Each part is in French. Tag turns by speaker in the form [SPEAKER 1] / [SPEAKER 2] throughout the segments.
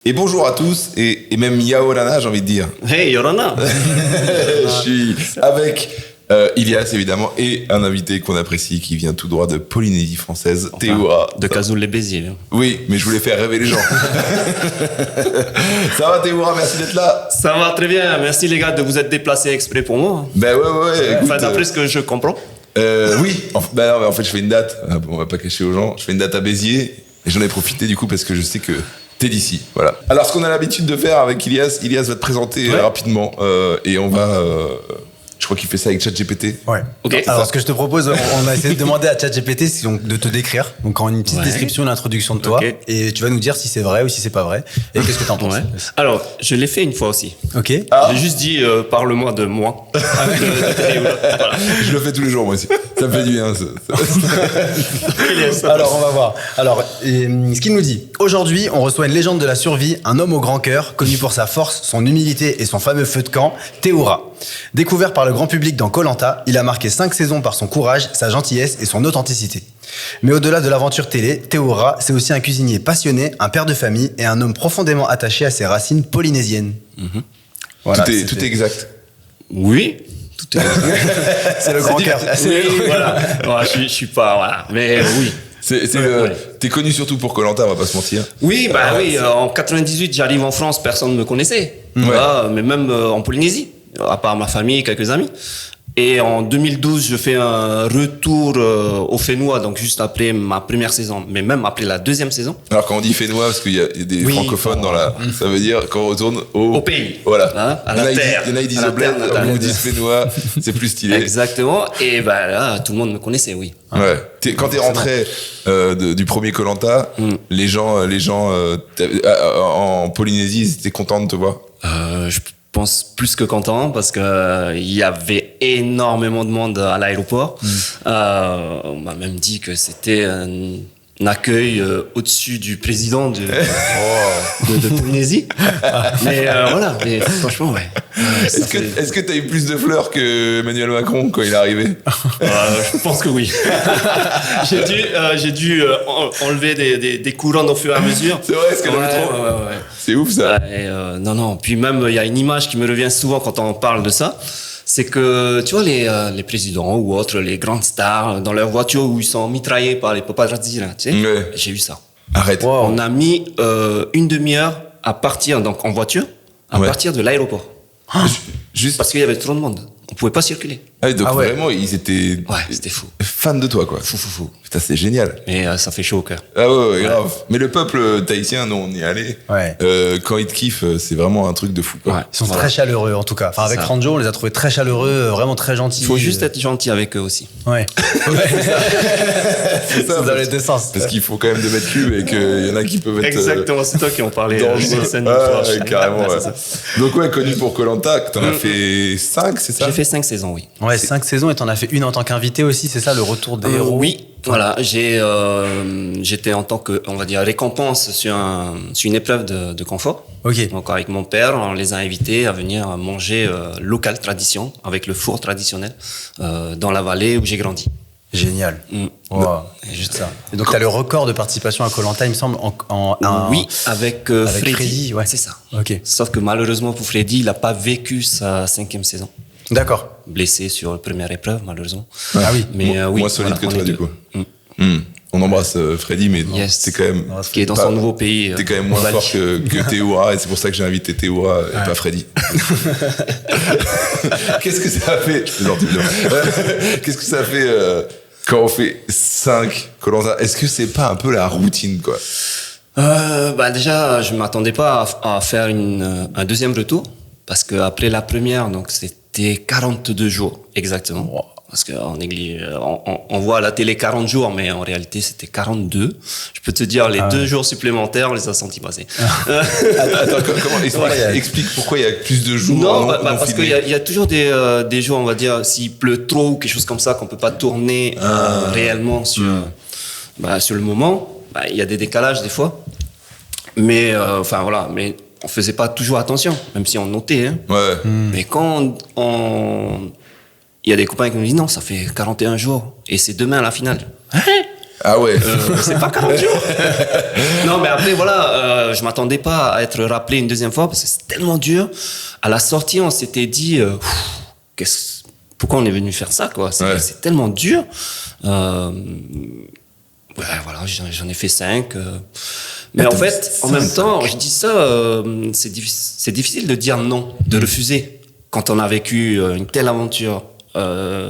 [SPEAKER 1] Et bonjour à tous, et même Yaorana, j'ai envie de dire.
[SPEAKER 2] Hey, Yorana.
[SPEAKER 1] Je suis avec Ilias, évidemment, et un invité qu'on apprécie, qui vient tout droit de Polynésie française, Théoura.
[SPEAKER 2] De Cazoul-les-Béziers.
[SPEAKER 1] Oui, mais je voulais faire rêver les gens. Ça va, Théoura, merci d'être là.
[SPEAKER 2] Ça va très bien, merci les gars de vous être déplacés exprès pour moi.
[SPEAKER 1] Ben ouais, écoute,
[SPEAKER 2] Enfin, d'après ce que je comprends.
[SPEAKER 1] Oui, en fait, je fais une date, on va pas cacher aux gens, je fais une date à Béziers, et j'en ai profité du coup parce que je sais que t'es d'ici, voilà. Alors, ce qu'on a l'habitude de faire avec Ilias va te présenter rapidement, et on va... je crois qu'il fait ça avec ChatGPT.
[SPEAKER 3] Ouais.
[SPEAKER 2] Ok.
[SPEAKER 3] Alors, ce que je te propose, on a essayé de demander à ChatGPT de te décrire. Donc, en une petite description, une introduction de toi.
[SPEAKER 2] Ok.
[SPEAKER 3] Et tu vas nous dire si c'est vrai ou si c'est pas vrai. Et qu'est-ce que t'en penses?
[SPEAKER 2] Ouais. Alors, je l'ai fait une fois aussi.
[SPEAKER 3] Ok.
[SPEAKER 2] J'ai juste dit, parle-moi de moi. Voilà.
[SPEAKER 1] Je le fais tous les jours, moi aussi. Ça me fait du bien, ça.
[SPEAKER 3] Alors, on va voir. Alors, ce qu'il nous dit. Aujourd'hui, on reçoit une légende de la survie, un homme au grand cœur, connu pour sa force, son humilité et son fameux feu de camp, Théoura. Découvert par le grand public dans Koh-Lanta, il a marqué 5 saisons par son courage, sa gentillesse et son authenticité. Mais au-delà de l'aventure télé, Théoura, c'est aussi un cuisinier passionné, un père de famille et un homme profondément attaché à ses racines polynésiennes. Voilà,
[SPEAKER 1] Tout est exact.
[SPEAKER 2] Oui. Tout est...
[SPEAKER 3] c'est le grand cœur.
[SPEAKER 2] Oui, voilà. Ouais, je suis pas... Voilà. Mais oui.
[SPEAKER 1] T'es connu surtout pour Koh-Lanta, on va pas se mentir.
[SPEAKER 2] Oui, en 98, j'arrive en France, personne ne me connaissait. Voilà, mais même en Polynésie, à part ma famille, quelques amis. Et en 2012, je fais un retour au Fénois, donc juste après ma première saison, mais même après la deuxième saison.
[SPEAKER 1] Alors quand on dit Fénois, parce qu'il y a des francophones dans la... Ça veut dire qu'on retourne
[SPEAKER 2] au pays.
[SPEAKER 1] Voilà.
[SPEAKER 2] Hein, à la terre.
[SPEAKER 1] Il y en a qui disent au bled, on dit Fénois, c'est plus stylé.
[SPEAKER 2] Exactement. Et ben là, tout le monde me connaissait, oui.
[SPEAKER 1] Ouais. Quand t'es rentré du premier Koh-Lanta, les gens en Polynésie, ils étaient contents de te voir.
[SPEAKER 2] Je pense plus que content parce que il y avait énormément de monde à l'aéroport. On m'a même dit que c'était un accueil au-dessus du président de Polynésie. Mais voilà, mais franchement, ouais.
[SPEAKER 1] Est-ce que t'as eu plus de fleurs que Emmanuel Macron quand il est arrivé?
[SPEAKER 2] Je pense que oui. J'ai dû enlever des couronnes au fur et à mesure.
[SPEAKER 1] C'est vrai, est-ce qu'elle en met trop?
[SPEAKER 2] Ouais.
[SPEAKER 1] C'est ouf, ça.
[SPEAKER 2] Non. Puis même, il y a une image qui me revient souvent quand on parle de ça. C'est que, tu vois, les présidents ou autres, les grandes stars, dans leur voiture où ils sont mitraillés par les paparazzi, là, tu sais.
[SPEAKER 1] Ouais.
[SPEAKER 2] J'ai vu ça.
[SPEAKER 1] Arrête.
[SPEAKER 3] Wow.
[SPEAKER 2] On a mis une demi-heure à partir, donc en voiture, à partir de l'aéroport.
[SPEAKER 1] Juste...
[SPEAKER 2] Parce qu'il y avait trop de monde. On pouvait pas circuler.
[SPEAKER 1] Ah, donc vraiment, ils étaient...
[SPEAKER 2] Ouais, c'était fou.
[SPEAKER 1] Fans de toi, quoi.
[SPEAKER 2] Fou.
[SPEAKER 1] Putain, c'est génial.
[SPEAKER 2] Mais ça fait chaud au cœur.
[SPEAKER 1] Ah ouais, grave. Mais le peuple tahitien, nous, on y est allé.
[SPEAKER 3] Ouais.
[SPEAKER 1] Quand ils te kiffent, c'est vraiment un truc de fou, quoi.
[SPEAKER 2] Ouais.
[SPEAKER 3] Ils sont très chaleureux, en tout cas. Enfin, avec
[SPEAKER 2] ça.
[SPEAKER 3] Ranjo, on les a trouvés très chaleureux, vraiment très gentils.
[SPEAKER 2] Il faut juste être gentil avec eux aussi.
[SPEAKER 3] Ouais.
[SPEAKER 1] C'est ça,
[SPEAKER 3] dans les deux sens.
[SPEAKER 1] parce qu'il faut quand même 2 mètres cubes et qu'il y en a qui peuvent être...
[SPEAKER 2] Exactement, c'est toi qui en parlais.
[SPEAKER 1] dangereux.
[SPEAKER 2] Scène
[SPEAKER 1] Carrément, ouais.
[SPEAKER 2] ça.
[SPEAKER 1] Donc ouais, connu pour Koh-Lanta, que t'en as fait 5, c'est ça?
[SPEAKER 2] J'ai fait 5 saisons, oui.
[SPEAKER 3] Ouais, 5 saisons et t'en as fait une en tant qu'invité aussi, c'est ça, le retour des héros?
[SPEAKER 2] Oui, voilà. J'étais en tant que, on va dire, récompense sur une épreuve de confort.
[SPEAKER 3] Ok.
[SPEAKER 2] Donc avec mon père, on les a invités à venir manger local tradition, avec le four traditionnel, dans la vallée où j'ai grandi.
[SPEAKER 3] Génial. Wow. Juste ça. Et donc, t'as le record de participation à Koh-Lanta, il me semble,
[SPEAKER 2] Oui, avec
[SPEAKER 3] Freddy, ouais.
[SPEAKER 2] C'est ça.
[SPEAKER 3] Ok.
[SPEAKER 2] Sauf que malheureusement pour Freddy, il n'a pas vécu sa 5e saison.
[SPEAKER 3] D'accord.
[SPEAKER 2] Blessé sur la première épreuve, malheureusement.
[SPEAKER 3] Ah oui.
[SPEAKER 2] Mais oui,
[SPEAKER 1] Moins solide que
[SPEAKER 2] on
[SPEAKER 1] toi,
[SPEAKER 2] est
[SPEAKER 1] du
[SPEAKER 2] deux.
[SPEAKER 1] coup. On embrasse Freddy, mais c'est quand même...
[SPEAKER 2] Qui est dans son nouveau pays.
[SPEAKER 1] T'es quand même moins fort que Théoura, et c'est pour ça que j'ai invité Théoura et pas Freddy. Qu'est-ce que ça a fait? Qu'est-ce que ça fait quand on fait 5 Koh-Lanta? Est-ce que c'est pas un peu la routine, quoi?
[SPEAKER 2] Déjà, je m'attendais pas à faire un deuxième retour, parce que après la première, donc c'était 42 jours exactement. Wow. Parce qu'on néglige, on voit à la télé 40 jours, mais en réalité c'était 42. Je peux te dire, les 2 jours supplémentaires, on les a sentis passer.
[SPEAKER 1] Attends, comment explique pourquoi il y a plus de jours?
[SPEAKER 2] Non, parce qu'il y a toujours des jours, on va dire, s'il pleut trop ou quelque chose comme ça, qu'on peut pas tourner réellement sur le moment. Il y a des décalages des fois. Mais mais on faisait pas toujours attention, même si on notait. Hein.
[SPEAKER 1] Ouais.
[SPEAKER 2] Mais quand il y a des copains qui nous disent non, ça fait 41 jours et c'est demain la finale. Hein?
[SPEAKER 1] Ah ouais.
[SPEAKER 2] C'est pas 40 jours. Non, mais après, voilà, je m'attendais pas à être rappelé une deuxième fois parce que c'est tellement dur. À la sortie, on s'était dit, pourquoi on est venu faire ça, quoi? C'est tellement dur. Ouais, voilà, j'en ai fait 5. Mais en fait, en même temps, je dis ça, c'est difficile de dire non, de refuser. Quand on a vécu une telle aventure,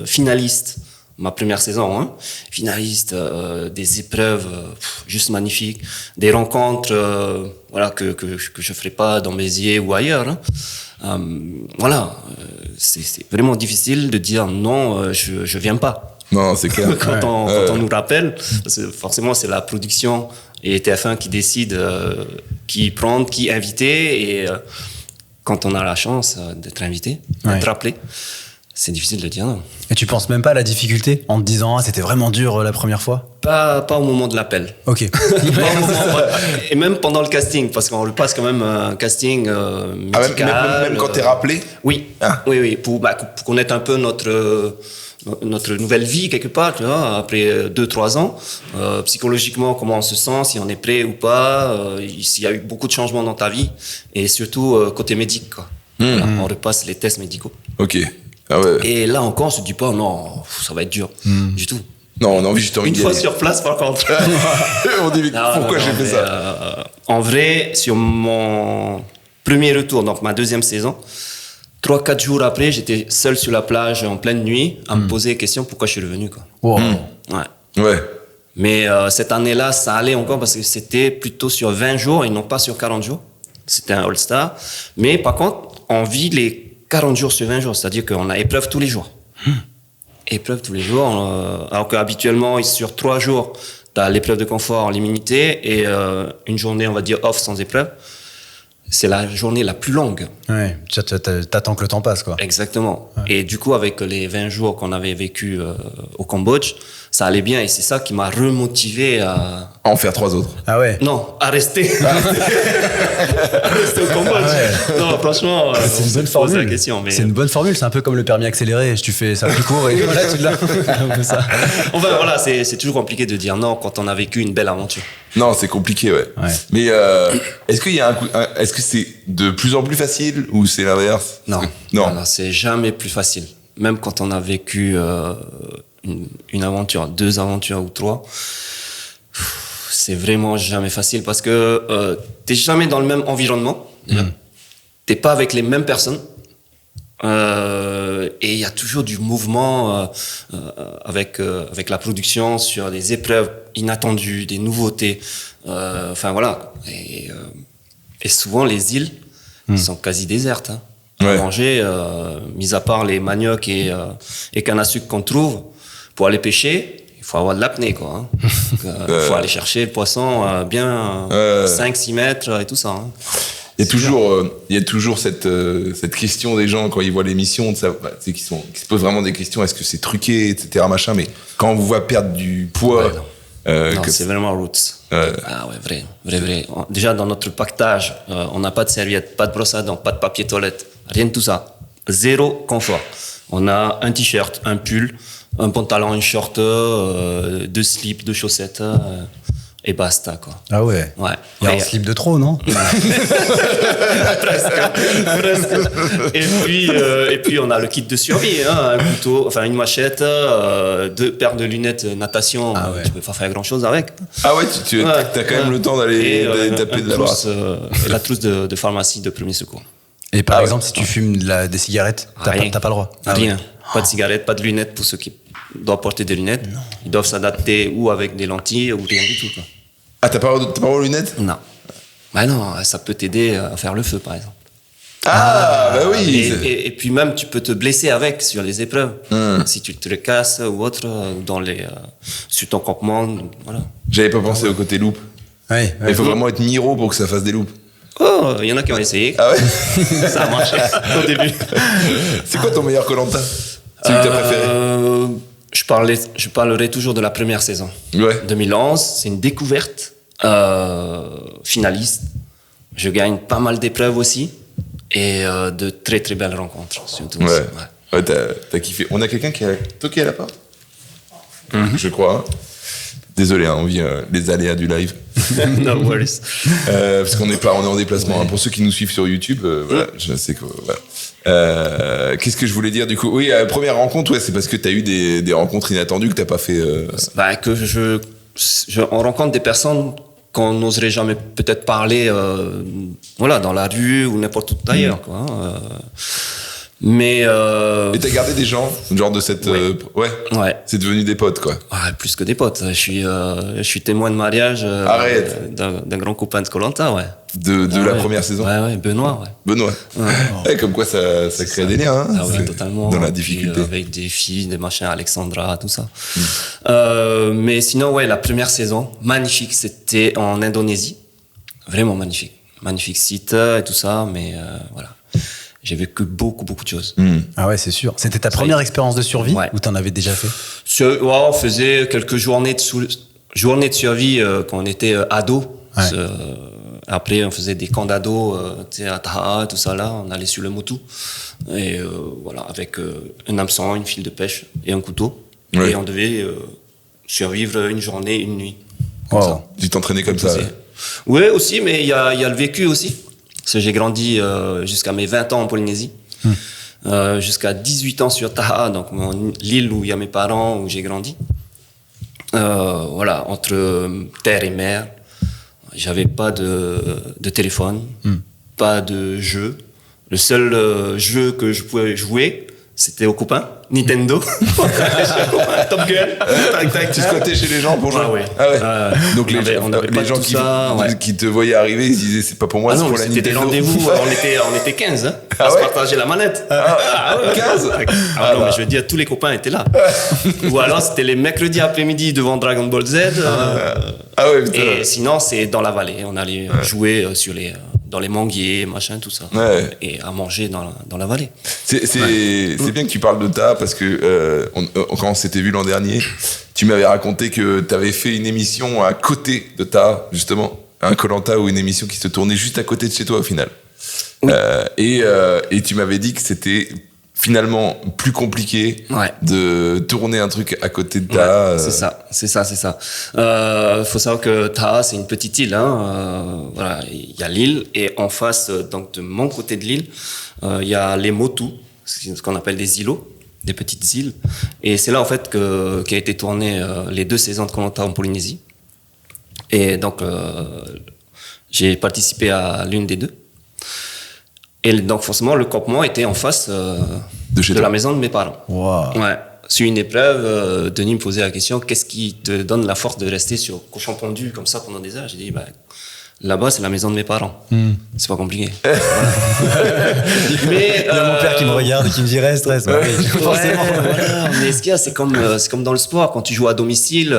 [SPEAKER 2] finaliste, ma première saison, hein, finaliste, des épreuves juste magnifiques, des rencontres voilà, que je ferai pas dans Béziers ou ailleurs. Hein. Voilà, c'est vraiment difficile de dire non, je viens pas.
[SPEAKER 1] Non, c'est clair.
[SPEAKER 2] Quand on nous rappelle, parce que forcément c'est la production et TF1 qui décide qui prendre, qui inviter, et quand on a la chance d'être invité, d'être rappelé, c'est difficile de dire non.
[SPEAKER 3] Et tu penses même pas à la difficulté en te disant c'était vraiment dur la première fois?
[SPEAKER 2] Pas au moment de l'appel.
[SPEAKER 3] Ok.
[SPEAKER 2] Et même pendant le casting, parce qu'on passe quand même un casting médical.
[SPEAKER 1] Même quand t'es rappelé?
[SPEAKER 2] Oui, oui, pour connaître un peu notre nouvelle vie quelque part, tu vois, après 2-3 ans, psychologiquement comment on se sent, si on est prêt ou pas, s'il y a eu beaucoup de changements dans ta vie, et surtout côté médic, quoi. Voilà, on repasse les tests médicaux.
[SPEAKER 1] Ok. Ah ouais.
[SPEAKER 2] Et là encore, on se dit pas non, ça va être dur du tout.
[SPEAKER 1] Non, on a envie juste
[SPEAKER 2] une fois sur place par contre.
[SPEAKER 1] On dit pourquoi j'ai fait ça.
[SPEAKER 2] En vrai, sur mon premier retour, donc ma deuxième saison, 3-4 jours après, j'étais seul sur la plage en pleine nuit à me poser la question pourquoi je suis revenu, quoi.
[SPEAKER 3] Wow.
[SPEAKER 1] Ouais.
[SPEAKER 2] Mais cette année-là, ça allait encore parce que c'était plutôt sur 20 jours et non pas sur 40 jours. C'était un All-Star. Mais par contre, on vit les 40 jours sur 20 jours, c'est-à-dire qu'on a épreuve tous les jours. Épreuve tous les jours, alors qu'habituellement, sur 3 jours, tu as l'épreuve de confort, l'immunité, et une journée, on va dire, off sans épreuve. C'est la journée la plus longue.
[SPEAKER 3] Ouais, t'attends que le temps passe, quoi.
[SPEAKER 2] Exactement. Ouais. Et du coup, avec les 20 jours qu'on avait vécu au Cambodge, ça allait bien, et c'est ça qui m'a remotivé à
[SPEAKER 1] en faire 3 autres.
[SPEAKER 3] Ah ouais?
[SPEAKER 2] Non, à rester. À rester au Cambodge. Ah ouais. Non, franchement,
[SPEAKER 3] c'est une bonne formule.
[SPEAKER 2] La question, mais...
[SPEAKER 3] C'est une bonne formule, c'est un peu comme le permis accéléré. Tu fais ça plus court et voilà, tu l'as.
[SPEAKER 2] Enfin, voilà, c'est toujours compliqué de dire non quand on a vécu une belle aventure.
[SPEAKER 1] Non, c'est compliqué, ouais. Mais est-ce qu'il y a est-ce que c'est de plus en plus facile ou c'est l'inverse?
[SPEAKER 2] Non, c'est jamais plus facile. Même quand on a vécu une aventure, 2 aventures ou 3, c'est vraiment jamais facile parce que t'es jamais dans le même environnement. T'es pas avec les mêmes personnes. Et il y a toujours du mouvement avec la production sur des épreuves inattendues, des nouveautés. Enfin voilà. Et souvent les îles sont quasi désertes. Hein. À manger, mis à part les maniocs et cannes à sucre qu'on trouve, pour aller pêcher, il faut avoir de l'apnée, quoi. Hein. Il faut aller chercher le poisson bien 5-6 mètres et tout ça. Hein.
[SPEAKER 1] Il y a toujours cette question des gens quand ils voient l'émission, qui se posent vraiment des questions, est-ce que c'est truqué, etc. machin, mais quand on vous voit perdre du poids...
[SPEAKER 2] non, c'est vraiment roots. Ah ouais, vrai. Déjà, dans notre pactage, on n'a pas de serviette, pas de brosse à dents, pas de papier toilette, rien de tout ça. 0 confort. On a un t-shirt, un pull, un pantalon, une short, 2 slips, 2 chaussettes... et basta, quoi.
[SPEAKER 3] Ah ouais. Il y a un slip de trop, non?
[SPEAKER 2] Presque. Et puis on a le kit de survie, hein, un couteau, enfin une machette, 2 paires de lunettes natation. Tu peux pas faire grand chose avec.
[SPEAKER 1] Ah ouais, t'as quand même le temps d'aller taper de la brasse.
[SPEAKER 2] La trousse de pharmacie de premier secours.
[SPEAKER 3] Et par exemple, si tu fumes des cigarettes, t'as pas le droit?
[SPEAKER 2] Rien. Pas de cigarettes, pas de lunettes pour ceux qui doivent porter des lunettes. Non. Ils doivent s'adapter ou avec des lentilles ou rien du tout, quoi.
[SPEAKER 1] Ah, t'as pas aux lunettes?
[SPEAKER 2] Non. Bah non, ça peut t'aider à faire le feu, par exemple.
[SPEAKER 1] Bah oui.
[SPEAKER 2] Et puis même, tu peux te blesser avec sur les épreuves. Si tu te le casses ou autre, sur ton campement, voilà.
[SPEAKER 1] J'avais pas pensé au côté loupe.
[SPEAKER 3] Ouais.
[SPEAKER 1] Il faut vraiment être miro pour que ça fasse des loupes.
[SPEAKER 2] Oh, il y en a qui ont essayé.
[SPEAKER 1] Ah ouais?
[SPEAKER 2] Ça a marché au début.
[SPEAKER 1] C'est quoi ton meilleur Koh-Lanta? Celui que t'as préféré?
[SPEAKER 2] Je parlerai toujours de la première saison. 2011, c'est une découverte. Finaliste. Je gagne pas mal d'épreuves aussi. Et de très très belles rencontres. Surtout
[SPEAKER 1] t'as kiffé. On a quelqu'un qui a toqué à la porte? Je crois. Désolé, hein, on vit les aléas du live.
[SPEAKER 2] No worries.
[SPEAKER 1] Parce qu'on est en déplacement. Hein. Pour ceux qui nous suivent sur YouTube, voilà, je sais que voilà. Qu'est-ce que je voulais dire du coup? Oui, première rencontre, ouais, c'est parce que t'as eu des rencontres inattendues que t'as pas fait.
[SPEAKER 2] Bah, que on rencontre des personnes qu'on n'oserait jamais peut-être parler, voilà, dans la rue ou n'importe où ailleurs, quoi. Mais
[SPEAKER 1] et t'as gardé des gens, genre de cette, ouais. C'est devenu des potes, quoi.
[SPEAKER 2] Ouais, plus que des potes. Je suis témoin de mariage d'un grand copain de Koh-Lanta, ouais.
[SPEAKER 1] De la première saison.
[SPEAKER 2] Ouais, Benoît, ouais.
[SPEAKER 1] Benoît. Ouais, comme quoi ça crée des liens, hein.
[SPEAKER 2] Ah ouais, totalement.
[SPEAKER 1] Dans la difficulté.
[SPEAKER 2] Puis, avec des filles, des machins, Alexandra, tout ça. Mais sinon, ouais, la première saison, magnifique. C'était en Indonésie. Vraiment magnifique. Magnifique site et tout ça, mais voilà. J'ai vécu beaucoup de choses.
[SPEAKER 3] Ah ouais, c'est sûr. C'était ta première expérience de survie ou t'en avais déjà fait?
[SPEAKER 2] On faisait quelques journées de survie quand on était ado. Ouais. Après, on faisait des camps d'ados à Taha, tout ça là. On allait sur le motu. Et voilà, avec un hameçon, une file de pêche et un couteau. Ouais. Et on devait survivre une journée, une nuit.
[SPEAKER 1] Wow. Tu t'entraînais comme ça?
[SPEAKER 2] Oui, aussi, mais il y a le vécu aussi. Parce que j'ai grandi jusqu'à mes 20 ans en Polynésie, jusqu'à 18 ans sur Taha, donc l'île où il y a mes parents, où j'ai grandi. Voilà, entre terre et mer, j'avais pas de téléphone, pas de jeu. Le seul jeu que je pouvais jouer, c'était aux copains, Nintendo. Top Gun.
[SPEAKER 1] Tu squattais chez les gens pour jouer.
[SPEAKER 2] Ah ouais.
[SPEAKER 1] Donc les gens qui te voyaient arriver, ils disaient c'est pas pour moi, c'est pour la Nintendo.
[SPEAKER 2] C'était des rendez-vous, on était 15 hein, à se partager la manette.
[SPEAKER 1] 15
[SPEAKER 2] non, mais je veux dire, tous les copains étaient là. Ou alors c'était les mercredis après-midi devant Dragon Ball Z. Et sinon, c'est dans la vallée. On allait jouer dans les manguiers, machin, tout ça. Ouais. Et à manger dans la vallée.
[SPEAKER 1] C'est bien que tu parles de Taha parce que quand on s'était vu l'an dernier, tu m'avais raconté que tu avais fait une émission à côté de Taha, justement, un Koh-Lanta ou une émission qui se tournait juste à côté de chez toi au final. Oui. Et tu m'avais dit que c'était finalement plus compliqué de tourner un truc à côté de Taha.
[SPEAKER 2] C'est ça. Faut savoir que Taha, c'est une petite île. Voilà, il y a l'île et en face, donc de mon côté de l'île, il y a les motu, ce qu'on appelle des îlots, des petites îles. Et c'est là en fait qu'a été tourné les 2 saisons de Koh-Lanta en Polynésie. Et donc j'ai participé à l'une des 2. Et donc forcément le campement était en face de la maison de mes parents.
[SPEAKER 3] Wow.
[SPEAKER 2] Ouais. Sur une épreuve, Denis me posait la question, qu'est-ce qui te donne la force de rester sur cochon pendu comme ça pendant des heures? J'ai dit, là-bas c'est la maison de mes parents. C'est pas compliqué.
[SPEAKER 3] Mais il y a mon père qui me regarde et qui me dit reste.
[SPEAKER 2] Forcément. Voilà. Mais ce qu'il y a, c'est comme dans le sport, quand tu joues à domicile,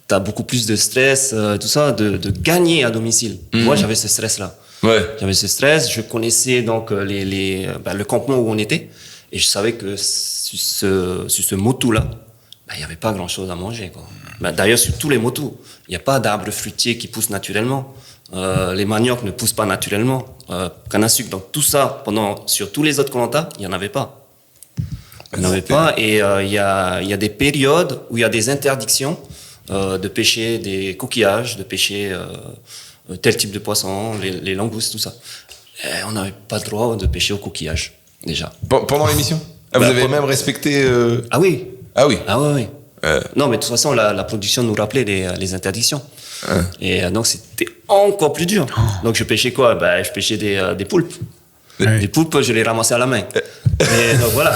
[SPEAKER 2] t'as beaucoup plus de stress, tout ça, de gagner à domicile. Moi j'avais ce stress-là. Ouais. J'avais ce stress, je connaissais donc le campement où on était et je savais que sur ce motu-là, il n'y avait pas grand-chose à manger, quoi. D'ailleurs, sur tous les motus, il n'y a pas d'arbres fruitiers qui poussent naturellement. Les maniocs ne poussent pas naturellement. Canne à sucre, donc tout ça, sur tous les autres Koh-Lanta, il n'y en avait pas. Il n'y en avait pas et il y a des périodes où il y a des interdictions de pêcher des coquillages, de pêcher... tel type de poisson, les langoustes, tout ça. Et on n'avait pas le droit de pêcher au coquillage, déjà.
[SPEAKER 1] Pendant l'émission? Vous avez même respecté...
[SPEAKER 2] Ah oui.
[SPEAKER 1] Ah oui.
[SPEAKER 2] Ah oui. Non, mais de toute façon, la production nous rappelait les interdictions. Et donc, c'était encore plus dur. Donc, je pêchais quoi? Je pêchais des poulpes. Des poulpes, je les ramassais à la main. Et donc voilà.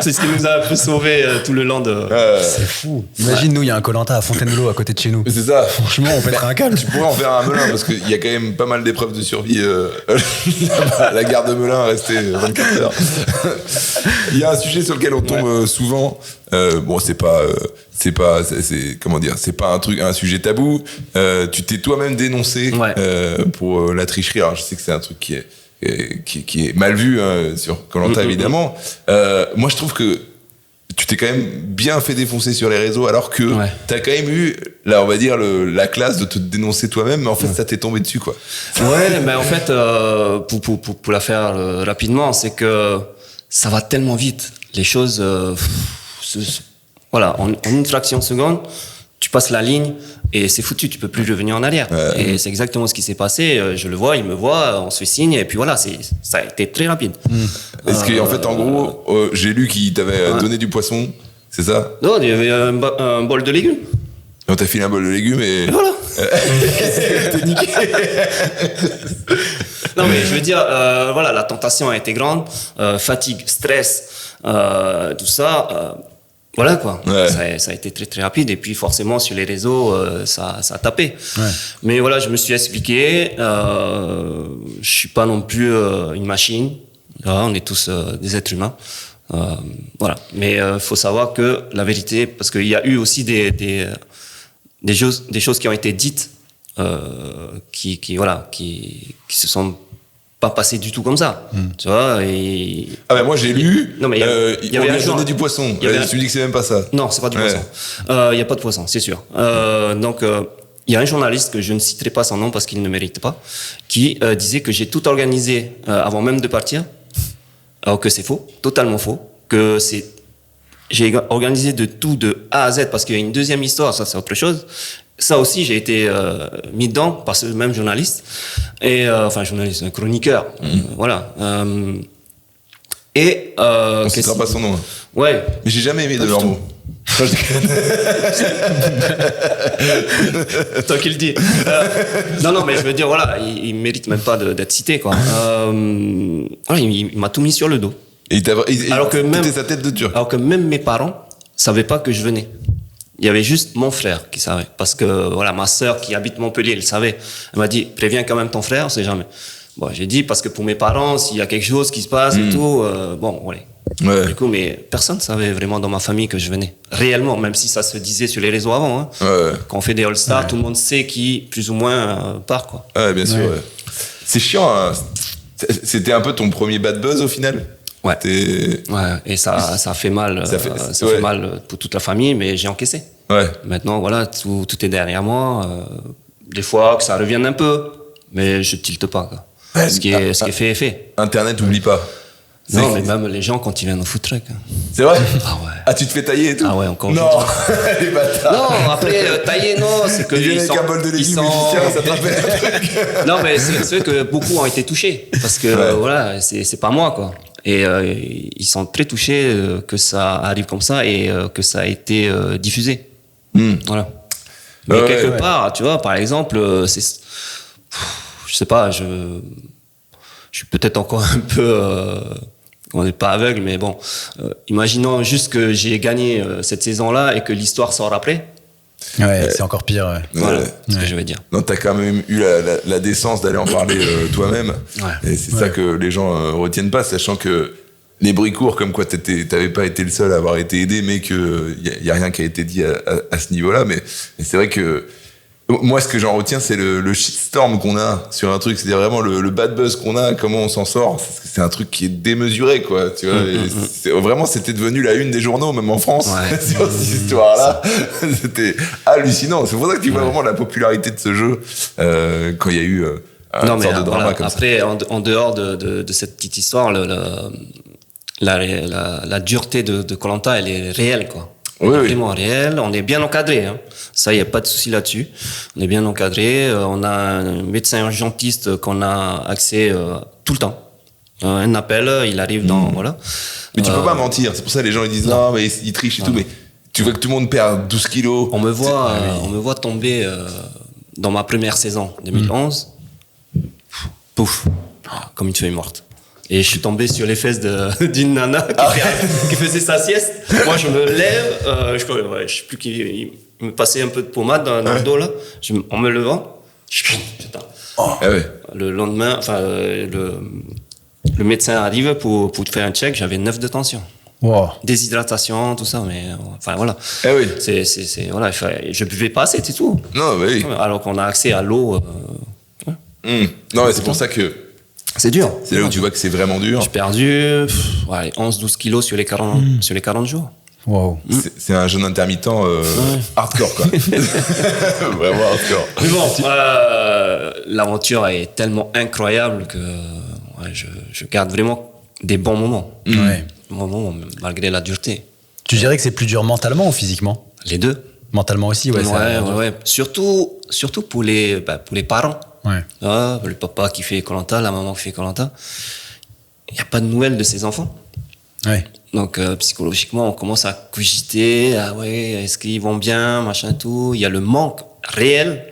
[SPEAKER 2] C'est ce qui nous a un peu sauvés tout le long de...
[SPEAKER 3] C'est fou. Imagine, nous, il y a un Koh-Lanta à Fontainebleau à côté de chez nous.
[SPEAKER 1] C'est ça.
[SPEAKER 3] Franchement, on pèterait un câble.
[SPEAKER 1] Tu pourrais en faire un Melun parce qu'il y a quand même pas mal d'épreuves de survie. La gare de Melun restée 24 heures. Il y a un sujet sur lequel on tombe souvent. Bon, c'est pas un sujet tabou. Tu t'es toi-même dénoncé pour la tricherie. Alors, je sais que c'est un truc qui est mal vu sur Koh-Lanta évidemment. Moi je trouve que tu t'es quand même bien fait défoncer sur les réseaux alors que t'as quand même eu là on va dire la classe de te dénoncer toi-même, mais en fait ça t'est tombé dessus quoi.
[SPEAKER 2] Ouais, mais en fait pour la faire rapidement, c'est que ça va tellement vite, les choses voilà, en une fraction de seconde, tu passes la ligne et c'est foutu, tu peux plus revenir en arrière. Et c'est exactement ce qui s'est passé. Je le vois, il me voit, on se fait signe et puis voilà, ça a été très rapide.
[SPEAKER 1] Est-ce qu'en fait, en gros, j'ai lu qu'il t'avait donné du poisson, c'est ça?
[SPEAKER 2] Non, il y avait un bol de légumes.
[SPEAKER 1] On t'a filé un bol de légumes et...
[SPEAKER 2] Voilà. T'es niqué. Non, mais je veux dire, voilà, la tentation a été grande, fatigue, stress, tout ça. Voilà quoi. Ça a été très très rapide et puis forcément sur les réseaux, ça a tapé. Mais voilà, je me suis expliqué. Je suis pas non plus une machine. Voilà, on est tous des êtres humains. Voilà. Mais faut savoir que la vérité, parce qu'il y a eu aussi des choses qui ont été dites qui se sont pas passées du tout comme ça, tu vois. Et
[SPEAKER 1] ah ben moi j'ai lu,
[SPEAKER 2] non, mais il y avait
[SPEAKER 1] on lui a donné du poisson. Tu me dis que c'est même pas ça.
[SPEAKER 2] Non, c'est pas du poisson. Il y a pas de poisson, c'est sûr. Donc il y a un journaliste que je ne citerai pas son nom parce qu'il ne mérite pas, qui disait que j'ai tout organisé avant même de partir, alors que c'est faux, totalement faux, que j'ai organisé de tout de A à Z parce qu'il y a une deuxième histoire, ça c'est autre chose. Ça aussi, j'ai été mis dedans par ce même journaliste, enfin journaliste, un chroniqueur, voilà.
[SPEAKER 1] On ne citera pas son nom.
[SPEAKER 2] Ouais.
[SPEAKER 1] Mais j'ai jamais aimé Delormeau.
[SPEAKER 2] Toi qui le dis. Non, mais je veux dire, voilà, il mérite même pas d'être cité, quoi. Voilà, il m'a tout mis sur le dos.
[SPEAKER 1] Et alors que même sa tête de turc.
[SPEAKER 2] Alors que même mes parents savaient pas que je venais. Il y avait juste mon frère qui savait. Parce que, voilà, ma sœur qui habite Montpellier, elle savait. Elle m'a dit, préviens quand même ton frère, on sait jamais. Bon, j'ai dit, parce que pour mes parents, s'il y a quelque chose qui se passe et tout, bon, ouais. Du coup, mais personne ne savait vraiment dans ma famille que je venais. Réellement, même si ça se disait sur les réseaux avant. Hein. Quand on fait des All-Stars, tout le monde sait qui, plus ou moins, part, quoi.
[SPEAKER 1] Ouais, bien sûr. Ouais. C'est chiant, hein. C'était un peu ton premier bad buzz au final?
[SPEAKER 2] Ouais, et ça fait mal. Ça fait mal pour toute la famille, mais j'ai encaissé.
[SPEAKER 1] Ouais.
[SPEAKER 2] Maintenant, voilà, tout est derrière moi. Des fois, que ça revienne un peu, mais je tilte pas, quoi. Ce qui est fait est fait.
[SPEAKER 1] Internet, oublie pas.
[SPEAKER 2] Non, mais même les gens quand ils viennent au food truck.
[SPEAKER 1] C'est vrai?
[SPEAKER 2] Ah ouais.
[SPEAKER 1] Ah, tu te fais tailler et tout?
[SPEAKER 2] Ah ouais, encore.
[SPEAKER 1] Non, les bâtards.
[SPEAKER 2] Non, après, tailler, non, c'est que
[SPEAKER 1] ils viennent avec un bol de légumes, ça te rappelle un truc.
[SPEAKER 2] Non, mais c'est vrai que beaucoup ont été touchés. Parce que, voilà, c'est pas moi, quoi. Et ils sont très touchés que ça arrive comme ça et que ça a été diffusé. Voilà. Mais quelque part, tu vois, par exemple, je sais pas, je suis peut-être encore un peu... on n'est pas aveugle, mais bon. Imaginons juste que j'ai gagné cette saison-là et que l'histoire sort après.
[SPEAKER 3] Ouais, c'est encore pire. Ouais.
[SPEAKER 2] Voilà, c'est ce que je veux dire.
[SPEAKER 1] Non, t'as quand même eu la décence d'aller en parler toi-même. Et c'est ça que les gens retiennent pas, sachant que les bruits courts, comme quoi t'avais pas été le seul à avoir été aidé, mais que y a rien qui a été dit à ce niveau-là. Mais c'est vrai que moi, ce que j'en retiens, c'est le shitstorm qu'on a sur un truc. C'est vraiment le bad buzz qu'on a, comment on s'en sort. C'est un truc qui est démesuré, quoi. Tu vois, vraiment, c'était devenu la une des journaux, même en France, sur cette histoire-là. C'était hallucinant. C'est pour ça que tu vois vraiment la popularité de ce jeu quand il y a eu une sorte de drama comme
[SPEAKER 2] après, ça. En dehors de cette petite histoire, la dureté de Koh-Lanta, elle est réelle, quoi. Vraiment réel, on est bien encadré, hein. Ça, il n'y a pas de souci là-dessus. On est bien encadré, on a un médecin urgentiste qu'on a accès tout le temps. Un appel, il arrive dans... Voilà.
[SPEAKER 1] Mais tu peux pas mentir, c'est pour ça que les gens ils disent non, mais ils trichent et tout, mais tu veux que tout le monde perde 12 kilos.
[SPEAKER 2] On me voit tomber dans ma première saison, 2011, pouf, comme une feuille morte. Et je suis tombé sur les fesses d'une nana qui faisait sa sieste. Moi, je me lève, je sais plus il me passait un peu de pommade dans le dos, là. En me levant, putain. Le lendemain, enfin, le médecin arrive pour te faire un check, j'avais 9 de tension.
[SPEAKER 3] Wow.
[SPEAKER 2] Déshydratation, tout ça, mais enfin voilà. Voilà, je buvais pas assez, c'est tout.
[SPEAKER 1] Non, oui.
[SPEAKER 2] Alors qu'on a accès à l'eau.
[SPEAKER 1] Non, mais c'est pour ça que
[SPEAKER 2] c'est dur.
[SPEAKER 1] C'est là où tu vois que c'est vraiment dur.
[SPEAKER 2] J'ai perdu 11-12 kilos sur les 40 jours.
[SPEAKER 3] Wow.
[SPEAKER 1] C'est un jeûne intermittent hardcore, quoi. Vraiment hardcore.
[SPEAKER 2] Mais bon, l'aventure est tellement incroyable que je garde vraiment des bons moments. Bons moments, malgré la dureté.
[SPEAKER 3] Tu dirais que c'est plus dur mentalement ou physiquement?
[SPEAKER 2] Les deux.
[SPEAKER 3] Mentalement aussi, ouais.
[SPEAKER 2] Ouais. Surtout pour les parents.
[SPEAKER 3] Ouais.
[SPEAKER 2] Le papa qui fait Koh-Lanta, la maman qui fait Koh-Lanta. Il n'y a pas de nouvelles de ses enfants.
[SPEAKER 3] Ouais.
[SPEAKER 2] Donc, psychologiquement, on commence à cogiter. Ah ouais, est-ce qu'ils vont bien, machin, tout. Il y a le manque réel.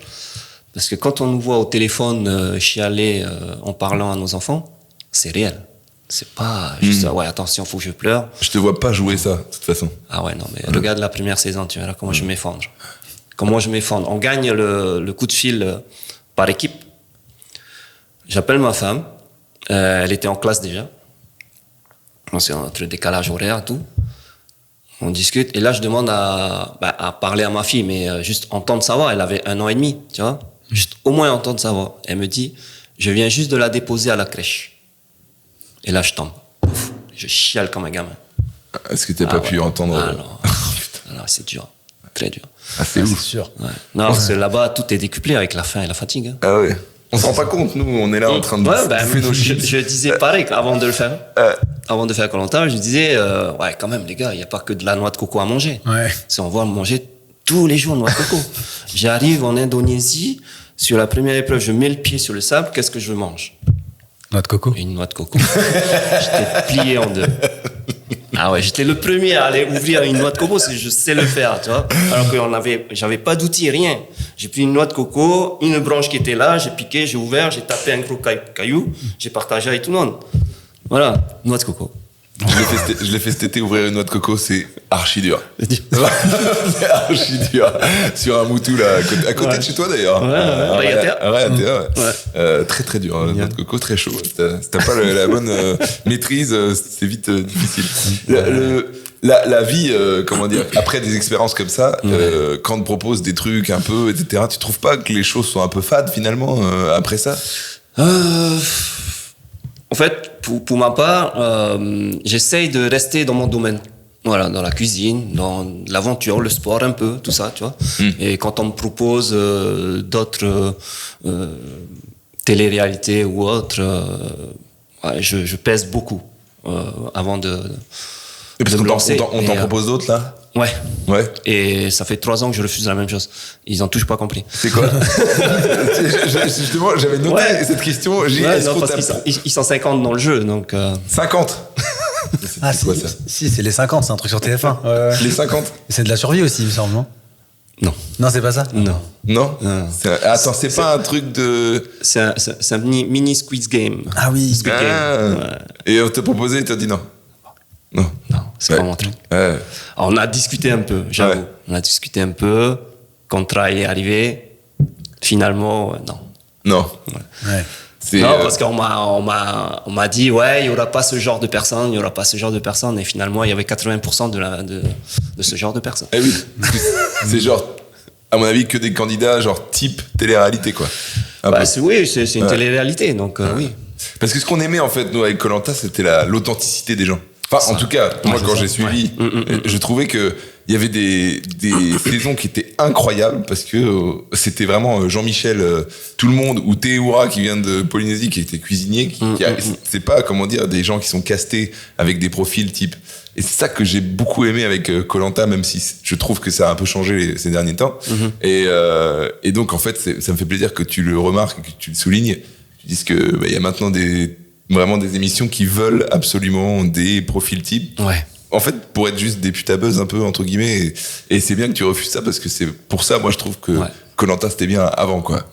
[SPEAKER 2] Parce que quand on nous voit au téléphone chialer en parlant à nos enfants, c'est réel. C'est pas juste, ouais, attention, faut que je pleure.
[SPEAKER 1] Je te vois pas jouer ça, de toute façon.
[SPEAKER 2] Ah ouais, non, mais regarde la première saison, tu verras comment je m'effondre. On gagne le coup de fil par équipe. J'appelle ma femme. Elle était en classe déjà. C'est entre décalage horaire et tout. On discute. Et là, je demande à parler à ma fille, mais juste entendre sa voix. Elle avait 1 an et demi, tu vois. Juste au moins entendre sa voix. Elle me dit, je viens juste de la déposer à la crèche. Et là, je tombe. Ouf, je chiale comme un gamin.
[SPEAKER 1] Est-ce que t'as pas pu entendre?
[SPEAKER 2] Ah non. Alors, c'est dur. Très dur.
[SPEAKER 1] Ah, c'est ouf.
[SPEAKER 3] C'est sûr.
[SPEAKER 2] Ouais. Non, parce que là-bas, tout est décuplé avec la faim et la fatigue. Hein.
[SPEAKER 1] Ah ouais. On s'en rend pas compte, nous, on est là en train de bouffer nos chips.
[SPEAKER 2] Je disais pareil avant de le faire. Avant de faire Koh-Lanta, je disais, ouais, quand même, les gars, il n'y a pas que de la noix de coco à manger.
[SPEAKER 3] Ouais.
[SPEAKER 2] Si on va manger tous les jours noix de coco. J'arrive en Indonésie, sur la première épreuve, je mets le pied sur le sable, qu'est-ce que je mange?
[SPEAKER 3] Noix de coco.
[SPEAKER 2] Une noix de coco. J'étais plié en deux. Ah ouais, j'étais le premier à aller ouvrir une noix de coco, parce que je sais le faire, tu vois. Alors que j'avais pas d'outils, rien. J'ai pris une noix de coco, une branche qui était là, j'ai piqué, j'ai ouvert, j'ai tapé un gros caillou, j'ai partagé avec tout le monde. Voilà, noix de coco.
[SPEAKER 1] Je l'ai fait cet été, ouvrir une noix de coco, c'est archi dur. C'est archi dur. Sur un moutou, là, à côté de chez toi, d'ailleurs.
[SPEAKER 2] Ouais.
[SPEAKER 1] Très, très dur. Noix de coco, très chaud. Si t'as pas la bonne maîtrise, c'est vite difficile. La vie, comment dire, après des expériences comme ça, quand on te propose des trucs un peu, etc., tu trouves pas que les choses sont un peu fades, finalement, après ça?
[SPEAKER 2] En fait, pour ma part, j'essaye de rester dans mon domaine. Voilà, dans la cuisine, dans l'aventure, le sport un peu, tout ça, tu vois. Et quand on me propose d'autres télé-réalités ou autres, ouais, je pèse beaucoup avant de
[SPEAKER 1] Parce
[SPEAKER 2] me lancer.
[SPEAKER 1] on t'en propose d'autres, là?
[SPEAKER 2] Ouais. Et ça fait 3 ans que je refuse la même chose. Ils ont toujours pas compris.
[SPEAKER 1] C'est quoi? Justement, j'avais noté cette question.
[SPEAKER 2] Ils sont 50 dans le jeu, donc.
[SPEAKER 1] 50.
[SPEAKER 3] C'est quoi ça? Si, c'est les 50, c'est un truc sur TF1.
[SPEAKER 1] Les 50.
[SPEAKER 3] C'est de la survie aussi, il me semble, non? Non, c'est pas ça?
[SPEAKER 1] Non. Attends, c'est pas un truc de.
[SPEAKER 2] C'est un mini Squid Game.
[SPEAKER 3] Ah oui.
[SPEAKER 2] Squid Game. Ouais.
[SPEAKER 1] Et on t'a proposé, et t'as dit non. Non,
[SPEAKER 2] c'est pas mon truc. Alors, on a discuté un peu, j'avoue. Ouais. On a discuté un peu. Contrat est arrivé. Finalement, non.
[SPEAKER 3] Ouais.
[SPEAKER 2] Non, parce qu'on m'a dit, ouais, il y aura pas ce genre de personnes, Et finalement, il y avait 80% de ce genre de personnes.
[SPEAKER 1] Eh oui. C'est genre, à mon avis, que des candidats, genre type télé-réalité, quoi.
[SPEAKER 2] Oui, c'est une télé-réalité, donc oui.
[SPEAKER 1] Parce que ce qu'on aimait, en fait, nous, avec Koh-Lanta, c'était l'authenticité des gens. Enfin, en tout cas, moi, quand j'ai suivi, je trouvais que il y avait des saisons qui étaient incroyables parce que c'était vraiment Jean-Michel, tout le monde, ou Théoura qui vient de Polynésie, qui était cuisinier, c'est pas, comment dire, des gens qui sont castés avec des profils type. Et c'est ça que j'ai beaucoup aimé avec Koh-Lanta, même si je trouve que ça a un peu changé ces derniers temps. Et donc, en fait, ça me fait plaisir que tu le remarques, que tu le soulignes. Tu dises que il y a maintenant vraiment des émissions qui veulent absolument des profils types.
[SPEAKER 2] Ouais.
[SPEAKER 1] En fait, pour être juste des putabeuse un peu, entre guillemets, et c'est bien que tu refuses ça, parce que c'est pour ça, moi, je trouve que Koh-Lanta, c'était bien avant, quoi.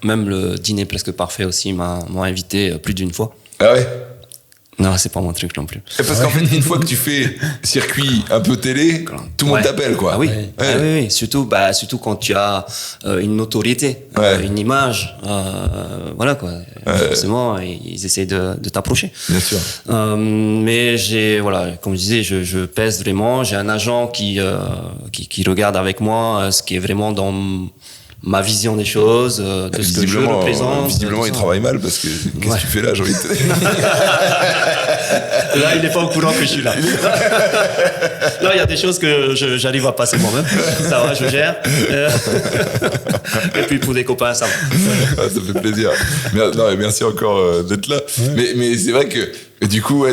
[SPEAKER 2] Même le dîner presque parfait aussi m'a invité plus d'une fois.
[SPEAKER 1] Ah ouais?
[SPEAKER 2] Non, c'est pas mon truc non plus.
[SPEAKER 1] Parce qu'en fait, une fois que tu fais circuit un peu télé, tout le monde t'appelle, quoi.
[SPEAKER 2] Ah oui. Oui. Surtout quand tu as une notoriété, une image, voilà, quoi. Forcément, ils essayent de t'approcher.
[SPEAKER 1] Bien sûr.
[SPEAKER 2] Mais comme je disais, je pèse vraiment. J'ai un agent qui regarde avec moi ce qui est vraiment dans ma vision des choses, de ce que je représente.
[SPEAKER 1] Visiblement, il travaille mal parce que qu'est-ce que tu fais là, j'ai envie de te dire.
[SPEAKER 2] Là, il n'est pas au courant que je suis là. Là, il y a des choses que j'arrive à passer moi-même. Ça va, je gère. Et puis pour des copains, ça va.
[SPEAKER 1] Ça fait plaisir. Merci encore d'être là. Mais c'est vrai que du coup,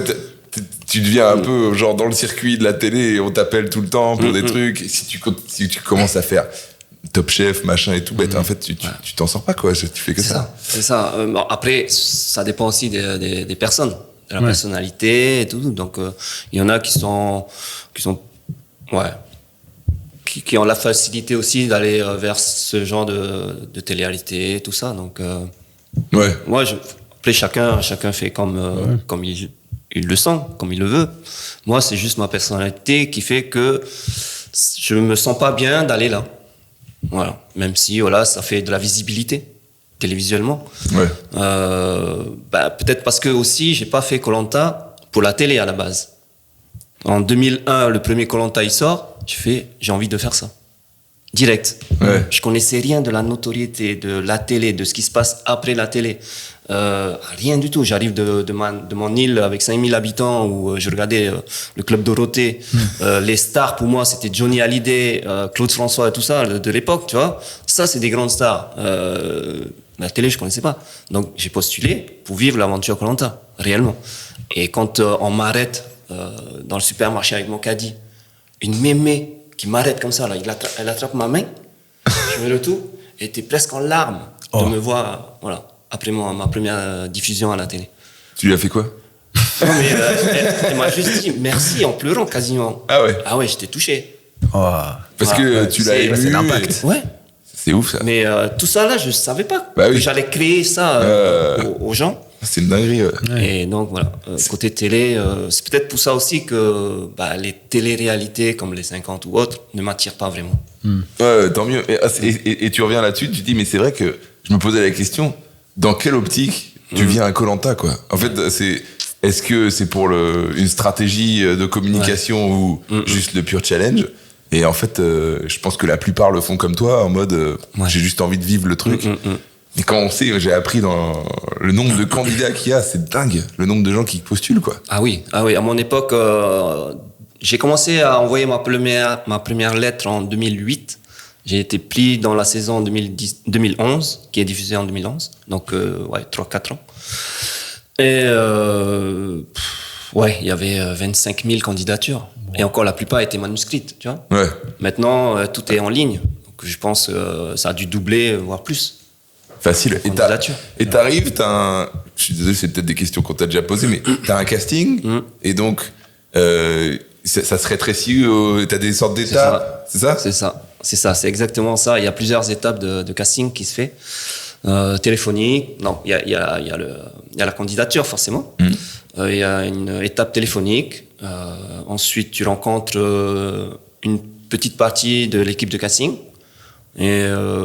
[SPEAKER 1] tu deviens un peu genre dans le circuit de la télé et on t'appelle tout le temps pour des trucs. Et si tu commences à faire Top Chef, machin et tout, en fait, tu t'en sors pas, quoi. Tu fais que ça.
[SPEAKER 2] C'est ça. Bon, après, ça dépend aussi des personnes, de la personnalité et tout. Donc, il y en a qui ont la facilité aussi d'aller vers ce genre de télé-réalité et tout ça. Donc, moi, après, chacun fait comme il le sent, comme il le veut. Moi, c'est juste ma personnalité qui fait que je me sens pas bien d'aller là. Voilà. Même si, ça fait de la visibilité télévisuellement. Peut-être parce que aussi, j'ai pas fait Koh-Lanta pour la télé à la base. En 2001, le premier Koh-Lanta il sort, j'ai envie de faire ça. Direct. Je connaissais rien de la notoriété, de la télé, de ce qui se passe après la télé. Rien du tout. J'arrive de mon île avec 5000 habitants où je regardais le Club Dorothée. Les stars, pour moi, c'était Johnny Hallyday, Claude François et tout ça, de l'époque, tu vois. Ça, c'est des grandes stars. La télé, je connaissais pas. Donc, j'ai postulé pour vivre l'aventure Koh-Lanta, réellement. Et quand on m'arrête dans le supermarché avec mon caddie, une mémé qui m'arrête comme ça, là, elle attrape ma main, je mets le tout, et était presque en larmes de me voir, après ma première diffusion à la télé.
[SPEAKER 1] Tu lui as fait quoi?
[SPEAKER 2] Non, mais elle m'a juste dit merci en pleurant quasiment.
[SPEAKER 1] Ah ouais?
[SPEAKER 2] Ah ouais, j'étais touché.
[SPEAKER 1] Parce que tu l'as ému.
[SPEAKER 3] C'est l'impact.
[SPEAKER 2] Ouais.
[SPEAKER 1] C'est ouf, ça.
[SPEAKER 2] Mais tout ça, là, je savais pas que j'allais créer ça aux gens.
[SPEAKER 1] C'est une dinguerie.
[SPEAKER 2] Et donc, voilà. Côté télé, c'est peut-être pour ça aussi que les télé-réalités comme les 50 ou autres ne m'attirent pas vraiment.
[SPEAKER 1] Tant mieux. Et tu reviens là-dessus, tu dis, mais c'est vrai que je me posais la question, dans quelle optique tu viens à Koh-Lanta, quoi? En fait, est-ce que c'est pour une stratégie de communication ou juste le pur challenge? Et en fait, je pense que la plupart le font comme toi, en mode, j'ai juste envie de vivre le truc. Mais quand on sait, j'ai appris dans le nombre de candidats qu'il y a, c'est dingue, le nombre de gens qui postulent, quoi.
[SPEAKER 2] Ah oui, à mon époque, j'ai commencé à envoyer ma première lettre en 2008. J'ai été pris dans la saison 2011, qui est diffusée en 2011. Donc, 3-4 ans. Et, il y avait 25 000 candidatures. Et encore, la plupart étaient manuscrites, tu vois. Maintenant, tout est en ligne. Donc, je pense que ça a dû doubler, voire plus.
[SPEAKER 1] Facile. Et t'arrives, je suis désolé, c'est peut-être des questions qu'on t'a déjà posées, mais t'as un casting, et donc, ça se rétrécit, t'as des sortes d'étapes, c'est ça?
[SPEAKER 2] C'est ça, c'est exactement ça. Il y a plusieurs étapes de casting qui se fait. Téléphonique, non, il y a la candidature, forcément. Il y a une étape téléphonique. Ensuite, tu rencontres une petite partie de l'équipe de casting. Et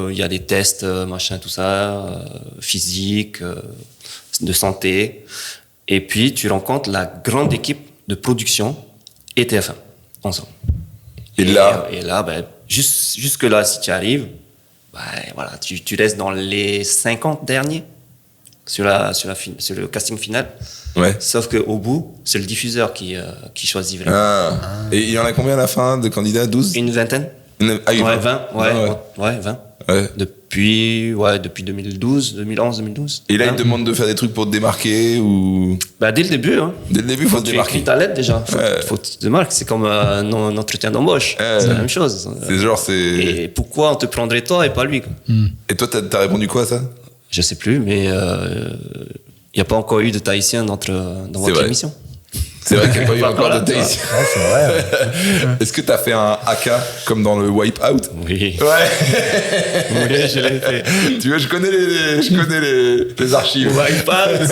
[SPEAKER 2] il y a des tests, machin, tout ça, physique, de santé. Et puis, tu rencontres la grande équipe de production et TF1 ensemble. Et là, jusque là, si tu arrives, tu restes dans les 50 derniers sur le casting final. Sauf qu'au bout, c'est le diffuseur qui choisit vraiment.
[SPEAKER 1] Et il y en a combien à la fin de candidats? 12?
[SPEAKER 2] Une vingtaine. 20. Depuis 2012, 2011.
[SPEAKER 1] Et là, ils te demandent de faire des trucs pour te démarquer ou...
[SPEAKER 2] Dès le début.
[SPEAKER 1] Dès le début, faut te démarquer.
[SPEAKER 2] Tu écris ta lettre déjà. Faut que tu te démarques. C'est comme un entretien d'embauche. C'est la même chose. Et pourquoi on te prendrait toi et pas lui, quoi.
[SPEAKER 1] Et toi, t'as répondu quoi à ça?
[SPEAKER 2] Je sais plus, mais il n'y a pas encore eu de Tahitien dans votre émission.
[SPEAKER 1] C'est vrai qu'il n'y a pas eu encore de Tahitien.
[SPEAKER 3] C'est vrai.
[SPEAKER 1] Est-ce que t'as fait un AK comme dans le Wipeout?
[SPEAKER 2] Oui.
[SPEAKER 1] Oui, je l'ai fait. Tu vois, je connais les archives.
[SPEAKER 2] Wipeout.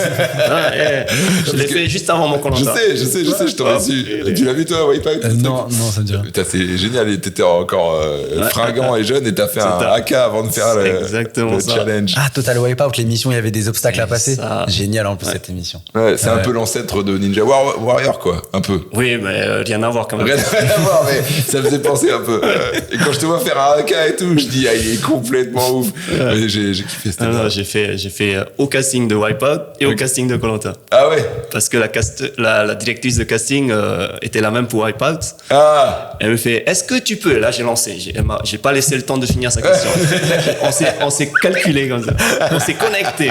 [SPEAKER 2] Je l'ai fait juste avant mon Koh-Lanta.
[SPEAKER 1] Je sais, je t'aurais su. Tu l'as vu toi, Wipeout?
[SPEAKER 3] Non, ça me dit rien.
[SPEAKER 1] Putain, c'est génial. T'étais encore fringant et jeune et t'as fait un AK avant de faire le challenge.
[SPEAKER 3] Ah, Total Wipeout, l'émission, il y avait des obstacles à passer. Génial en plus cette émission.
[SPEAKER 1] C'est un peu l'ancêtre de Ninja Warrior, quoi, un peu.
[SPEAKER 2] Oui, mais rien à voir quand même.
[SPEAKER 1] Rien à voir, mais ça me faisait penser un peu. Et quand je te vois faire un AK et tout, je dis, il est complètement ouf. Mais j'ai kiffé cette époque.
[SPEAKER 2] J'ai fait au casting de Wipeout et au casting de Koh-Lanta.
[SPEAKER 1] Ah ouais?
[SPEAKER 2] Parce que la directrice de casting était la même pour Wipeout. Elle me fait, est-ce que tu peux? Là, j'ai lancé. J'ai pas laissé le temps de finir sa question. On s'est calculé comme ça. On s'est connecté.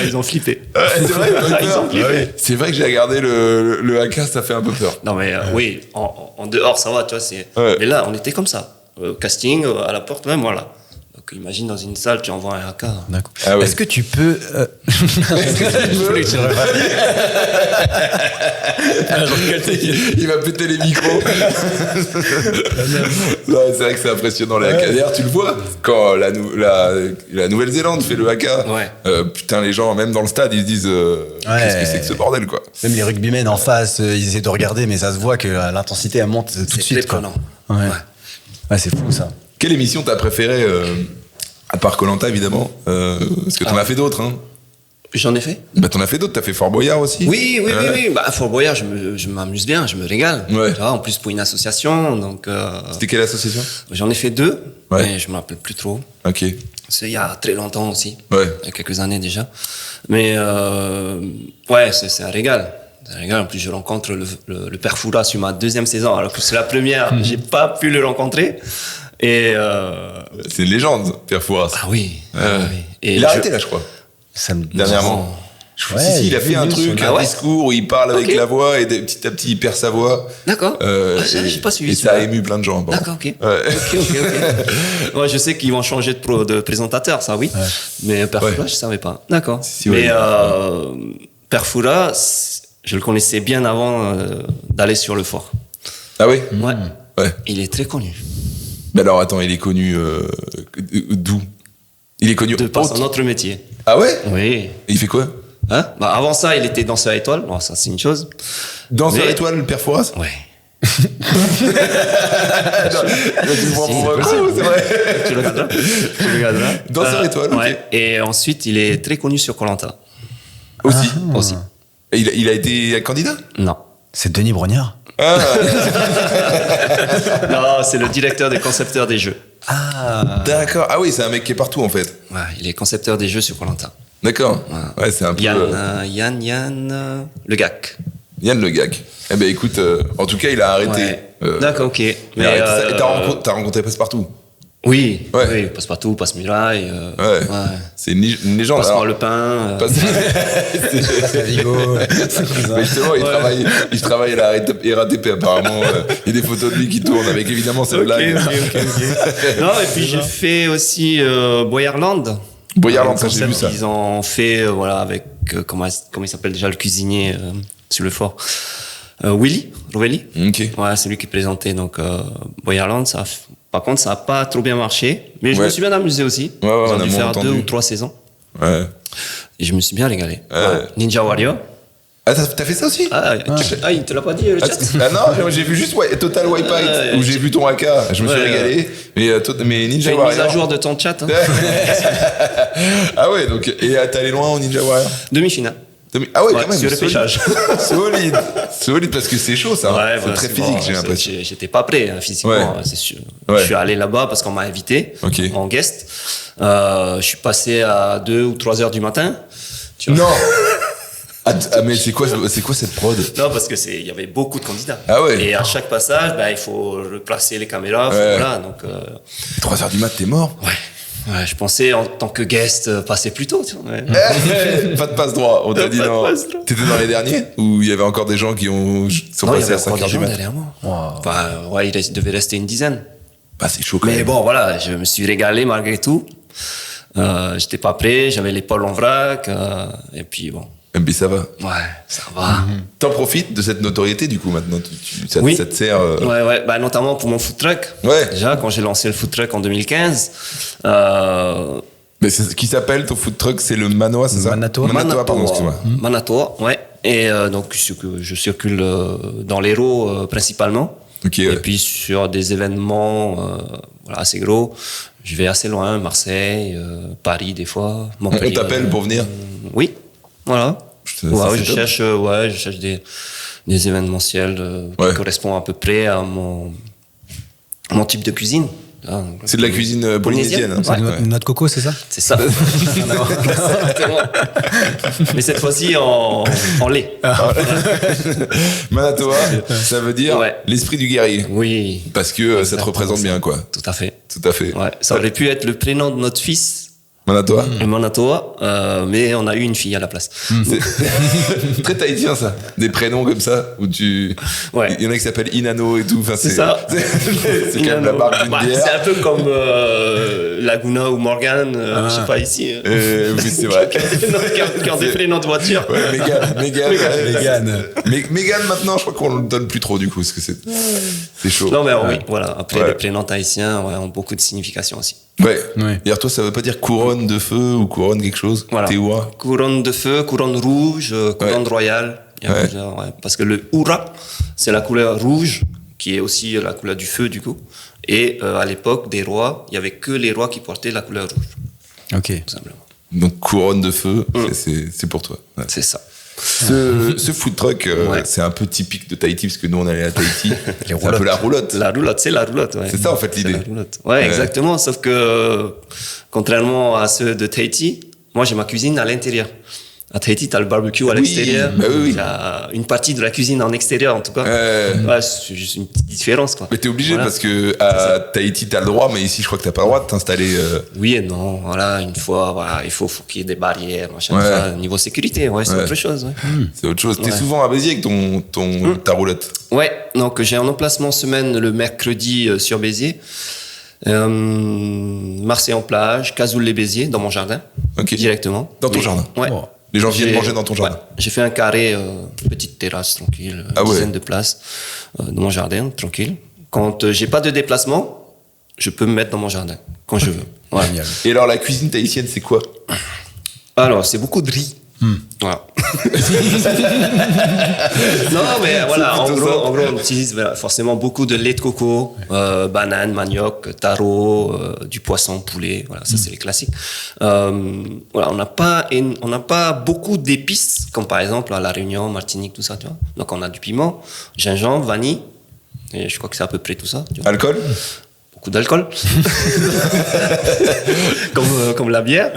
[SPEAKER 2] Ils ont flippé.
[SPEAKER 1] C'est vrai,
[SPEAKER 2] ils ont flippé.
[SPEAKER 1] C'est vrai que j'ai regardé le haka, ça fait un peu peur.
[SPEAKER 2] Non, mais oui, en dehors, ça va, tu vois.
[SPEAKER 1] Ouais.
[SPEAKER 2] Mais là, on était comme ça. Casting, à la porte même, voilà. Donc, imagine dans une salle, tu envoies un haka.
[SPEAKER 3] D'accord.
[SPEAKER 1] Ah ouais.
[SPEAKER 3] Est-ce que tu peux.
[SPEAKER 1] Il va péter les micros. Non, c'est vrai que c'est impressionnant, les haka. D'ailleurs, tu le vois, quand la Nouvelle-Zélande fait le haka, putain, les gens, même dans le stade, ils se disent qu'est-ce que c'est que ce bordel, quoi.
[SPEAKER 3] Même les rugbymen en face, ils essaient de regarder, mais ça se voit que l'intensité, elle monte tout de suite.
[SPEAKER 2] C'est très prenant.
[SPEAKER 3] Ouais, c'est fou ça.
[SPEAKER 1] Quelle émission t'as préférée, à part Koh-Lanta, évidemment parce que t'en as fait d'autres, hein.
[SPEAKER 2] J'en ai fait.
[SPEAKER 1] Bah, t'en as fait d'autres, t'as fait Fort Boyard aussi.
[SPEAKER 2] Oui. Bah, Fort Boyard, je m'amuse bien, je me régale.
[SPEAKER 1] Ouais.
[SPEAKER 2] Tu vois, en plus, pour une association, donc...
[SPEAKER 1] C'était quelle association?
[SPEAKER 2] J'en ai fait 2,
[SPEAKER 1] Ouais.
[SPEAKER 2] mais je me rappelle plus trop.
[SPEAKER 1] Ok.
[SPEAKER 2] C'est il y a très longtemps aussi.
[SPEAKER 1] Ouais.
[SPEAKER 2] Il y a quelques années déjà. Mais ouais, c'est un régal. C'est un régal. En plus, je rencontre le père Foura sur ma 2e saison, alors que c'est la première. J'ai pas pu le rencontrer. Et
[SPEAKER 1] C'est une légende, Pierre Fouras.
[SPEAKER 2] ah oui.
[SPEAKER 1] Ouais.
[SPEAKER 2] Ah oui. Et
[SPEAKER 1] Il a arrêté, là, je crois.
[SPEAKER 3] Ça me...
[SPEAKER 1] Dernièrement.
[SPEAKER 3] Ouais,
[SPEAKER 1] Si, il a fait un
[SPEAKER 3] venu
[SPEAKER 1] truc,
[SPEAKER 3] sur-
[SPEAKER 1] un discours où il parle avec
[SPEAKER 2] Ok.
[SPEAKER 1] la voix et petit à petit il perd sa voix.
[SPEAKER 2] D'accord. J'ai pas suivi.
[SPEAKER 1] Et ça a
[SPEAKER 2] celui-là.
[SPEAKER 1] ému plein de gens. apparemment.
[SPEAKER 2] D'accord, ok.
[SPEAKER 1] Ouais.
[SPEAKER 2] Ok. Ouais, je sais qu'ils vont changer de présentateur, ça oui. Mais Père
[SPEAKER 1] Ouais.
[SPEAKER 2] Foura, je savais pas. D'accord.
[SPEAKER 1] Si,
[SPEAKER 2] Mais
[SPEAKER 1] ouais.
[SPEAKER 2] Père Foura, je le connaissais bien avant d'aller sur le fort.
[SPEAKER 1] Ah oui.
[SPEAKER 2] Ouais.
[SPEAKER 1] Ouais.
[SPEAKER 2] Il est très connu.
[SPEAKER 1] Mais alors attends, il est connu d'où? Il est connu
[SPEAKER 2] De par
[SPEAKER 1] autre-
[SPEAKER 2] son autre métier.
[SPEAKER 1] Ah ouais?
[SPEAKER 2] Oui.
[SPEAKER 1] Et il fait quoi?
[SPEAKER 2] Hein? Bah, avant ça, il était danseur étoile. Bon, ça, c'est une chose.
[SPEAKER 1] Danseur
[SPEAKER 2] Mais-
[SPEAKER 1] étoile, le Père Fouras?
[SPEAKER 2] Ouais.
[SPEAKER 1] C'est vrai.
[SPEAKER 2] Tu le regarderas. Tu le regarderas.
[SPEAKER 1] Danseur étoile, ok.
[SPEAKER 2] Ouais. Et ensuite, il est très connu sur Koh-Lanta.
[SPEAKER 1] Aussi.
[SPEAKER 2] Aussi.
[SPEAKER 1] Et il a été candidat?
[SPEAKER 2] Non.
[SPEAKER 3] C'est Denis Brognard.
[SPEAKER 1] Ah.
[SPEAKER 2] Non, c'est le directeur des concepteurs des jeux.
[SPEAKER 1] D'accord. Ah oui, c'est un mec qui est partout en fait.
[SPEAKER 2] Ouais, il est concepteur des jeux sur Koh-Lanta.
[SPEAKER 1] D'accord. Ouais, c'est un peu.
[SPEAKER 2] Yann Le Gac.
[SPEAKER 1] Yann Le Gac. Eh ben écoute, en tout cas, il a arrêté.
[SPEAKER 2] Ouais. D'accord, ok.
[SPEAKER 1] Il a arrêté ça. Et t'as rencontré Passepartout.
[SPEAKER 2] Oui,
[SPEAKER 1] Ouais.
[SPEAKER 2] oui, Passepartout, Passe-Muraille.
[SPEAKER 1] Ouais. C'est une légende.
[SPEAKER 2] Passe-moi
[SPEAKER 1] Alors,
[SPEAKER 2] le pain.
[SPEAKER 3] Pascal Vigo.
[SPEAKER 1] mais justement, il travaille à la RATP apparemment. Il y a des photos de lui qui tournent avec évidemment cette blague.
[SPEAKER 2] Non, et puis j'ai fait aussi Boyarland.
[SPEAKER 1] Boyarland, ça j'ai
[SPEAKER 2] Concept
[SPEAKER 1] vu ça.
[SPEAKER 2] qu'ils ont fait, voilà, avec, comment il s'appelle déjà, le cuisinier sur le fort. Willy, Rovelli.
[SPEAKER 1] Ok.
[SPEAKER 2] Ouais, c'est lui qui présentait, donc, Boyarland, par contre, ça n'a pas trop bien marché, mais je me suis bien amusé aussi.
[SPEAKER 1] Ouais,
[SPEAKER 2] Ils
[SPEAKER 1] on
[SPEAKER 2] ont
[SPEAKER 1] a
[SPEAKER 2] dû
[SPEAKER 1] moins
[SPEAKER 2] faire
[SPEAKER 1] entendu.
[SPEAKER 2] 2 ou 3 saisons.
[SPEAKER 1] Ouais.
[SPEAKER 2] Et je me suis bien régalé.
[SPEAKER 1] Ouais.
[SPEAKER 2] Ouais. Ninja Warrior.
[SPEAKER 1] Ah, t'as fait ça aussi?
[SPEAKER 2] Il te l'a pas dit, le chat?
[SPEAKER 1] Ah non, j'ai vu juste Total Wipeout où j'ai vu ton AK. Je me suis
[SPEAKER 2] Ouais.
[SPEAKER 1] régalé. Mais Ninja
[SPEAKER 2] Fais une mise
[SPEAKER 1] Warrior.
[SPEAKER 2] à jour de ton chat. Hein.
[SPEAKER 1] Ah ouais, donc et t'es allé loin au Ninja Warrior?
[SPEAKER 2] Demi-finale.
[SPEAKER 1] Ah ouais,
[SPEAKER 2] Ouais,
[SPEAKER 1] quand même.
[SPEAKER 2] sur le
[SPEAKER 1] solide.
[SPEAKER 2] pêchage.
[SPEAKER 1] Solide parce que c'est chaud ça.
[SPEAKER 2] Ouais,
[SPEAKER 1] C'est
[SPEAKER 2] voilà,
[SPEAKER 1] très
[SPEAKER 2] c'est
[SPEAKER 1] physique,
[SPEAKER 2] bon,
[SPEAKER 1] j'ai l'impression.
[SPEAKER 2] J'étais pas prêt hein, physiquement,
[SPEAKER 1] Ouais.
[SPEAKER 2] c'est sûr.
[SPEAKER 1] Ouais.
[SPEAKER 2] Je suis allé là-bas parce qu'on m'a invité
[SPEAKER 1] Ok.
[SPEAKER 2] en guest. Je suis passé à 2 ou 3 heures du matin. Tu vois.
[SPEAKER 1] Non. Ah mais c'est quoi cette prod?
[SPEAKER 2] Non, parce que il y avait beaucoup de candidats.
[SPEAKER 1] Ah ouais.
[SPEAKER 2] Et à chaque passage, il faut replacer les caméras.
[SPEAKER 1] Ouais.
[SPEAKER 2] Voilà, donc.
[SPEAKER 1] 3 heures du mat, t'es mort.
[SPEAKER 2] Ouais, je pensais en tant que guest passer plus tôt. Tu vois, ouais.
[SPEAKER 1] Pas de passe droit. On t'a dit
[SPEAKER 2] Pas de
[SPEAKER 1] non.
[SPEAKER 2] passe droit.
[SPEAKER 1] T'étais dans les derniers ou il y avait encore des gens qui sont
[SPEAKER 2] Non, il y
[SPEAKER 1] passés
[SPEAKER 2] avait
[SPEAKER 1] à 5
[SPEAKER 2] encore
[SPEAKER 1] heures
[SPEAKER 2] des
[SPEAKER 1] du
[SPEAKER 2] gens
[SPEAKER 1] mat?
[SPEAKER 2] derrière moi. Enfin, ouais, il devait rester une dizaine.
[SPEAKER 1] Bah c'est chaud quand
[SPEAKER 2] Mais
[SPEAKER 1] même.
[SPEAKER 2] bon, voilà, je me suis régalé malgré tout. J'étais pas prêt, j'avais l'épaule en vrac, et puis bon,
[SPEAKER 1] Et puis ça va.
[SPEAKER 2] ouais, ça va.
[SPEAKER 1] T'en profites de cette notoriété du coup maintenant. Ça
[SPEAKER 2] Oui.
[SPEAKER 1] te sert.
[SPEAKER 2] Ouais, bah, notamment pour mon food truck.
[SPEAKER 1] Ouais.
[SPEAKER 2] Déjà, quand j'ai lancé le food truck en 2015,
[SPEAKER 1] Mais c'est ce qui s'appelle ton food truck, c'est le Manoa, c'est ça?
[SPEAKER 3] Manatoa.
[SPEAKER 1] Manatoa, pardon, excuse-moi.
[SPEAKER 2] Manatoa, ouais. Et donc, je circule dans l'Hérault principalement.
[SPEAKER 1] Ok,
[SPEAKER 2] Et
[SPEAKER 1] ouais.
[SPEAKER 2] puis sur des événements voilà, assez gros, je vais assez loin, Marseille, Paris des fois,
[SPEAKER 1] On
[SPEAKER 2] Montpellier.
[SPEAKER 1] t'appelle pour venir?
[SPEAKER 2] Oui, voilà.
[SPEAKER 1] Ça,
[SPEAKER 2] Ouais,
[SPEAKER 1] c'est
[SPEAKER 2] je
[SPEAKER 1] top.
[SPEAKER 2] cherche des événementiels
[SPEAKER 1] Ouais.
[SPEAKER 2] qui correspondent à peu près à mon type de cuisine. Ah,
[SPEAKER 1] C'est de la cuisine polynésienne. hein.
[SPEAKER 3] C'est une noix de coco, c'est ça?
[SPEAKER 2] c'est ça. Exactement. Mais cette fois-ci en lait.
[SPEAKER 1] Manatoa, ça veut dire
[SPEAKER 2] Ouais.
[SPEAKER 1] l'esprit du guerrier.
[SPEAKER 2] Oui,
[SPEAKER 1] Parce que ça te représente bien, quoi.
[SPEAKER 2] tout à fait.
[SPEAKER 1] Tout à fait.
[SPEAKER 2] Ouais, ça aurait pu être le prénom de notre fils.
[SPEAKER 1] Manatoa.
[SPEAKER 2] Le Manatoa, mais on a eu une fille à la place.
[SPEAKER 1] C'est très tahitien, ça. Des prénoms comme ça, où tu...
[SPEAKER 2] Ouais.
[SPEAKER 1] Il y en a qui s'appellent Inano et tout. Enfin,
[SPEAKER 2] C'est ça.
[SPEAKER 1] C'est quand même la marque d'une bière.
[SPEAKER 2] C'est un peu comme Laguna ou Morgan, je sais pas, ici.
[SPEAKER 1] Oui, c'est vrai.
[SPEAKER 2] qui ont des prénoms de voiture.
[SPEAKER 1] Ouais, Mégane.
[SPEAKER 3] Mégane.
[SPEAKER 1] Mégane, maintenant, je crois qu'on le donne plus trop, du coup, parce que c'est chaud.
[SPEAKER 2] Non, mais oui, voilà. Après,
[SPEAKER 1] Ouais.
[SPEAKER 2] les prénoms tahitiens ont beaucoup de signification aussi.
[SPEAKER 1] Ouais.
[SPEAKER 3] Ouais.
[SPEAKER 1] D'ailleurs, toi, ça veut pas dire couronne de feu ou couronne quelque chose?
[SPEAKER 2] Voilà.
[SPEAKER 1] Tewa.
[SPEAKER 2] Couronne de feu, couronne rouge, couronne
[SPEAKER 1] Ouais.
[SPEAKER 2] royale. Il y a
[SPEAKER 1] Ouais.
[SPEAKER 2] plusieurs, ouais. Parce que le hura, c'est la couleur rouge, qui est aussi la couleur du feu, du coup. Et à l'époque des rois, il y avait que les rois qui portaient la couleur rouge,
[SPEAKER 3] Ok.
[SPEAKER 2] tout simplement.
[SPEAKER 1] Donc, couronne de feu, c'est pour toi. Ouais.
[SPEAKER 2] C'est ça.
[SPEAKER 1] Ce food truck,
[SPEAKER 2] Ouais.
[SPEAKER 1] c'est un peu typique de Tahiti, parce que nous, on allait à Tahiti. C'est un peu
[SPEAKER 3] roulottes.
[SPEAKER 1] la roulotte.
[SPEAKER 2] La roulotte, c'est la roulotte, ouais.
[SPEAKER 1] C'est ça, en fait,
[SPEAKER 2] C'est
[SPEAKER 1] l'idée.
[SPEAKER 2] la roulotte. Ouais, exactement. Sauf que, contrairement à ceux de Tahiti, moi, j'ai ma cuisine à l'intérieur. À Tahiti, t'as le barbecue à
[SPEAKER 1] Oui,
[SPEAKER 2] l'extérieur.
[SPEAKER 1] bah oui.
[SPEAKER 2] Il y a une partie de la cuisine en extérieur, en tout cas. Ouais, c'est juste une petite différence, quoi.
[SPEAKER 1] Mais t'es obligé
[SPEAKER 2] Voilà.
[SPEAKER 1] parce que à Tahiti, t'as le droit, mais ici, je crois que t'as pas le droit de t'installer.
[SPEAKER 2] Oui et non, voilà, une fois, voilà, il faut qu'il y ait des barrières, machin,
[SPEAKER 1] Ouais.
[SPEAKER 2] tout ça. Niveau sécurité, ouais, c'est
[SPEAKER 1] Ouais.
[SPEAKER 2] autre chose, ouais.
[SPEAKER 1] C'est autre chose. T'es
[SPEAKER 2] Ouais.
[SPEAKER 1] souvent à Béziers avec ta roulotte.
[SPEAKER 2] Ouais, donc j'ai un emplacement semaine le mercredi sur Béziers. Marseille en plage, Cazoul-les-Béziers, dans mon jardin.
[SPEAKER 1] Ok.
[SPEAKER 2] Directement.
[SPEAKER 1] Dans ton
[SPEAKER 2] Oui.
[SPEAKER 1] jardin.
[SPEAKER 2] Ouais.
[SPEAKER 3] Oh.
[SPEAKER 1] Les gens viennent
[SPEAKER 2] J'ai-
[SPEAKER 1] manger dans ton jardin.
[SPEAKER 2] ouais. J'ai fait un carré, petite terrasse tranquille,
[SPEAKER 1] Ah ouais.
[SPEAKER 2] dizaine de places dans mon jardin, tranquille. Quand j'ai pas de déplacement, je peux me mettre dans mon jardin, quand je veux. Voilà.
[SPEAKER 3] Génial.
[SPEAKER 1] Et alors, la cuisine tahitienne, c'est quoi?
[SPEAKER 2] Alors, c'est beaucoup de riz. Voilà. non, mais voilà,
[SPEAKER 1] C'est
[SPEAKER 2] en
[SPEAKER 1] plutôt
[SPEAKER 2] gros,
[SPEAKER 1] ça.
[SPEAKER 2] on utilise voilà, forcément beaucoup de lait de coco, banane, manioc, taro, du poisson, poulet. Voilà, ça c'est les classiques. Voilà, on n'a pas beaucoup d'épices, comme par exemple à La Réunion, Martinique, tout ça, tu vois. Donc on a du piment, gingembre, vanille, et je crois que c'est à peu près tout ça. Tu vois.
[SPEAKER 1] Alcool?
[SPEAKER 2] Beaucoup d'alcool. comme la bière,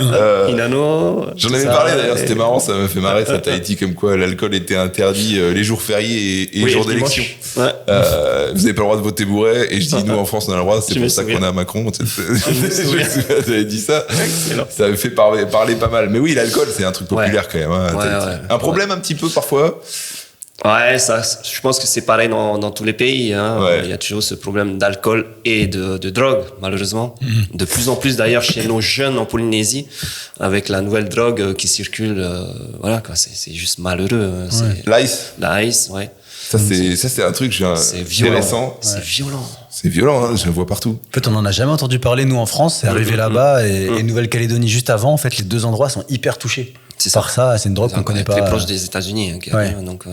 [SPEAKER 2] Inano.
[SPEAKER 1] J'en
[SPEAKER 2] tout
[SPEAKER 1] avais
[SPEAKER 2] ça,
[SPEAKER 1] parlé d'ailleurs,
[SPEAKER 2] et-
[SPEAKER 1] c'était marrant, ça m'a fait marrer ça, Tahiti, comme quoi l'alcool était interdit les jours fériés et
[SPEAKER 2] Oui,
[SPEAKER 1] jours
[SPEAKER 2] le dimanche.
[SPEAKER 1] d'élection.
[SPEAKER 2] Ouais.
[SPEAKER 1] Vous n'avez pas le droit de voter bourré, et je dis nous en France on a le droit, c'est
[SPEAKER 2] Je
[SPEAKER 1] pour
[SPEAKER 2] me
[SPEAKER 1] ça
[SPEAKER 2] souviens.
[SPEAKER 1] qu'on a Macron. Je me
[SPEAKER 2] souviens.
[SPEAKER 1] souviens, t'avais dit ça.
[SPEAKER 2] Excellent.
[SPEAKER 1] Ça avait fait parler pas mal. Mais oui, l'alcool c'est un truc populaire quand même. Hein, à
[SPEAKER 2] Ouais,
[SPEAKER 1] Tahiti.
[SPEAKER 2] ouais.
[SPEAKER 1] Un problème un petit peu parfois.
[SPEAKER 2] Ouais, ça, je pense que c'est pareil dans tous les pays. Hein.
[SPEAKER 1] Ouais.
[SPEAKER 2] Il y a toujours ce problème d'alcool et de drogue, malheureusement. De plus en plus, d'ailleurs, chez nos jeunes en Polynésie, avec la nouvelle drogue qui circule. Voilà, quoi, c'est juste malheureux. Hein. C'est
[SPEAKER 1] L'ice,
[SPEAKER 2] l'ice, ouais.
[SPEAKER 1] ça c'est un truc
[SPEAKER 2] C'est violent.
[SPEAKER 1] intéressant.
[SPEAKER 2] C'est violent.
[SPEAKER 1] C'est violent, hein, je le vois partout.
[SPEAKER 3] En fait, on n'en a jamais entendu parler, nous, en France. C'est arrivé là-bas et Nouvelle-Calédonie juste avant. En fait, les deux endroits sont hyper touchés.
[SPEAKER 2] C'est
[SPEAKER 3] Par ça, c'est une drogue qu'on connaît pas.
[SPEAKER 2] Très proche des États-Unis. Hein, qui
[SPEAKER 3] Ouais.
[SPEAKER 2] arrive, donc,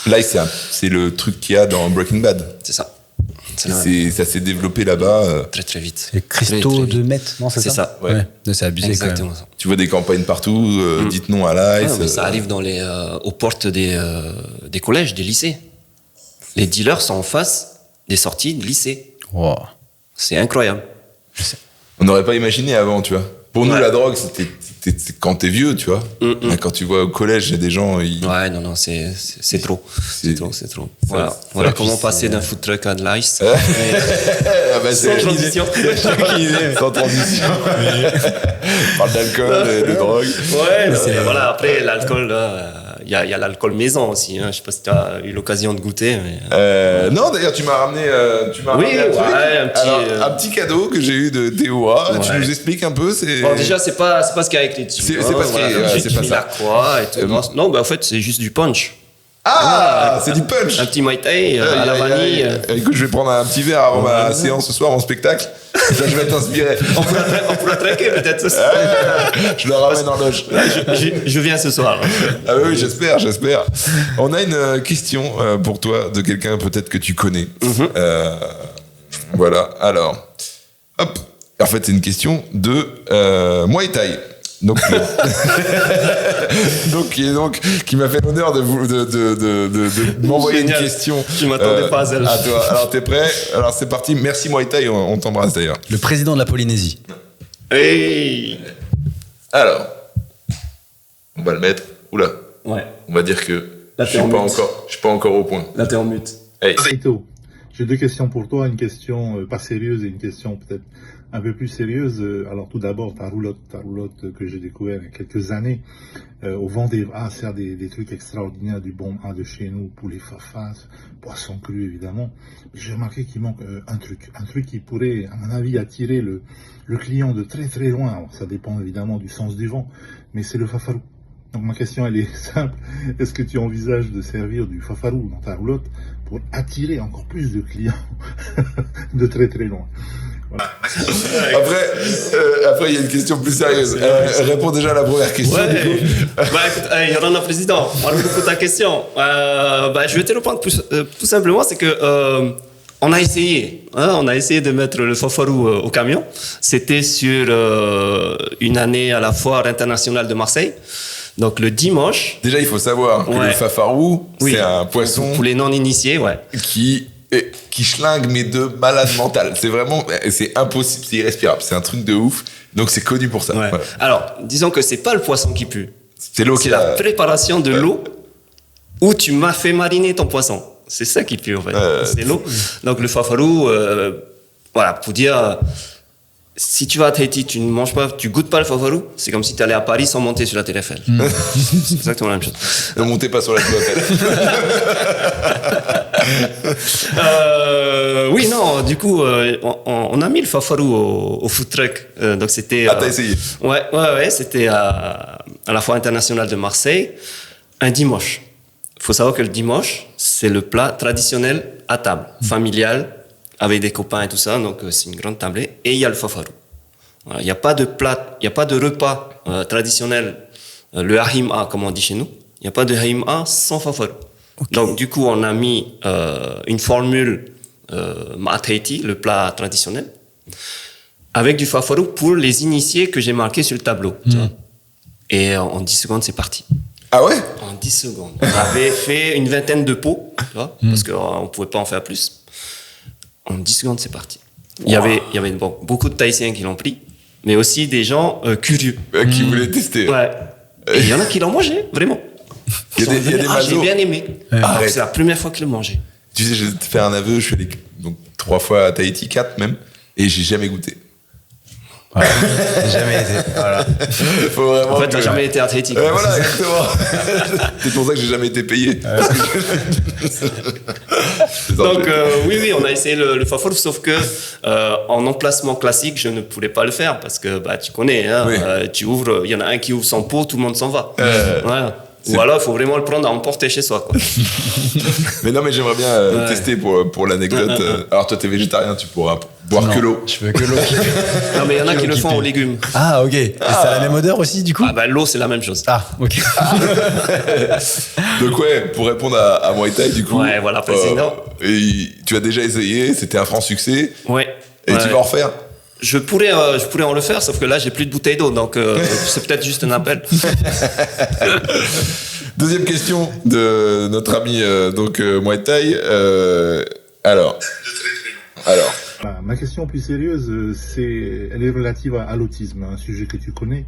[SPEAKER 1] L'ice c'est le truc qu'il y a dans Breaking Bad.
[SPEAKER 2] c'est ça. C'est
[SPEAKER 1] Et ça s'est développé là-bas.
[SPEAKER 2] très, très vite.
[SPEAKER 3] C'est cristaux
[SPEAKER 2] Très, très
[SPEAKER 3] de
[SPEAKER 2] vite.
[SPEAKER 3] mètre, non, c'est ça?
[SPEAKER 2] C'est ça.
[SPEAKER 1] Ouais.
[SPEAKER 3] Ouais. C'est abusé
[SPEAKER 2] Exactement ça.
[SPEAKER 1] Tu vois des campagnes partout, dites non à
[SPEAKER 2] Ouais,
[SPEAKER 1] l'ice.
[SPEAKER 2] mais ça arrive aux portes des collèges, des lycées. Les dealers sont en face des sorties de lycée.
[SPEAKER 3] quand même. Wow.
[SPEAKER 2] C'est incroyable.
[SPEAKER 1] On n'aurait pas imaginé avant, tu vois. Pour nous,
[SPEAKER 2] Ouais.
[SPEAKER 1] la drogue, c'était quand t'es vieux, tu vois. Mais quand tu vois au collège, il y a des gens.
[SPEAKER 2] Ouais, non, c'est trop.
[SPEAKER 1] C'est-
[SPEAKER 2] C'est trop. Voilà, voilà
[SPEAKER 1] ça,
[SPEAKER 2] comment
[SPEAKER 1] puis
[SPEAKER 2] passer d'un food truck à de l'ice.
[SPEAKER 1] Ah bah,
[SPEAKER 2] Sans
[SPEAKER 1] c'est
[SPEAKER 2] transition.
[SPEAKER 1] Sans transition. On parle d'alcool et de drogue.
[SPEAKER 2] Ouais, mais voilà, après, l'alcool, il y a l'alcool maison aussi. Hein. Je sais pas si tu as eu l'occasion de goûter. Mais...
[SPEAKER 1] Non, d'ailleurs, tu m'as ramené,
[SPEAKER 2] Oui,
[SPEAKER 1] un truc.
[SPEAKER 2] ouais, un petit,
[SPEAKER 1] Alors, un petit cadeau que j'ai eu de Tewa. Tu
[SPEAKER 2] Ouais.
[SPEAKER 1] nous expliques un peu.
[SPEAKER 2] Bon, déjà, c'est pas ce qu'il y a écrit dessus.
[SPEAKER 1] C'est
[SPEAKER 2] hein,
[SPEAKER 1] pas ce qui est-
[SPEAKER 2] voilà.
[SPEAKER 1] ouais,
[SPEAKER 2] J'ai
[SPEAKER 1] c'est pas
[SPEAKER 2] mis
[SPEAKER 1] ça.
[SPEAKER 2] la croix et tout. Non, en fait, c'est juste du punch.
[SPEAKER 1] Ah, c'est du punch.
[SPEAKER 2] Un petit Mai Tai à la
[SPEAKER 1] Aïe, aïe,
[SPEAKER 2] vanille.
[SPEAKER 1] aïe. Écoute, je vais prendre un petit verre avant ma séance ce soir, mon spectacle. Ça, je vais t'inspirer.
[SPEAKER 2] On pourra traquer peut-être ce soir.
[SPEAKER 1] Je le ramène en loge.
[SPEAKER 2] Je viens ce soir.
[SPEAKER 1] Ah oui, j'espère. On a une question pour toi de quelqu'un peut-être que tu connais. Voilà, alors, hop. En fait, c'est une question de Muay Thai. Donc, qui m'a fait l'honneur de m'envoyer une
[SPEAKER 2] Génial.
[SPEAKER 1] question.
[SPEAKER 2] Je m'attendais pas à celle-là.
[SPEAKER 1] À toi. Alors, t'es prêt? Alors, c'est parti. Merci Muay Thai, on t'embrasse d'ailleurs.
[SPEAKER 3] Le président de la Polynésie.
[SPEAKER 2] Hey.
[SPEAKER 1] Alors, on va le mettre. Oula,
[SPEAKER 2] Ouais,
[SPEAKER 1] on va dire que
[SPEAKER 2] Là,
[SPEAKER 1] je
[SPEAKER 2] t'es en mute.
[SPEAKER 1] suis pas encore au point.
[SPEAKER 2] là t'es en mute.
[SPEAKER 1] Hey.
[SPEAKER 4] Ito, j'ai deux questions pour toi, une question pas sérieuse et une question peut-être un peu plus sérieuse, alors tout d'abord ta roulotte que j'ai découvert il y a quelques années au Vendée à faire des trucs extraordinaires, du bon A de chez nous, poulet fafas, poisson cru évidemment. J'ai remarqué qu'il manque un truc qui pourrait, à mon avis, attirer le client de très très loin. Alors, ça dépend évidemment du sens du vent, mais c'est le fafarou. Donc ma question elle est simple, est-ce que tu envisages de servir du fafarou dans ta roulotte pour attirer encore plus de clients de très très loin? Voilà.
[SPEAKER 1] Après, il y a une question plus sérieuse. Réponds déjà à la première question.
[SPEAKER 2] Ouais. Écoute, Yorana président, merci pour ta question. Je vais te répondre tout simplement, c'est que on a essayé de mettre le fafarou au camion. C'était sur une année à la foire internationale de Marseille. Donc le dimanche.
[SPEAKER 1] Déjà, il faut savoir que le fafarou, c'est un poisson
[SPEAKER 2] pour les non-initiés,
[SPEAKER 1] qui schlingue mais de malade mental. C'est impossible, c'est irrespirable, c'est un truc de ouf. Donc c'est connu pour ça.
[SPEAKER 2] Ouais. Voilà. Alors, disons que c'est pas le poisson qui pue.
[SPEAKER 1] C'est l'eau
[SPEAKER 2] la préparation de l'eau où tu m'as fait mariner ton poisson. C'est ça qui pue en fait. C'est l'eau. Donc le fafarou, pour dire. Si tu vas à Tahiti, tu ne manges pas, tu goûtes pas le fafarou, c'est comme si tu allais à Paris sans monter sur la Tour Eiffel. C'est exactement la même chose.
[SPEAKER 1] Ne montez pas sur la Tour
[SPEAKER 2] Eiffel. Du coup, on a mis le fafarou au food truck. Donc c'était.
[SPEAKER 1] Ah, t'as essayé?
[SPEAKER 2] Ouais, c'était à la foire internationale de Marseille, un dimanche. Il faut savoir que le dimanche, c'est le plat traditionnel à table, familial, avec des copains et tout ça, donc c'est une grande tablée. Et il y a le fafarou. Il n'y a pas de plat, il n'y a pas de repas traditionnel, le hahima, comme on dit chez nous. Il n'y a pas de hahima sans fafarou. Okay. Donc du coup, on a mis une formule ma'ataiti, le plat traditionnel, avec du fafarou pour les initiés que j'ai marqués sur le tableau. Et en 10 secondes, c'est parti.
[SPEAKER 1] Ah ouais?
[SPEAKER 2] En 10 secondes. On avait fait une vingtaine de pots, tu vois, parce qu'on ne pouvait pas en faire plus. En 10 secondes, c'est parti. Il y avait beaucoup de Tahitiens qui l'ont pris, mais aussi des gens curieux.
[SPEAKER 1] Qui voulaient tester.
[SPEAKER 2] Ouais. Et il y en a qui l'ont mangé, vraiment.
[SPEAKER 1] Il y a des
[SPEAKER 2] j'ai bien aimé. C'est la première fois qu'ils l'ont mangé.
[SPEAKER 1] Tu sais, je vais te faire un aveu, je suis allé donc 3 fois à Tahiti, 4 même, et j'ai jamais goûté.
[SPEAKER 3] Voilà. J'ai jamais été. Voilà.
[SPEAKER 1] Faut vraiment
[SPEAKER 2] en fait, t'as jamais été à Tahiti.
[SPEAKER 1] Voilà, exactement. C'est pour ça que j'ai jamais été payé.
[SPEAKER 2] Donc, oui, on a essayé le fafarou, sauf que en emplacement classique, je ne pouvais pas le faire parce que tu connais, tu ouvres, il y en a un qui ouvre son pot, tout le monde s'en va. Ou alors, il faut vraiment le prendre à emporter chez soi, quoi.
[SPEAKER 1] mais j'aimerais bien tester pour l'anecdote. Alors, toi, t'es végétarien, tu pourras boire que l'eau.
[SPEAKER 3] Je veux que l'eau.
[SPEAKER 2] Non, mais il y en a qui le font aux légumes.
[SPEAKER 3] Ah, ok. Et ça a la même odeur aussi, du coup?
[SPEAKER 2] L'eau, c'est la même chose.
[SPEAKER 3] Ah, ok.
[SPEAKER 1] Donc, pour répondre à Muay Thai, du coup.
[SPEAKER 2] Ouais, voilà, président.
[SPEAKER 1] Tu as déjà essayé, c'était un franc succès.
[SPEAKER 2] Ouais.
[SPEAKER 1] Et tu vas en refaire?
[SPEAKER 2] Je pourrais en le faire, sauf que là, j'ai plus de bouteille d'eau, donc c'est peut-être juste un appel.
[SPEAKER 1] Deuxième question de notre ami Muay Thai. Alors.
[SPEAKER 4] Ma question plus sérieuse, elle est relative à l'autisme, un sujet que tu connais.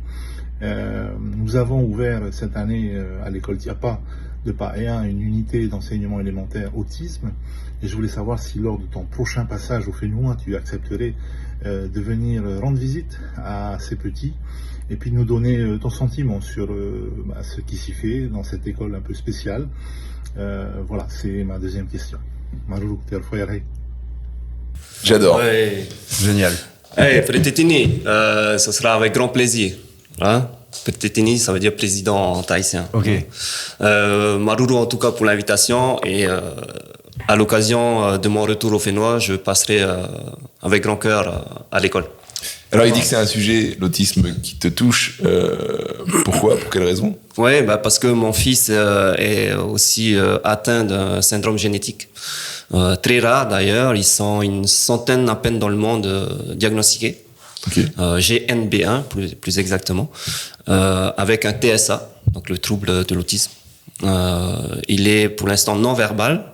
[SPEAKER 4] Nous avons ouvert cette année à l'école Tiapa de Paéa une unité d'enseignement élémentaire autisme. Et je voulais savoir si lors de ton prochain passage au Fénouin, tu accepterais de venir rendre visite à ces petits et puis nous donner ton sentiment sur ce qui s'y fait dans cette école un peu spéciale. Voilà, c'est ma deuxième question. Maruru,
[SPEAKER 1] J'adore.
[SPEAKER 2] Ouais.
[SPEAKER 3] Génial.
[SPEAKER 2] Pretetini, ce sera avec grand plaisir. Hein? Pretetini, ça veut dire président en tahitien.
[SPEAKER 3] Ok.
[SPEAKER 2] Maruru, en tout cas, pour l'invitation. Et à l'occasion de mon retour au Fénois, je passerai avec grand cœur à l'école.
[SPEAKER 1] Alors, il dit que c'est un sujet, l'autisme, qui te touche. Pourquoi? Pour quelle raison?
[SPEAKER 2] Ouais, parce que mon fils est aussi atteint d'un syndrome génétique. Très rare d'ailleurs, ils sont une centaine à peine dans le monde diagnostiqués.
[SPEAKER 1] Okay.
[SPEAKER 2] GNB1 plus exactement, avec un TSA, donc le trouble de l'autisme. Il est pour l'instant non verbal.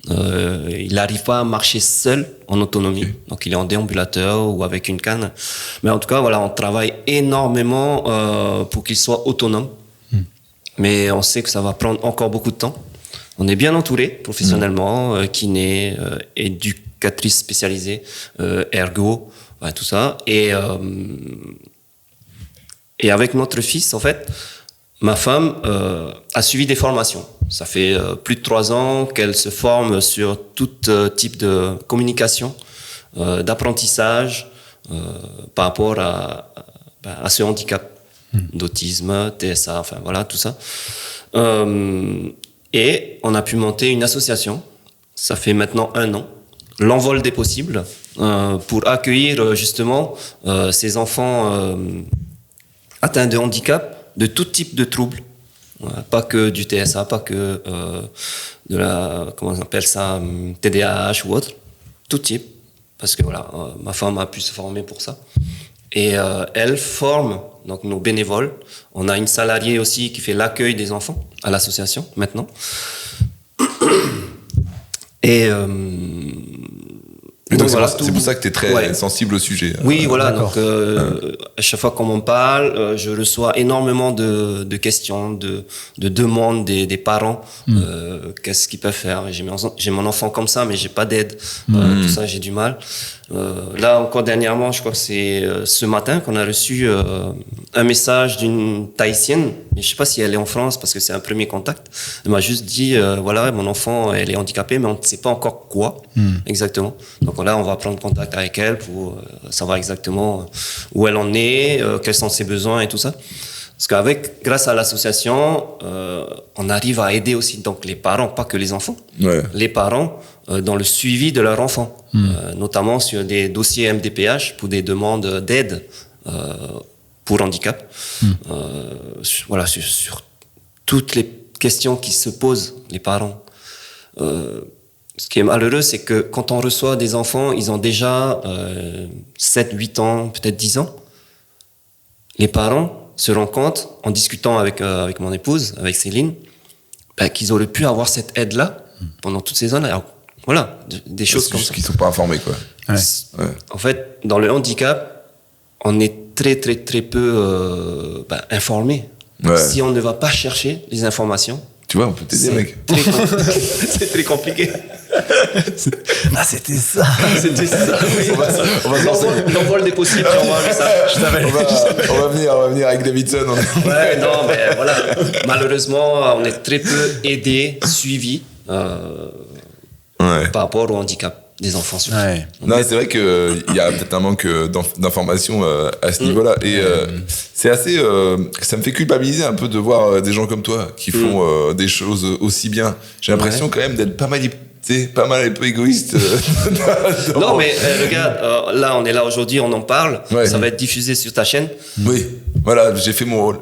[SPEAKER 2] Il n'arrive pas à marcher seul en autonomie, okay. Donc il est en déambulateur ou avec une canne. Mais en tout cas, voilà, on travaille énormément pour qu'il soit autonome. Mais on sait que ça va prendre encore beaucoup de temps. On est bien entouré professionnellement, kiné, psychiatrice spécialisée, ergo, tout ça. Et avec notre fils, en fait, ma femme a suivi des formations. Ça fait plus de 3 ans qu'elle se forme sur tout type de communication, d'apprentissage par rapport à ce handicap d'autisme, TSA, enfin voilà, tout ça. Et on a pu monter une association, ça fait maintenant 1 an, l'Envol des possibles, pour accueillir justement ces enfants atteints de handicap, de tout type de troubles. Pas que du TSA, pas que de la, comment on appelle ça, TDAH ou autre, tout type. Parce que voilà, ma femme a pu se former pour ça. Et elle forme donc nos bénévoles. On a une salariée aussi qui fait l'accueil des enfants à l'association maintenant. Et
[SPEAKER 1] donc
[SPEAKER 2] voilà,
[SPEAKER 1] c'est pour ça que tu es très sensible au sujet.
[SPEAKER 2] Oui, voilà. Donc, à chaque fois qu'on m'en parle, je reçois énormément de questions, de demandes des parents. Qu'est-ce qu'ils peuvent faire? J'ai mon enfant comme ça, mais j'ai pas d'aide. Tout ça, j'ai du mal. Là, encore dernièrement, je crois que c'est ce matin qu'on a reçu un message d'une Tahitienne. Mais je sais pas si elle est en France parce que c'est un premier contact. Elle m'a juste dit, voilà, mon enfant, elle est handicapée, mais on ne sait pas encore quoi exactement. Donc là, on va prendre contact avec elle pour savoir exactement où elle en est, quels sont ses besoins et tout ça. Parce grâce à l'association, on arrive à aider aussi donc les parents, pas que les enfants, les parents dans le suivi de leur enfant, notamment sur des dossiers MDPH pour des demandes d'aide pour handicap. Voilà, sur toutes les questions qui se posent les parents. Ce qui est malheureux, c'est que quand on reçoit des enfants, ils ont déjà 7, 8 ans, peut-être 10 ans. Les parents se rendent compte, en discutant avec mon épouse, avec Céline, qu'ils auraient pu avoir cette aide-là pendant toutes ces années. Alors, voilà, des choses comme ça.
[SPEAKER 1] Qui ne sont pas informés, quoi.
[SPEAKER 2] En fait, dans le handicap, on est très, très, très peu informés. Si on ne va pas chercher les informations,
[SPEAKER 1] tu vois, on peut t'aider, mec.
[SPEAKER 2] C'est très compliqué.
[SPEAKER 3] Ah, c'était ça.
[SPEAKER 2] C'était ça. Oui.
[SPEAKER 1] On va
[SPEAKER 2] l'envol des possibles, j'envoie un message.
[SPEAKER 1] On va venir avec Davidson.
[SPEAKER 2] Ouais, non, mais voilà. Malheureusement, on est très peu aidés, suivis par rapport au handicap des enfants.
[SPEAKER 1] Non, c'est vrai qu'il y a peut-être un manque d'informations à ce niveau-là. Et c'est assez... ça me fait culpabiliser un peu de voir des gens comme toi qui font des choses aussi bien. J'ai l'impression quand même d'être pas mal un peu égoïste.
[SPEAKER 2] Non, mais regarde, là, on est là aujourd'hui, on en parle. Ça va être diffusé sur ta chaîne.
[SPEAKER 1] Oui, voilà, j'ai fait mon rôle.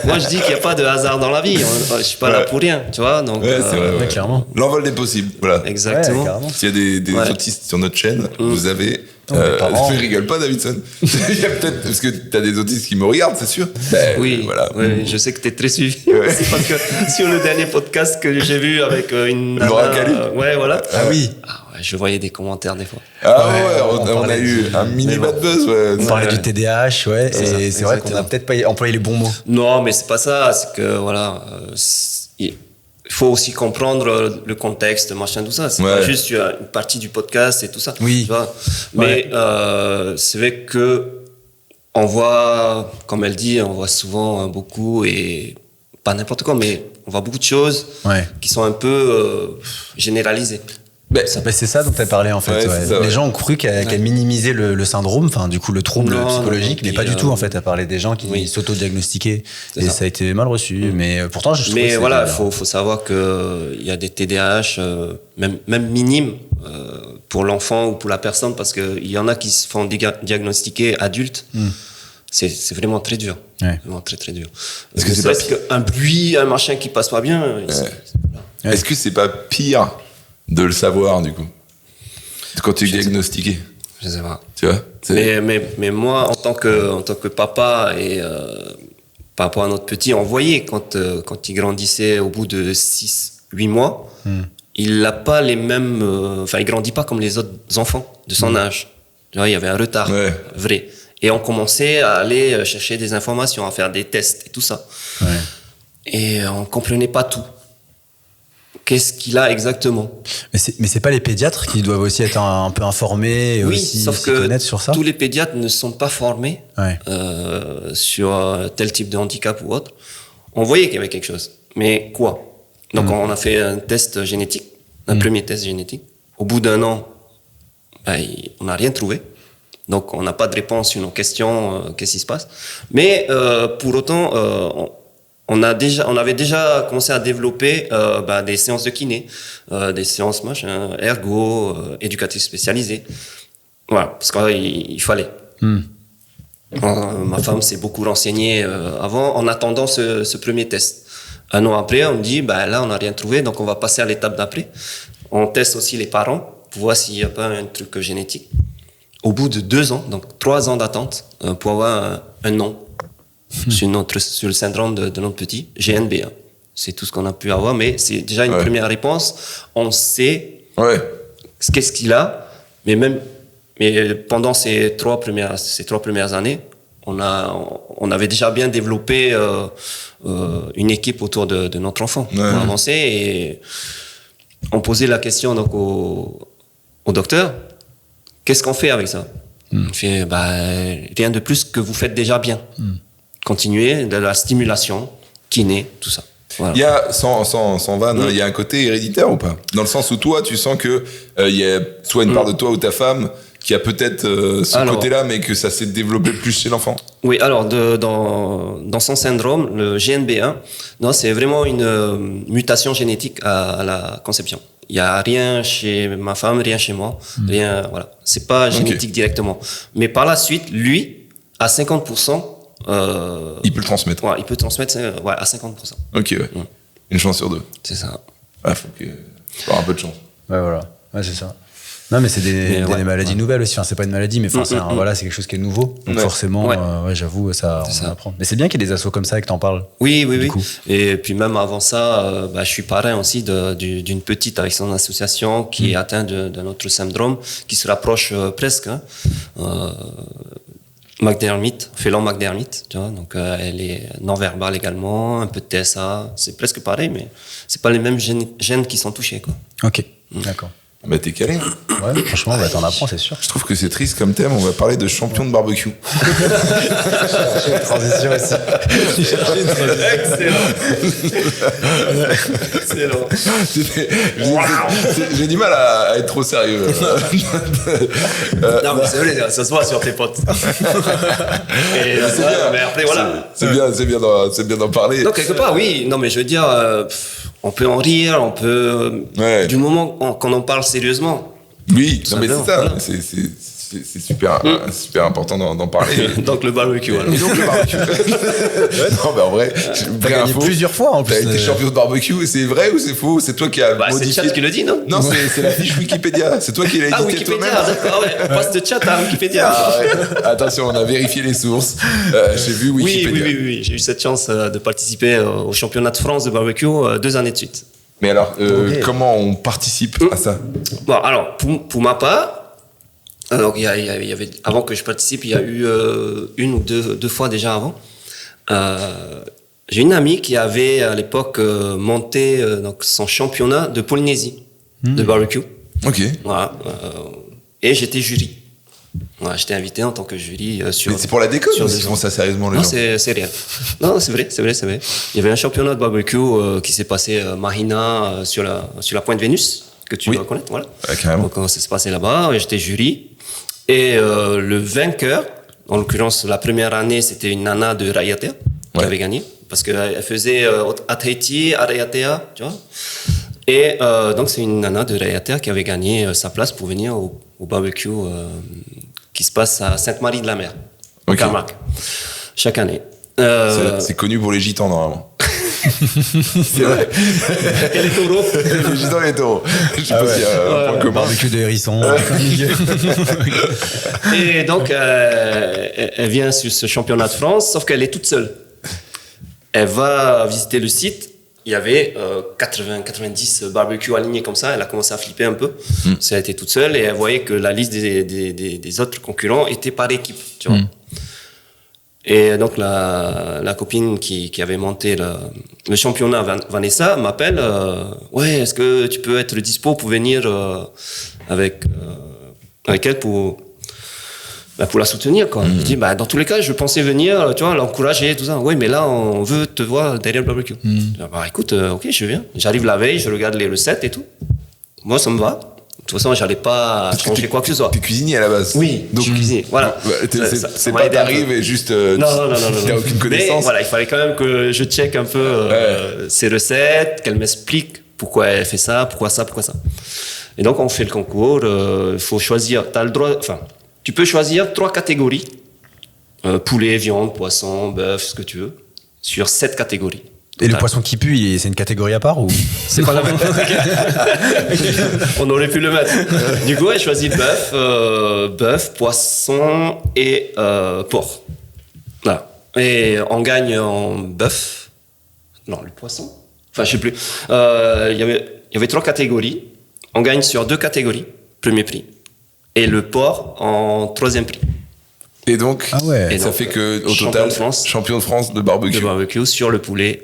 [SPEAKER 2] Moi, je dis qu'il n'y a pas de hasard dans la vie. Je suis pas là pour rien, tu vois. Donc,
[SPEAKER 1] c'est vrai,
[SPEAKER 3] clairement.
[SPEAKER 1] L'envol des possibles, voilà.
[SPEAKER 2] Exactement.
[SPEAKER 1] S'il y a des autistes sur notre chaîne, vous avez... je rigole pas, Davidson. Il y a peut-être... Parce que t'as des autistes qui me regardent, c'est sûr.
[SPEAKER 2] Oui,
[SPEAKER 1] voilà.
[SPEAKER 2] Oui, je sais que t'es très suivi. C'est parce que sur le dernier podcast que j'ai vu avec une...
[SPEAKER 1] Laura Calu.
[SPEAKER 2] voilà.
[SPEAKER 3] Ah oui.
[SPEAKER 2] Je voyais des commentaires des fois.
[SPEAKER 1] On a eu un mini bad buzz.
[SPEAKER 3] On parlait du TDAH, et c'est vrai qu'on a peut-être pas employé les bons mots.
[SPEAKER 2] Non, mais c'est pas ça. C'est que, voilà... il faut aussi comprendre le contexte, machin, tout ça. C'est pas juste une partie du podcast et tout ça.
[SPEAKER 3] Oui.
[SPEAKER 2] Tu vois. Mais c'est vrai que on voit, comme elle dit, on voit souvent beaucoup et pas n'importe quoi, mais on voit beaucoup de choses qui sont un peu généralisées.
[SPEAKER 3] C'est ça dont tu as parlé en fait. Les gens ont cru qu'elle minimisait le syndrome, enfin du coup le trouble psychologique, mais pas du tout en fait. Elle parlait des gens qui s'auto-diagnostiquaient et ça a été mal reçu. Mais pourtant, je trouve.
[SPEAKER 2] Mais voilà, faut savoir que il y a des TDAH même minimes pour l'enfant ou pour la personne, parce que il y en a qui se font diagnostiquer adultes. C'est vraiment très dur. Vraiment très très dur. Parce que c'est qu'un bruit, un machin qui passe pas bien.
[SPEAKER 1] Est-ce que c'est pas pire de le savoir, du coup, quand tu es diagnostiqué?
[SPEAKER 2] Je sais pas.
[SPEAKER 1] Tu vois,
[SPEAKER 2] mais moi, en tant que papa et par rapport à notre petit, on voyait quand il grandissait au bout de 6-8 mois, il n'a pas les mêmes... il grandit pas comme les autres enfants de son âge. Tu vois, il y avait un retard vrai. Et on commençait à aller chercher des informations, à faire des tests et tout ça. Et on comprenait pas tout. qu'est-ce qu'il a exactement.
[SPEAKER 3] Mais c'est pas les pédiatres qui doivent aussi être un peu informés et
[SPEAKER 2] Oui,
[SPEAKER 3] aussi
[SPEAKER 2] sauf
[SPEAKER 3] s'y
[SPEAKER 2] que
[SPEAKER 3] connaître sur ça?
[SPEAKER 2] tous les pédiatres ne sont pas formés
[SPEAKER 3] Ouais.
[SPEAKER 2] sur tel type de handicap ou autre. On voyait qu'il y avait quelque chose. Mais quoi? Donc on a fait un test génétique, un premier test génétique. Au bout d'un an, on n'a rien trouvé. Donc on n'a pas de réponse sur nos questions, qu'est-ce qui se passe. Mais pour autant, on avait déjà commencé à développer des séances de kiné, des séances ergo, éducatrices spécialisées. Voilà, parce qu'il fallait. Ma femme s'est beaucoup renseignée avant, en attendant ce premier test. Un an après, on me dit, là, on n'a rien trouvé, donc on va passer à l'étape d'après. On teste aussi les parents pour voir s'il n'y a pas un truc génétique. Au bout de 2 ans, donc 3 ans d'attente, pour avoir un nom sur le syndrome de notre petit, GNB1. C'est tout ce qu'on a pu avoir, mais c'est déjà une première réponse. On sait qu'est-ce qu'il a, mais pendant ces 3 premières années, on avait déjà bien développé une équipe autour de notre enfant pour avancer, et on posait la question donc au docteur, qu'est-ce qu'on fait avec ça? Il fait rien de plus que vous faites déjà bien. Continuez de la stimulation, kiné, tout ça. Voilà.
[SPEAKER 1] Il y a, sans vanne, il y a un côté héréditaire ou pas? Dans le sens où toi, tu sens que il y a soit une part de toi ou ta femme qui a peut-être ce côté-là, mais que ça s'est développé plus chez l'enfant.
[SPEAKER 2] Oui, alors dans son syndrome, le GNB1, non, c'est vraiment une mutation génétique à la conception. Il y a rien chez ma femme, rien chez moi, rien, voilà. C'est pas génétique directement. Mais par la suite, lui, à 50%,
[SPEAKER 1] il peut le transmettre.
[SPEAKER 2] Ouais, il peut transmettre à 50%.
[SPEAKER 1] Ok, ouais. Une chance sur 2.
[SPEAKER 2] C'est ça.
[SPEAKER 1] Ah, faut avoir un peu de chance.
[SPEAKER 3] Ouais, voilà. Ouais, c'est ça. Non, mais c'est des maladies nouvelles aussi. Enfin, c'est pas une maladie, mais voilà, c'est quelque chose qui est nouveau. Donc forcément, j'avoue, ça, on en apprend. Mais c'est bien qu'il y ait des assos comme ça et que t'en parles.
[SPEAKER 2] Oui. Et puis même avant ça, je suis parrain aussi d'une petite avec son association qui est atteinte d'un autre syndrome, qui se rapproche presque. McDermott, Phelan-McDermott, tu vois, donc elle est non-verbale également, un peu de TSA, c'est presque pareil, mais c'est pas les mêmes gènes qui sont touchés, quoi.
[SPEAKER 3] Ok, d'accord.
[SPEAKER 1] Bah t'es calé.
[SPEAKER 3] Ouais, franchement, t'en apprends, c'est sûr.
[SPEAKER 1] Je trouve que c'est triste comme thème, on va parler de champion de barbecue.
[SPEAKER 3] J'ai une transition aussi.
[SPEAKER 2] Excellent.
[SPEAKER 1] J'ai du mal à être trop sérieux.
[SPEAKER 2] Non, mais c'est vrai, ça se voit sur tes potes. Et
[SPEAKER 1] c'est bien.
[SPEAKER 2] Mais après, voilà.
[SPEAKER 1] C'est bien d'en parler.
[SPEAKER 2] Donc, quelque part, oui. Non, mais je veux dire, on peut en rire, on peut. Du moment qu'on en parle sérieusement.
[SPEAKER 1] Oui, non, mais c'est ça.
[SPEAKER 2] Voilà.
[SPEAKER 1] C'est super important d'en parler.
[SPEAKER 2] Donc le barbecue. Voilà.
[SPEAKER 1] Donc le barbecue. Non, mais en vrai,
[SPEAKER 3] T'as gagné plusieurs fois en plus.
[SPEAKER 1] T'as été champion de barbecue, c'est vrai ou c'est faux? C'est toi qui as modifié.
[SPEAKER 2] C'est le chat qui le dit, non?
[SPEAKER 1] Non, c'est la fiche Wikipédia. C'est toi qui l'as édité toi-même.
[SPEAKER 2] Wikipédia, d'accord, ouais. On passe de chat à Wikipédia.
[SPEAKER 1] Attention, on a vérifié les sources. J'ai vu Wikipédia.
[SPEAKER 2] Oui. J'ai eu cette chance de participer au championnat de France de barbecue 2 années de suite.
[SPEAKER 1] Mais alors, comment on participe à ça?
[SPEAKER 2] Bon, alors, pour ma part, alors, il y avait, avant que je participe, il y a eu 1 ou 2 fois déjà avant. J'ai une amie qui avait à l'époque monté donc son championnat de Polynésie de barbecue.
[SPEAKER 1] Ok.
[SPEAKER 2] Voilà, et j'étais jury. Voilà, j'étais invité en tant que jury sur.
[SPEAKER 1] Mais c'est pour la déco ou ils
[SPEAKER 2] des
[SPEAKER 1] font ça sérieusement les
[SPEAKER 2] Non,
[SPEAKER 1] gens?
[SPEAKER 2] c'est réel. Non, c'est vrai. Il y avait un championnat de barbecue qui s'est passé Marina sur la Pointe Vénus, que tu dois connaître, voilà.
[SPEAKER 1] Carrément.
[SPEAKER 2] Donc ça s'est passé là-bas, et j'étais jury. Et le vainqueur, en l'occurrence la première année, c'était une nana de Raiatea qui avait gagné, parce qu'elle faisait à Tahiti, à Raiatea, tu vois. Et donc c'est une nana de Raiatea qui avait gagné sa place pour venir au barbecue qui se passe à Sainte-Marie-de-la-Mer, au Camargue, chaque année.
[SPEAKER 1] C'est connu pour les gitans normalement. C'est vrai.
[SPEAKER 2] Et les taureaux.
[SPEAKER 1] Les gitans et les taureaux. Je sais pas s'il y a un point commun.
[SPEAKER 3] Barbecue de hérisson.
[SPEAKER 2] Et donc elle vient sur ce championnat de France, sauf qu'elle est toute seule. Elle va visiter le site. Il y avait 90 barbecues alignés comme ça. Elle a commencé à flipper un peu. Elle était toute seule et elle voyait que la liste des autres concurrents était par équipe. Tu vois. Et donc la copine qui avait monté le championnat, Vanessa, m'appelle. Ouais, est-ce que tu peux être dispo pour venir avec elle pour la soutenir, quoi. Je dis, dans tous les cas, je pensais venir, tu vois, l'encourager, tout ça. Oui, mais là, on veut te voir derrière le barbecue. Écoute, ok, je viens. J'arrive la veille, je regarde les recettes et tout. Moi, ça me va. De toute façon, j'allais pas changer quoi que ce soit.
[SPEAKER 1] T'es cuisinier à la base.
[SPEAKER 2] Oui, donc je suis cuisinier. Voilà.
[SPEAKER 1] C'est pas t'arrives et juste
[SPEAKER 2] non.
[SPEAKER 1] t'as aucune connaissance.
[SPEAKER 2] Mais voilà, il fallait quand même que je check un peu ses recettes, qu'elle m'explique pourquoi elle fait ça, pourquoi ça. Et donc on fait le concours. Il faut choisir. T'as le droit. Enfin, tu peux choisir 3 catégories poulet, viande, poisson, bœuf, ce que tu veux, sur 7 catégories.
[SPEAKER 3] Et le poisson qui pue, c'est une catégorie à part ou?
[SPEAKER 2] C'est pas la même. On aurait pu le mettre. Du coup, j'ai choisi bœuf, poisson et porc. Voilà. Et on gagne en bœuf. Non, le poisson. Enfin, je sais plus. Il y avait 3 catégories. On gagne sur 2 catégories. Premier prix. Et le porc en 3e prix.
[SPEAKER 1] Et donc, ça fait que au total, champion de France de barbecue.
[SPEAKER 2] De barbecue sur le poulet.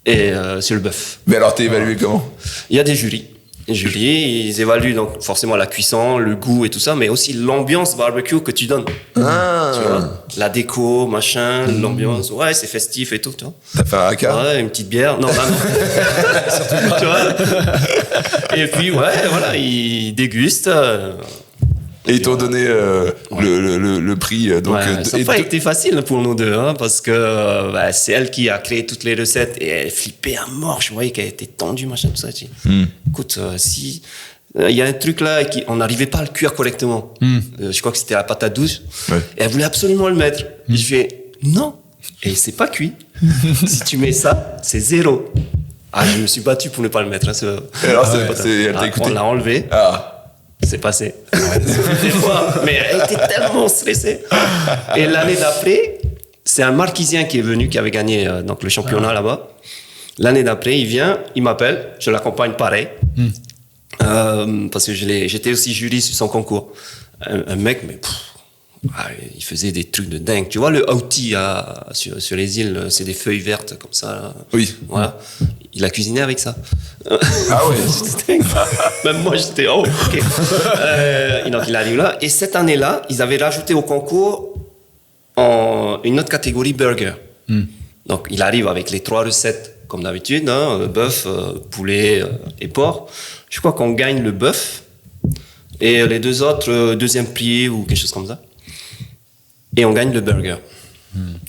[SPEAKER 2] Et sur le bœuf.
[SPEAKER 1] Mais alors, t'es évalué comment?
[SPEAKER 2] Il y a des jurys. Les jurys, ils évaluent donc forcément la cuisson, le goût et tout ça, mais aussi l'ambiance barbecue que tu donnes. Tu vois, la déco, machin, l'ambiance. Ouais, c'est festif et tout, tu vois.
[SPEAKER 1] T'as fait un haka?
[SPEAKER 2] Ouais, une petite bière. Non, non. Surtout pas, tu vois. Et puis, ouais, voilà, ils dégustent.
[SPEAKER 1] Et ils t'ont donné le prix. Donc,
[SPEAKER 2] ça n'a pas été facile pour nous deux, hein, parce que c'est elle qui a créé toutes les recettes et elle flippait à mort. Je voyais qu'elle était tendue, machin, tout ça. Écoute, si il y a un truc là on n'arrivait pas à le cuire correctement. Je crois que c'était la patate douce. Ouais. Et elle voulait absolument le mettre. Et je fais non. Et c'est pas cuit. Si tu mets ça, c'est 0. Je me suis battu pour ne pas le mettre. Hein,
[SPEAKER 1] alors, elle t'a écouté.
[SPEAKER 2] On l'a enlevé. C'est passé. Mais elle était tellement stressée. Et l'année d'après, c'est un Marquisien qui est venu, qui avait gagné donc le championnat là-bas. L'année d'après, il vient, il m'appelle, je l'accompagne pareil. Parce que j'étais aussi jury sur son concours. Un mec, mais il faisait des trucs de dingue. Tu vois, le outil sur les îles, c'est des feuilles vertes comme ça. Là.
[SPEAKER 1] Oui.
[SPEAKER 2] Voilà. Il a cuisiné avec ça.
[SPEAKER 1] Ah ouais.
[SPEAKER 2] C'était dingue. Même moi, j'étais ok. Donc il arrive là. Et cette année-là, ils avaient rajouté au concours une autre catégorie burger. Donc il arrive avec les 3 recettes comme d'habitude, hein, bœuf, poulet et porc. Je crois qu'on gagne le bœuf et les 2 autres 2e prix ou quelque chose comme ça. Et on gagne le burger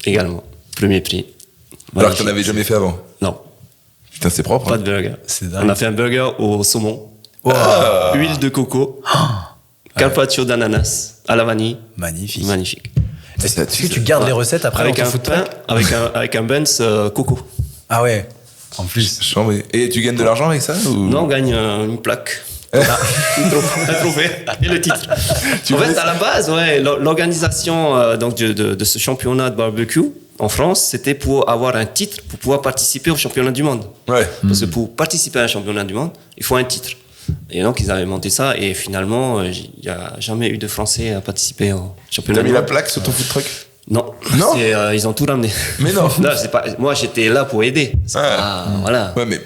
[SPEAKER 2] également, 1er prix.
[SPEAKER 1] Alors que tu n'avais jamais fait avant?
[SPEAKER 2] Non.
[SPEAKER 1] Putain, c'est propre.
[SPEAKER 2] Pas de burger. On a fait un burger au saumon, huile de coco, carpaccio d'ananas à la vanille. Magnifique.
[SPEAKER 3] Est-ce que tu gardes les recettes après
[SPEAKER 2] avec un pain, avec un Benz coco.
[SPEAKER 3] Ah ouais. En plus.
[SPEAKER 1] Et tu gagnes de l'argent avec ça ou...
[SPEAKER 2] Non, on gagne une plaque. Un trophée et le titre. En fait, à la base, l'organisation donc de ce championnat de barbecue en France, c'était pour avoir un titre pour pouvoir participer au championnat du monde.
[SPEAKER 1] Ouais.
[SPEAKER 2] Parce que pour participer à un championnat du monde, il faut un titre. Et donc, ils avaient monté ça et finalement, il n'y a jamais eu de Français à participer au championnat du monde.
[SPEAKER 1] T'as mis la plaque sur ton food truck?
[SPEAKER 2] Non. Ils ont tout ramené.
[SPEAKER 1] Mais non.
[SPEAKER 2] Non, c'est pas, moi, j'étais là pour aider. Voilà.
[SPEAKER 1] Ouais, mais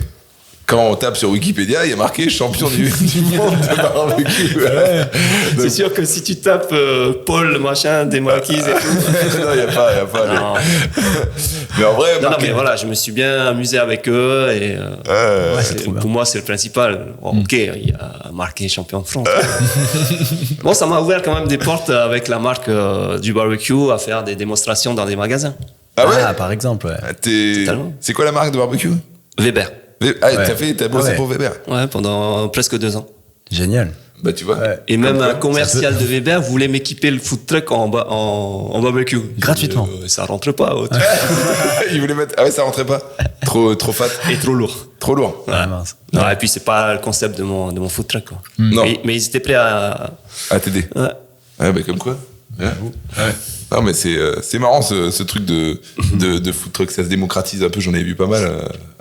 [SPEAKER 1] quand on tape sur Wikipédia, il y a marqué champion du monde de barbecue.
[SPEAKER 2] Donc... C'est sûr que si tu tapes Paul, machin, des marquises et tout.
[SPEAKER 1] Non, il n'y a pas.
[SPEAKER 2] Non.
[SPEAKER 1] Mais en vrai,
[SPEAKER 2] mais voilà, je me suis bien amusé avec eux et pour moi, c'est le principal. Ok, il a marqué champion de France. Bon, ça m'a ouvert quand même des portes avec la marque du barbecue à faire des démonstrations dans des magasins.
[SPEAKER 3] Ah ouais, par exemple.
[SPEAKER 1] C'est quoi la marque de barbecue?
[SPEAKER 2] Weber.
[SPEAKER 1] T'as bossé pour Weber?
[SPEAKER 2] Ouais, pendant presque 2 ans.
[SPEAKER 3] Génial.
[SPEAKER 1] Bah tu vois. Ouais.
[SPEAKER 2] Et même un commercial de Weber voulait m'équiper le food truck en barbecue.
[SPEAKER 3] Gratuitement.
[SPEAKER 2] Ça rentre pas.
[SPEAKER 1] Il voulait mettre. Ah ouais, ça rentrait pas. Trop fat.
[SPEAKER 2] Et trop lourd.
[SPEAKER 1] Trop lourd.
[SPEAKER 2] Ouais. Mince. Non, et puis c'est pas le concept de mon food truck. Quoi.
[SPEAKER 1] Non.
[SPEAKER 2] Mais ils étaient prêts à
[SPEAKER 1] t'aider.
[SPEAKER 2] Ouais.
[SPEAKER 1] Ouais, bah comme quoi. Ouais. Non, mais c'est marrant ce truc de food truck, ça se démocratise un peu, j'en ai vu pas mal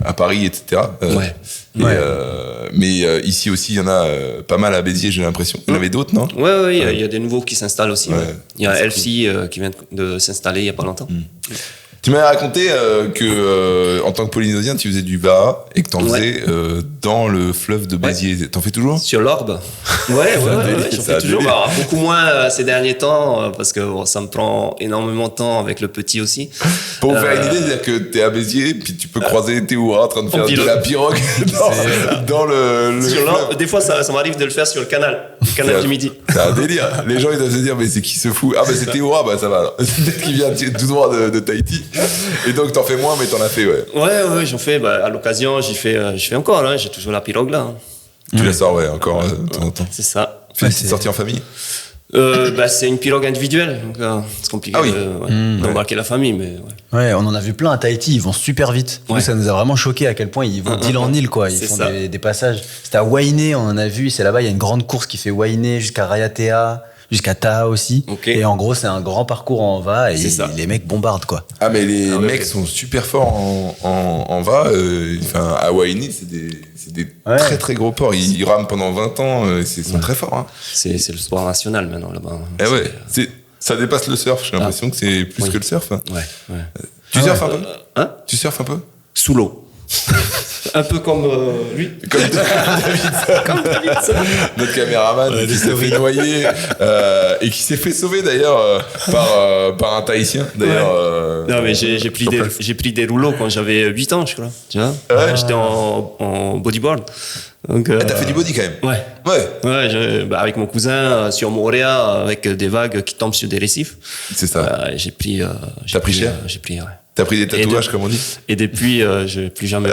[SPEAKER 1] à Paris, etc. Mais ici aussi, il y en a pas mal à Béziers, j'ai l'impression. Il y en avait d'autres, non?
[SPEAKER 2] Ouais, il y a des nouveaux qui s'installent aussi. Ouais. Il y a Elfie qui vient de s'installer il y a pas longtemps.
[SPEAKER 1] Tu m'avais raconté que en tant que Polynésien, tu faisais du bar et que t'en faisais dans le fleuve de Béziers. T'en fais toujours?
[SPEAKER 2] Sur l'Orbe. Ouais, j'en fais toujours. Bah, beaucoup moins ces derniers temps parce que ça me prend énormément de temps avec le petit aussi.
[SPEAKER 1] Pour vous faire une idée, c'est-à-dire que t'es à Béziers, puis tu peux croiser Théoura en train de faire de la pirogue dans le
[SPEAKER 2] sur l'Orbe. Des fois, ça m'arrive de le faire sur le canal du Midi.
[SPEAKER 1] C'est un délire. Les gens, ils doivent se dire, mais c'est qui se fout? Ah, bah c'est Théoura, bah ça va alors. Peut-être qu'il vient tout droit de Tahiti. Et donc t'en fais moins, mais t'en as fait,
[SPEAKER 2] Ouais, j'en fais. Bah, à l'occasion, j'y fais encore. Hein, j'ai toujours la pirogue là.
[SPEAKER 1] Tu la sors, encore de temps en temps.
[SPEAKER 2] C'est ça.
[SPEAKER 1] Fais une petite sortie en famille.
[SPEAKER 2] C'est une pirogue individuelle, donc c'est compliqué d'embarquer la famille, mais
[SPEAKER 3] ouais, on en a vu plein à Tahiti, ils vont super vite. Du coup, ça nous a vraiment choqué à quel point ils vont d'île en île, quoi. Ils font des passages. C'était à Wainé, on en a vu, c'est là-bas, il y a une grande course qui fait Wainé jusqu'à Raiatea, jusqu'à Taha aussi. Okay. Et en gros, c'est un grand parcours en va et les mecs bombardent, quoi.
[SPEAKER 1] Ah, mais les mecs sont super forts en va. À Wainé, c'est des très très gros ports. Ils rament pendant 20 ans, ils sont très forts. Hein.
[SPEAKER 2] C'est le sport national maintenant là-bas.
[SPEAKER 1] Ça dépasse le surf, j'ai l'impression que c'est plus que le surf. Hein.
[SPEAKER 2] Ouais.
[SPEAKER 1] Tu surfes un peu? Tu surfes un peu?
[SPEAKER 2] Sous l'eau. Un peu comme lui.
[SPEAKER 1] Comme Davidson. Notre caméraman qui s'est fait noyer et qui s'est fait sauver d'ailleurs par un Tahitien. D'ailleurs.
[SPEAKER 2] Non, mais j'ai pris des rouleaux quand j'avais 8 ans, je crois. Tu vois? J'étais en bodyboard. Donc,
[SPEAKER 1] t'as fait du body quand même?
[SPEAKER 2] Ouais, avec mon cousin sur Moorea, avec des vagues qui tombent sur des récifs.
[SPEAKER 1] C'est ça.
[SPEAKER 2] J'ai pris.
[SPEAKER 1] T'as pris cher?
[SPEAKER 2] J'ai pris, ouais.
[SPEAKER 1] T'as pris des tatouages, comme on dit?
[SPEAKER 2] Et depuis, je n'ai plus jamais.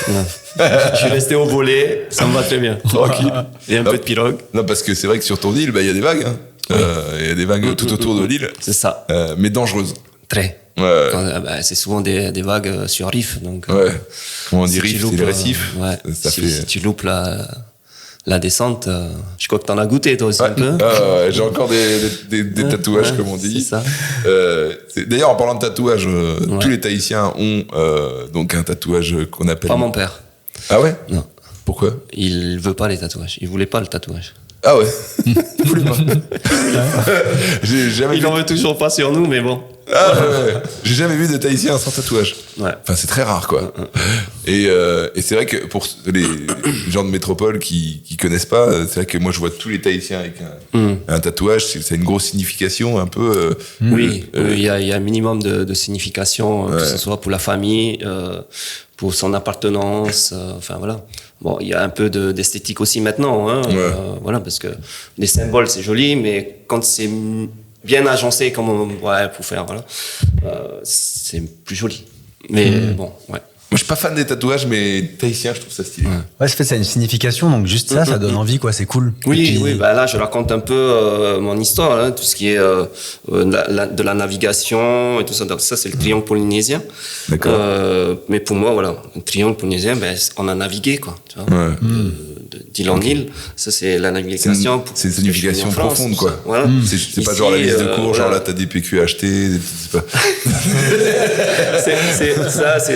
[SPEAKER 2] Je suis resté au volet, ça me va très bien.
[SPEAKER 1] Tranquille.
[SPEAKER 2] Et un peu de pirogue.
[SPEAKER 1] Non, parce que c'est vrai que sur ton île, il y a des vagues. Il y a des vagues tout autour de l'île.
[SPEAKER 2] C'est ça.
[SPEAKER 1] Mais dangereuses.
[SPEAKER 2] Très.
[SPEAKER 1] Ouais.
[SPEAKER 2] C'est souvent des vagues sur riff. Donc,
[SPEAKER 1] comment on dit riff, c'est les récifs.
[SPEAKER 2] Si tu loupes la descente, je crois que t'en as goûté toi aussi un peu.
[SPEAKER 1] J'ai encore des tatouages, comme on dit.
[SPEAKER 2] C'est ça.
[SPEAKER 1] D'ailleurs, en parlant de tatouages, tous les Tahitiens ont donc un tatouage qu'on appelle...
[SPEAKER 2] Pas mon père.
[SPEAKER 1] Ah ouais?
[SPEAKER 2] Non.
[SPEAKER 1] Pourquoi?
[SPEAKER 2] Il veut pas les tatouages. Il voulait pas le tatouage.
[SPEAKER 1] Ah ouais? Il voulait pas. J'ai jamais
[SPEAKER 2] il en veut toujours pas sur nous, mais bon.
[SPEAKER 1] Ah ouais. J'ai jamais vu de Tahitien sans tatouage.
[SPEAKER 2] Ouais.
[SPEAKER 1] Enfin, c'est très rare, quoi. Et c'est vrai que pour les gens de métropole qui connaissent pas, c'est vrai que moi je vois tous les Tahitiens avec un tatouage, c'est une grosse signification, un peu.
[SPEAKER 2] Oui, il y a un minimum de signification, que ce soit pour la famille, pour son appartenance, enfin voilà. Bon, il y a un peu d'esthétique aussi maintenant, hein, voilà, parce que les symboles c'est joli, mais quand c'est bien agencé comme pour faire, voilà, c'est plus joli. Mais bon, ouais.
[SPEAKER 1] Moi, je suis pas fan des tatouages, mais tahitien, je trouve ça stylé.
[SPEAKER 3] Ouais, c'est fait, ça a une signification, donc juste ça donne envie, quoi, c'est cool.
[SPEAKER 2] Oui, là, je raconte un peu mon histoire, hein, tout ce qui est de la navigation et tout ça. Donc, ça, c'est le triangle polynésien.
[SPEAKER 1] D'accord.
[SPEAKER 2] Mais pour moi, voilà, le triangle polynésien, on a navigué, quoi. Tu vois, d'île en île. Ça, c'est la navigation.
[SPEAKER 1] C'est une signification profonde, quoi.
[SPEAKER 2] Voilà.
[SPEAKER 1] C'est pas genre la liste de cours, genre là, t'as des PQ à acheter, c'est pas.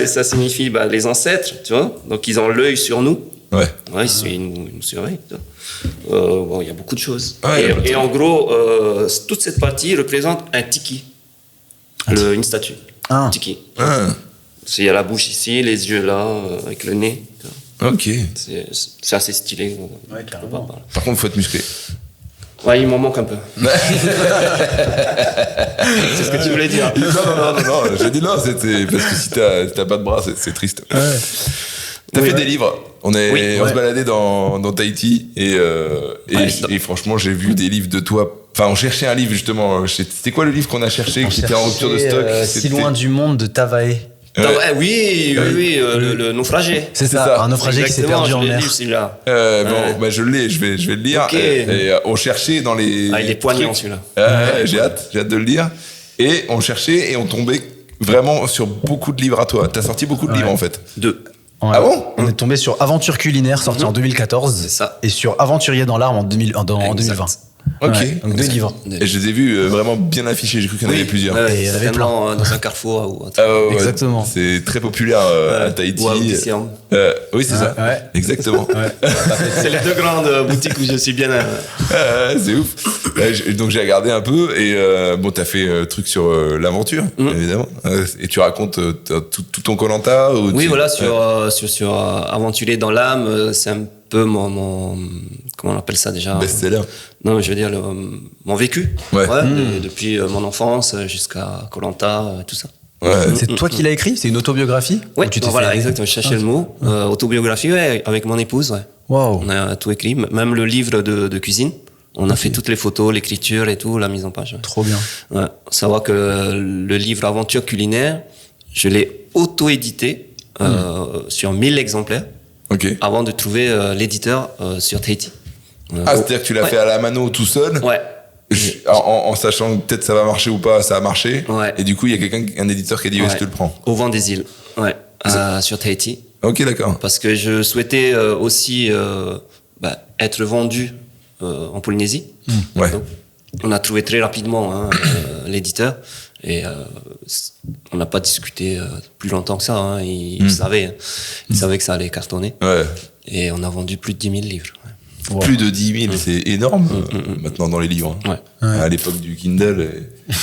[SPEAKER 2] Ça signifie les ancêtres, tu vois. Donc ils ont l'œil sur nous.
[SPEAKER 1] Ouais,
[SPEAKER 2] ils nous surveillent. Il y a beaucoup de choses. Et en gros, toute cette partie représente un tiki, une statue. Tiki. Il y a la bouche ici, les yeux là, avec le nez.
[SPEAKER 1] Ok.
[SPEAKER 2] C'est assez stylé.
[SPEAKER 3] Ouais, carrément.
[SPEAKER 1] Par contre, faut être musclé.
[SPEAKER 2] Ouais, il m'en manque un peu. C'est ce que tu voulais dire.
[SPEAKER 1] Non. J'ai dit non, c'était parce que si t'as pas de bras, c'est triste. Ouais. T'as fait des livres. On se baladait dans Tahiti et franchement, j'ai vu des livres de toi. Enfin, on cherchait un livre justement. C'était quoi le livre qu'on a cherché qui était en rupture de stock?
[SPEAKER 3] Si loin du monde de Tavae.
[SPEAKER 2] Oui, le naufragé.
[SPEAKER 3] C'est ça, un naufragé qui s'est perdu en mer.
[SPEAKER 1] Je l'ai, je vais le lire.
[SPEAKER 2] Okay.
[SPEAKER 1] Et on cherchait dans les...
[SPEAKER 2] il est poignant celui-là.
[SPEAKER 1] J'ai hâte de le lire. Et on cherchait et on tombait vraiment sur beaucoup de livres à toi. T'as sorti beaucoup de livres en fait.
[SPEAKER 2] 2.
[SPEAKER 3] Ah bon? On est tombé sur Aventure culinaire, sorti en 2014.
[SPEAKER 2] C'est ça.
[SPEAKER 3] Et sur Aventurier dans l'arme en 2020.
[SPEAKER 1] Ok.
[SPEAKER 3] Ouais, donc 2 livres.
[SPEAKER 1] Et je les ai vus vraiment bien affichés. J'ai cru qu'il y en avait plusieurs.
[SPEAKER 3] Et il y en avait
[SPEAKER 2] vraiment dans un carrefour ou un truc.
[SPEAKER 1] Ah ouais,
[SPEAKER 3] Exactement.
[SPEAKER 1] C'est très populaire à Tahiti.
[SPEAKER 2] Ou à Odysseum.
[SPEAKER 1] Oui, c'est ça.
[SPEAKER 3] Ouais.
[SPEAKER 1] Exactement.
[SPEAKER 2] C'est les 2 grandes boutiques où je suis bien.
[SPEAKER 1] C'est ouf. Donc j'ai regardé un peu et bon, t'as fait truc sur l'aventure, évidemment. Et tu racontes tout ton Koh-Lanta.
[SPEAKER 2] Oui, voilà, sur Aventurer dans l'âme, c'est un peu mon comment on appelle ça déjà?
[SPEAKER 1] Best-seller.
[SPEAKER 2] Non, je veux dire mon vécu.
[SPEAKER 1] Ouais.
[SPEAKER 2] Depuis mon enfance jusqu'à Koh-Lanta, tout ça.
[SPEAKER 1] Ouais.
[SPEAKER 3] C'est toi qui l'as écrit? C'est une autobiographie?
[SPEAKER 2] Ouais,
[SPEAKER 3] Ou tu t'es
[SPEAKER 2] voilà,
[SPEAKER 3] fait-
[SPEAKER 2] exactement. Je cherchais le mot. Autobiographie, ouais, avec mon épouse, ouais.
[SPEAKER 3] Waouh.
[SPEAKER 2] On a tout écrit, même le livre de cuisine. On a fait toutes les photos, l'écriture et tout, la mise en page. Ouais.
[SPEAKER 3] Trop bien.
[SPEAKER 2] Ouais. Savoir que le livre Aventure culinaire, je l'ai auto-édité sur 1000 exemplaires
[SPEAKER 1] Ok.
[SPEAKER 2] avant de trouver l'éditeur sur Tahiti.
[SPEAKER 1] C'est-à-dire que tu l'as fait à la mano tout seul.
[SPEAKER 2] Ouais.
[SPEAKER 1] En sachant que peut-être ça va marcher ou pas, ça a marché.
[SPEAKER 2] Ouais.
[SPEAKER 1] Et du coup, il y a un éditeur qui a dit
[SPEAKER 2] Ouais.
[SPEAKER 1] je te le prends.
[SPEAKER 2] Au vent des îles. Ouais. Sur Tahiti.
[SPEAKER 1] Ok, d'accord.
[SPEAKER 2] Parce que je souhaitais aussi être vendu en Polynésie.
[SPEAKER 1] Ouais.
[SPEAKER 2] Donc, on a trouvé très rapidement l'éditeur et on n'a pas discuté plus longtemps que ça. Hein. Il savait que ça allait cartonner
[SPEAKER 1] Ouais.
[SPEAKER 2] et on a vendu plus de 10 000 livres. Ouais.
[SPEAKER 1] Plus de 10 000, c'est énorme maintenant dans les livres. Hein.
[SPEAKER 2] Ouais.
[SPEAKER 1] À l'époque du Kindle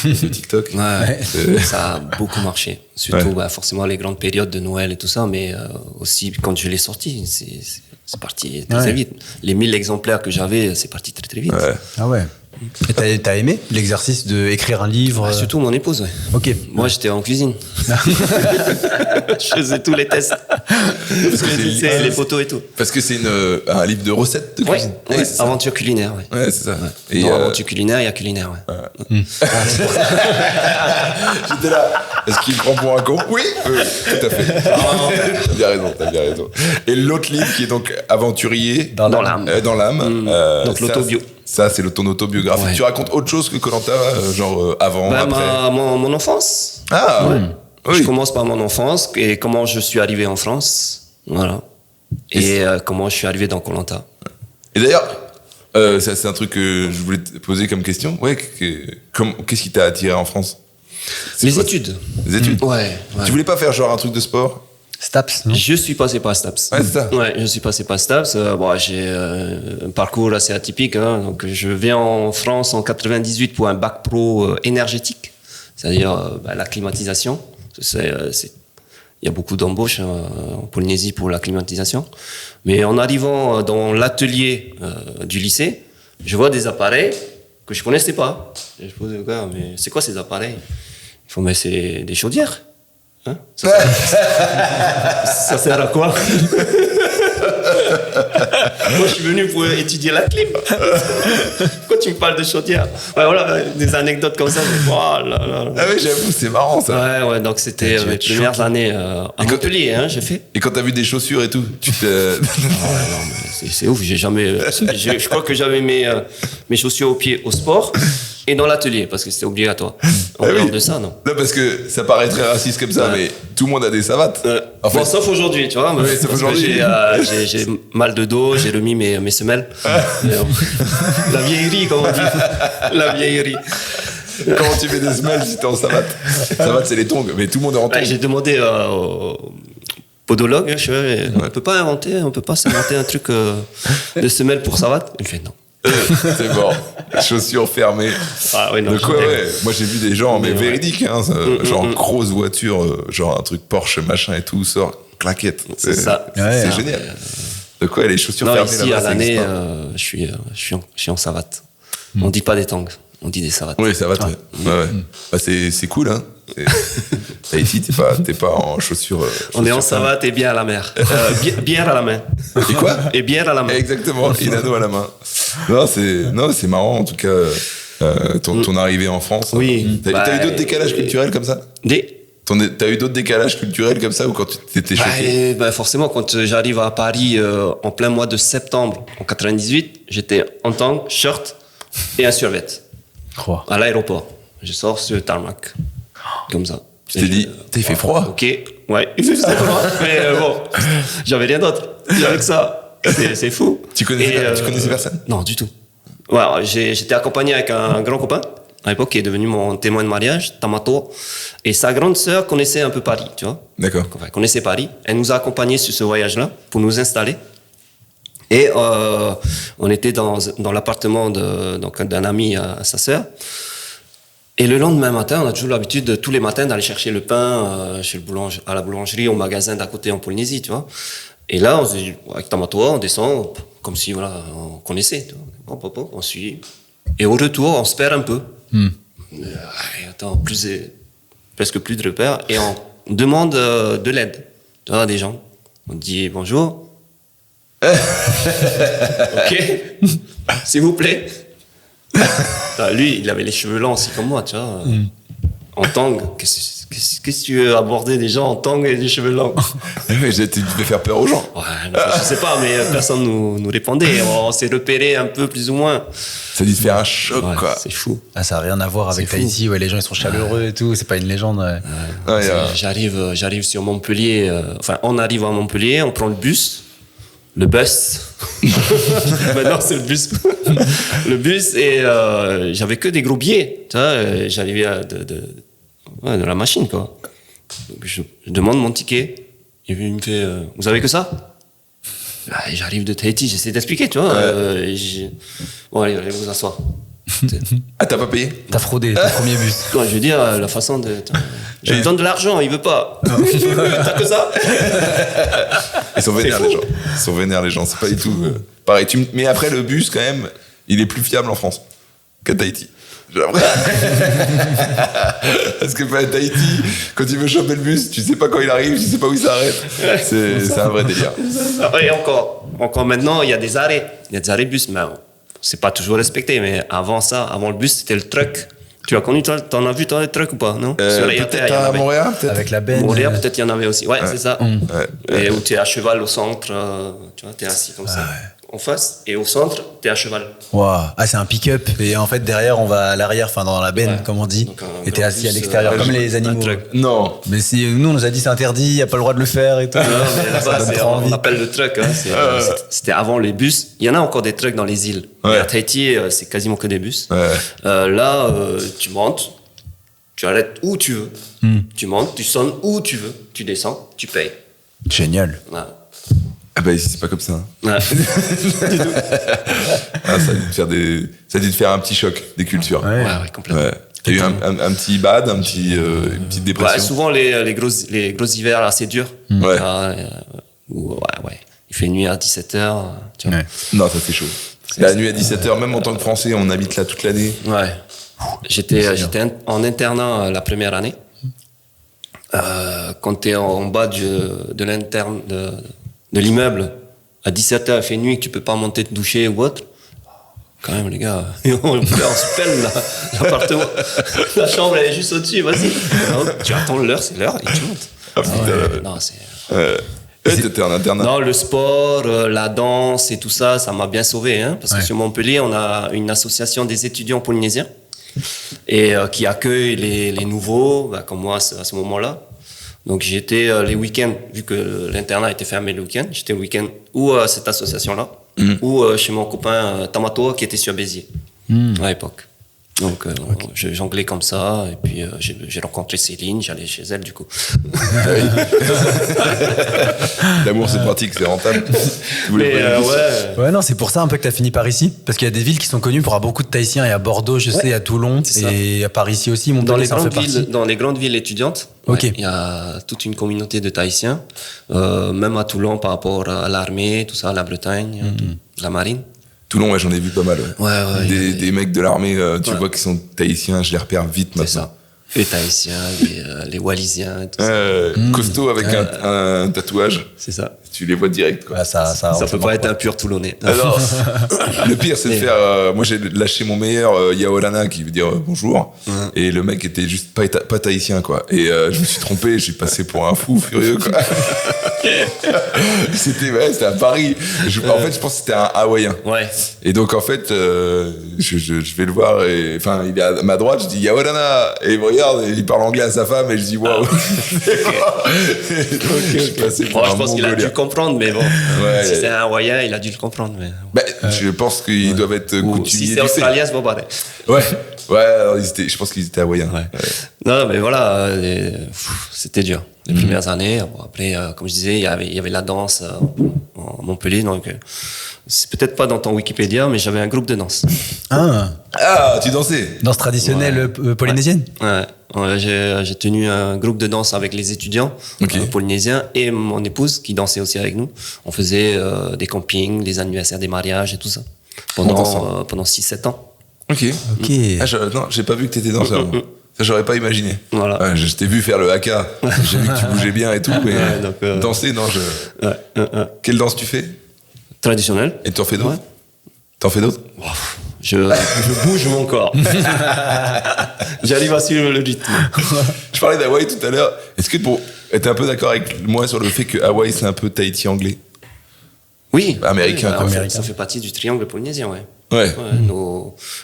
[SPEAKER 1] et de TikTok.
[SPEAKER 2] Ouais. Ça a beaucoup marché. Surtout forcément les grandes périodes de Noël et tout ça, mais aussi quand je l'ai sorti, c'est parti très vite. Les 1000 exemplaires que j'avais, c'est parti très très vite.
[SPEAKER 1] Ouais.
[SPEAKER 3] Ah ouais. Et t'as aimé l'exercice d'écrire un livre?
[SPEAKER 2] Surtout mon épouse, ouais.
[SPEAKER 3] Ok.
[SPEAKER 2] Moi, j'étais en cuisine. Je faisais tous les tests.
[SPEAKER 1] Parce que c'est
[SPEAKER 2] les photos et tout.
[SPEAKER 1] Parce que c'est un livre de recettes de
[SPEAKER 2] Ouais,
[SPEAKER 1] cuisine.
[SPEAKER 2] ouais,
[SPEAKER 1] c'est ça.
[SPEAKER 2] aventure culinaire, ouais.
[SPEAKER 1] Ouais, c'est ça. Et
[SPEAKER 2] Dans aventure culinaire, il y a culinaire, ouais.
[SPEAKER 1] j'étais là. Est-ce qu'il me prend pour un con? Oui, tout à fait. T'as bien raison. Et l'autre livre qui est donc aventurier.
[SPEAKER 2] Dans l'âme.
[SPEAKER 1] Dans l'âme.
[SPEAKER 2] Donc l'autobio.
[SPEAKER 1] Ça, c'est ton autobiographie.
[SPEAKER 2] Ouais.
[SPEAKER 1] Tu racontes autre chose que Koh-Lanta, genre avant, après?
[SPEAKER 2] Mon enfance.
[SPEAKER 1] Ah,
[SPEAKER 2] Ouais.
[SPEAKER 1] oui.
[SPEAKER 2] Je commence par mon enfance et comment je suis arrivé en France. Voilà. Et comment je suis arrivé dans Koh-Lanta.
[SPEAKER 1] Et d'ailleurs, ça, c'est un truc que je voulais te poser comme question. Ouais, qu'est-ce qui t'a attiré en France?
[SPEAKER 2] Les études.
[SPEAKER 1] Les études?
[SPEAKER 2] Ouais.
[SPEAKER 1] Tu voulais pas faire genre un truc de sport?
[SPEAKER 3] Staps, non?
[SPEAKER 2] Je suis passé par STAPS.
[SPEAKER 1] Ouais, c'est ça.
[SPEAKER 2] Ouais, je suis passé par STAPS. J'ai un parcours assez atypique. Hein. Donc, je viens en France en 98 pour un bac pro énergétique, c'est-à-dire la climatisation. Il y a beaucoup d'embauches en Polynésie pour la climatisation. Mais en arrivant dans l'atelier du lycée, je vois des appareils que je connaissais pas. Et je pose au gars, mais c'est quoi ces appareils? Il faut, mais c'est des chaudières. Hein? Ça sert à quoi? Moi, je suis venu pour étudier la clim. Pourquoi tu me parles de chaudière? Ouais, voilà, des anecdotes comme ça. Mais, oh là là.
[SPEAKER 1] Ah oui, j'avoue, c'est marrant ça.
[SPEAKER 2] Ouais, donc c'était mes premières années à Montpellier, hein, j'ai fait.
[SPEAKER 1] Et quand t'as vu des chaussures et tout, tu te...
[SPEAKER 2] Non, mais c'est ouf, j'ai jamais. Je crois que j'avais mes chaussures aux pieds au sport et dans l'atelier parce que c'était obligatoire. En dehors de ça, non.
[SPEAKER 1] Non, parce que ça paraît très raciste comme ça, mais tout le monde a des savates. En fait,
[SPEAKER 2] Bon, sauf aujourd'hui, tu vois.
[SPEAKER 1] Oui, sauf
[SPEAKER 2] parce que
[SPEAKER 1] aujourd'hui.
[SPEAKER 2] J'ai mal de dos, j'ai remis mes semelles. La vieillerie, comme on dit. La vieillerie.
[SPEAKER 1] comment tu fais des semelles si t'es en savate? Savate, c'est les tongs, mais tout le monde est en tongs.
[SPEAKER 2] Ouais, j'ai demandé au podologue, on peut pas s'inventer un truc de semelle pour savate. Il fait non.
[SPEAKER 1] C'est bon. Chaussures fermées.
[SPEAKER 2] Ah oui, non.
[SPEAKER 1] Donc ouais. Moi j'ai vu des gens, mais véridiques, hein, genre grosse voiture, genre un truc Porsche machin et tout, sort claquette.
[SPEAKER 2] C'est ça.
[SPEAKER 1] C'est génial. De quoi les chaussures
[SPEAKER 2] Non,
[SPEAKER 1] fermées
[SPEAKER 2] ici
[SPEAKER 1] là-bas,
[SPEAKER 2] à
[SPEAKER 1] ça
[SPEAKER 2] l'année,
[SPEAKER 1] existe pas.
[SPEAKER 2] je suis en savate. On dit pas des tongs, on dit des savates.
[SPEAKER 1] Oui, ça va. Ouais. Bah, c'est cool, hein. Ici, t'es pas en chaussures.
[SPEAKER 2] On est en savate et bière à la mer. Bière à la main.
[SPEAKER 1] Et quoi?
[SPEAKER 2] Et bière à la main.
[SPEAKER 1] Exactement, Inano à la main. Non, c'est marrant en tout cas. Ton arrivée en France.
[SPEAKER 2] Oui.
[SPEAKER 1] T'as eu d'autres décalages culturels comme ça? T'as eu d'autres décalages culturels comme ça ou quand tu t'étais choqué?
[SPEAKER 2] Forcément, quand j'arrive à Paris en plein mois de septembre en 98, j'étais en tang, short et un survêt à l'aéroport. Je sors sur le tarmac, comme ça.
[SPEAKER 1] Tu t'es dit, il fait froid.
[SPEAKER 2] Ok, ouais, il fait froid. Mais bon, j'avais rien d'autre. J'avais que ça. C'est fou.
[SPEAKER 1] Tu connaissais personne?
[SPEAKER 2] Non, du tout. Ouais, j'étais accompagné avec un grand copain à l'époque qui est devenu mon témoin de mariage, Tamato. Et sa grande sœur connaissait un peu Paris, tu vois.
[SPEAKER 1] D'accord.
[SPEAKER 2] Enfin, connaissait Paris. Elle nous a accompagnés sur ce voyage-là pour nous installer. Et on était dans l'appartement d'un ami à sa sœur. Et le lendemain matin, on a toujours l'habitude tous les matins d'aller chercher le pain à la boulangerie, au magasin d'à côté en Polynésie, tu vois. Et là, on se dit, avec Tamato, on descend comme si voilà, on connaissait. Tu vois. On suit. Et au retour, on se perd un peu. Attends, presque plus de repères. Et on demande de l'aide, tu vois, des gens. On dit bonjour. Ok, s'il vous plaît. Lui, il avait les cheveux longs aussi comme moi, tu vois. En tang, qu'est-ce que tu veux aborder des gens en tang et des cheveux longs?
[SPEAKER 1] Mais tu devais faire peur aux gens.
[SPEAKER 2] Ouais, je sais pas, mais personne nous répondait. On s'est repéré un peu, plus ou moins.
[SPEAKER 1] Ça a dû te faire un choc,
[SPEAKER 2] Ouais,
[SPEAKER 1] quoi.
[SPEAKER 2] c'est fou.
[SPEAKER 3] Ah, ça a rien à voir avec
[SPEAKER 2] C'est
[SPEAKER 3] Tahiti, ouais, les gens ils sont chaleureux et tout, c'est pas une légende. Ouais.
[SPEAKER 2] J'arrive sur Montpellier. On arrive à Montpellier, on prend le bus. Maintenant c'est le bus. Le bus et j'avais que des gros billets. Tu vois, j'arrivais de la machine, quoi. Donc, je demande mon ticket. Et puis il me fait vous avez que ça? J'arrive de Tahiti, j'essaie d'expliquer, tu vois. Bon, allez, vous asseoir.
[SPEAKER 1] Ah, t'as pas payé?
[SPEAKER 3] T'as fraudé ton premier bus.
[SPEAKER 2] Ouais, je veux dire, la façon de. Je lui donne de l'argent, il veut pas. T'as que ça?
[SPEAKER 1] Ils sont vénères, les gens. Ils sont vénères, les gens. C'est pas du tout. Pareil. Mais après, le bus, quand même, il est plus fiable en France qu'à Tahiti. J'ai l'impression. Parce que à Tahiti, quand tu veux choper le bus, tu sais pas quand il arrive, tu sais pas où il s'arrête. C'est un vrai délire.
[SPEAKER 2] Et encore maintenant, il y a des arrêts. Il y a des arrêts bus, mais c'est pas toujours respecté. Mais avant le bus, c'était le truck. Tu as connu, toi, t'en as vu, toi, les trucks ou pas, non?
[SPEAKER 1] Peut-être à Montréal, peut-être.
[SPEAKER 3] Avec la benne.
[SPEAKER 2] Montréal, peut-être il y en avait aussi. Ouais, c'est ça.
[SPEAKER 1] Ouais.
[SPEAKER 2] Et où tu es à cheval au centre, tu vois, tu es assis comme ça. En face, et au centre, tu es à cheval.
[SPEAKER 3] Wow. Ah, c'est un pick-up. Et en fait, derrière, on va à l'arrière, enfin, dans la benne,
[SPEAKER 2] Ouais.
[SPEAKER 3] comme on dit.
[SPEAKER 2] Donc,
[SPEAKER 3] et t'es assis à l'extérieur, comme les animaux.
[SPEAKER 2] truck.
[SPEAKER 1] Non.
[SPEAKER 3] Mais si nous, on nous a dit c'est interdit, y a pas le droit de le faire et tout.
[SPEAKER 2] Non, mais là-bas,
[SPEAKER 3] Ça donne trop
[SPEAKER 2] on
[SPEAKER 3] envie.
[SPEAKER 2] appelle le truck. Hein, c'était avant les bus. Il y en a encore des trucks dans les îles.
[SPEAKER 1] Ouais.
[SPEAKER 2] Mais à Tahiti, c'est quasiment que des bus.
[SPEAKER 1] Ouais.
[SPEAKER 2] Là, tu montes, tu arrêtes où tu veux. Tu montes, tu sonnes où tu veux. Tu descends, tu payes.
[SPEAKER 3] Génial.
[SPEAKER 2] Voilà.
[SPEAKER 1] Ah bah ici, c'est pas comme ça. Hein.
[SPEAKER 2] Ouais.
[SPEAKER 1] Ah, ça a dû te faire un petit choc des cultures.
[SPEAKER 3] Ouais.
[SPEAKER 2] Ouais, complètement.
[SPEAKER 1] Ouais. T'as eu un petit bad, une petite dépression.
[SPEAKER 2] Ouais, souvent, les gros hivers assez durs.
[SPEAKER 1] Ouais.
[SPEAKER 2] Ouais. Il fait nuit à 17h. Tu vois.
[SPEAKER 3] Ouais.
[SPEAKER 1] Non, ça fait chaud. La nuit à 17h, même en tant que Français, on habite là toute l'année.
[SPEAKER 2] Ouais. J'étais en internat la première année. Quand t'es en bas de l'immeuble, à 17h, il fait nuit, tu peux pas monter te doucher ou autre. Quand même, les gars, on se pèle là. L'appartement, la chambre, elle est juste au-dessus, vas-y. Alors, tu attends l'heure, c'est l'heure, et tu montes.
[SPEAKER 1] Ah, putain.
[SPEAKER 2] Non, c'est...
[SPEAKER 1] T'étais en internat.
[SPEAKER 2] Non, le sport, la danse et tout ça, ça m'a bien sauvé. Hein, parce que sur Montpellier, on a une association des étudiants polynésiens et qui accueille les nouveaux, comme moi à ce moment-là. Donc j'étais les week-ends, vu que l'internat était fermé le week-end, j'étais le week-end ou à cette association-là, ou chez mon copain Tamato qui était sur Béziers à l'époque. Donc je jonglais comme ça, et puis j'ai rencontré Céline, j'allais chez elle du coup.
[SPEAKER 1] L'amour, c'est pratique, c'est rentable. Tu voulais
[SPEAKER 2] Mais
[SPEAKER 1] pas une
[SPEAKER 2] ouais.
[SPEAKER 3] Ouais, non, c'est pour ça un peu que t'as fini par ici. Parce qu'il y a des villes qui sont connues pour avoir beaucoup de Tahitiens. Et à Bordeaux, je sais, à Toulon,
[SPEAKER 2] c'est ça.
[SPEAKER 3] et à Paris ici aussi.
[SPEAKER 2] Dans
[SPEAKER 3] Montpellier,
[SPEAKER 2] les,
[SPEAKER 3] ça en fait
[SPEAKER 2] grandes villes,
[SPEAKER 3] partie.
[SPEAKER 2] dans les grandes villes étudiantes,
[SPEAKER 3] Ok.
[SPEAKER 2] il y a toute une communauté de Tahitiens, même à Toulon par rapport à l'armée, tout ça, la Bretagne, la marine.
[SPEAKER 1] Toulon, ouais, j'en ai vu pas mal. Ouais.
[SPEAKER 2] Ouais,
[SPEAKER 1] Des mecs de l'armée, tu vois, qui sont tahitiens, je les repère vite
[SPEAKER 2] c'est
[SPEAKER 1] maintenant.
[SPEAKER 2] ça. Les Tahitiens, les Wallisiens, tout ça.
[SPEAKER 1] Costaud avec un tatouage,
[SPEAKER 2] C'est ça.
[SPEAKER 1] tu les vois direct, quoi.
[SPEAKER 3] Ouais, ça
[SPEAKER 2] Ça peut pas être un pur Toulonnais.
[SPEAKER 1] Alors, le pire, c'est de faire. Moi, j'ai lâché mon meilleur Yaolana, qui veut dire bonjour, et le mec était juste pas tahitien, quoi. Et je me suis trompé, j'ai passé pour un fou furieux, quoi. C'était à Paris. En fait, je pense que c'était un Hawaïen.
[SPEAKER 2] Ouais.
[SPEAKER 1] Et donc, en fait, je vais le voir, et enfin, il est à ma droite, je dis Yaolana, et il me regarde, et il parle anglais à sa femme, et je dis waouh. Je suis passé pour
[SPEAKER 2] Je
[SPEAKER 1] un
[SPEAKER 2] pense qu'il a dû
[SPEAKER 1] Mongolien.
[SPEAKER 2] comprendre, mais bon.
[SPEAKER 1] Ouais.
[SPEAKER 2] Si c'est un Hawaïen, il a dû le comprendre. Mais...
[SPEAKER 1] Bah, je pense qu'ils doivent être
[SPEAKER 2] Ou
[SPEAKER 1] coutumiers.
[SPEAKER 2] si c'est australien, c'est pas pareil.
[SPEAKER 1] Ouais. Ouais, alors je pense qu'ils étaient hawaïens.
[SPEAKER 2] Ouais. Non, mais voilà, c'était dur. Les premières années. Bon, après, comme je disais, il y avait la danse en Montpellier, donc c'est peut-être pas dans ton Wikipédia, mais j'avais un groupe de danse.
[SPEAKER 1] Ah, tu dansais?
[SPEAKER 3] Danse traditionnelle polynésienne.
[SPEAKER 2] Ouais, j'ai tenu un groupe de danse avec les étudiants polynésiens et mon épouse qui dansait aussi avec nous. On faisait des campings, des anniversaires, des mariages et tout ça pendant 6-7 ans.
[SPEAKER 1] Ok. Ah, non, j'ai pas vu que t'étais danseur. Ça, j'aurais pas imaginé.
[SPEAKER 2] Voilà.
[SPEAKER 1] Ouais, je t'ai vu faire le haka. J'ai vu que tu bougeais bien et tout, mais
[SPEAKER 2] donc,
[SPEAKER 1] danser, non, Quelle danse tu fais?
[SPEAKER 2] Traditionnel.
[SPEAKER 1] Et tu en fais d'autres?
[SPEAKER 2] Ouais.
[SPEAKER 1] T'en fais d'autres?
[SPEAKER 2] Je bouge mon corps. J'arrive à suivre le rythme.
[SPEAKER 1] Je parlais d'Hawaï tout à l'heure. Est-ce que t'es un peu d'accord avec moi sur le fait que Hawaï, c'est un peu Tahiti anglais?
[SPEAKER 2] Oui.
[SPEAKER 1] Américain, quoi.
[SPEAKER 2] Ça fait partie du triangle polynésien, ouais.
[SPEAKER 1] Ouais.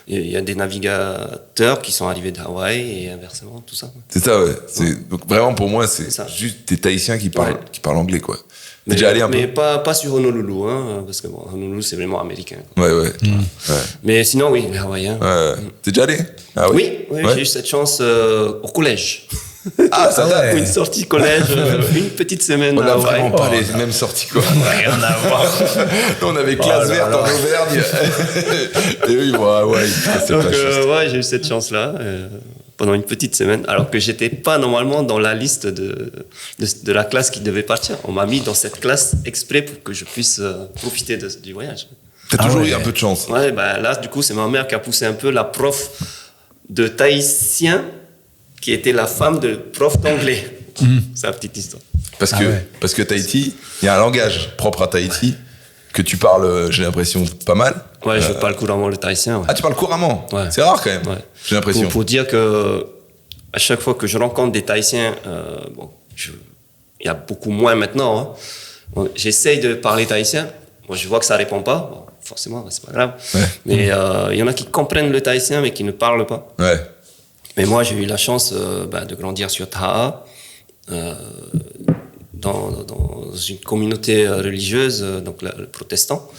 [SPEAKER 2] Il y a des navigateurs qui sont arrivés d'Hawaï et inversement, tout ça.
[SPEAKER 1] C'est ça, ouais. Donc vraiment, pour moi, c'est juste des Tahitiens qui parlent anglais, quoi. T'es déjà allé un peu?
[SPEAKER 2] Mais pas sur Honolulu, hein, parce que Honolulu, c'est vraiment américain.
[SPEAKER 1] Ouais.
[SPEAKER 2] Mais sinon, oui, les Hawaïens.
[SPEAKER 1] Ouais. T'es déjà allé? Ah,
[SPEAKER 2] oui, j'ai eu cette chance au collège.
[SPEAKER 1] Ah, ça date.
[SPEAKER 2] Une sortie collège, une petite semaine.
[SPEAKER 1] On n'a
[SPEAKER 2] à
[SPEAKER 1] vraiment
[SPEAKER 2] Hawaï.
[SPEAKER 1] pas les mêmes sorties, quoi.
[SPEAKER 3] Rien à voir.
[SPEAKER 1] On avait classe verte en Auvergne. Et oui, bon, Hawaï.
[SPEAKER 2] Donc, j'ai eu cette chance-là pendant une petite semaine, alors que j'étais pas normalement dans la liste de la classe qui devait partir. On m'a mis dans cette classe exprès pour que je puisse profiter du voyage.
[SPEAKER 1] T'as toujours eu un peu de chance.
[SPEAKER 2] Ouais, là, du coup, c'est ma mère qui a poussé un peu la prof de tahitien qui était la femme de prof d'anglais. C'est la petite histoire.
[SPEAKER 1] Parce que Tahiti, il y a un langage propre à Tahiti que tu parles, j'ai l'impression, pas mal.
[SPEAKER 2] Ouais, je parle couramment le tahitien. Ouais.
[SPEAKER 1] Ah, tu parles couramment?
[SPEAKER 2] Ouais.
[SPEAKER 1] C'est rare quand même, j'ai l'impression.
[SPEAKER 2] Pour dire que à chaque fois que je rencontre des Tahitiens, il y a beaucoup moins maintenant. Hein. Bon, j'essaye de parler tahitien. Bon, je vois que ça répond pas. Bon, forcément, c'est pas grave. Ouais. Mais il y en a qui comprennent le tahitien mais qui ne parlent pas.
[SPEAKER 1] Ouais.
[SPEAKER 2] Mais moi, j'ai eu la chance de grandir sur Taha, dans une communauté religieuse, donc le protestant.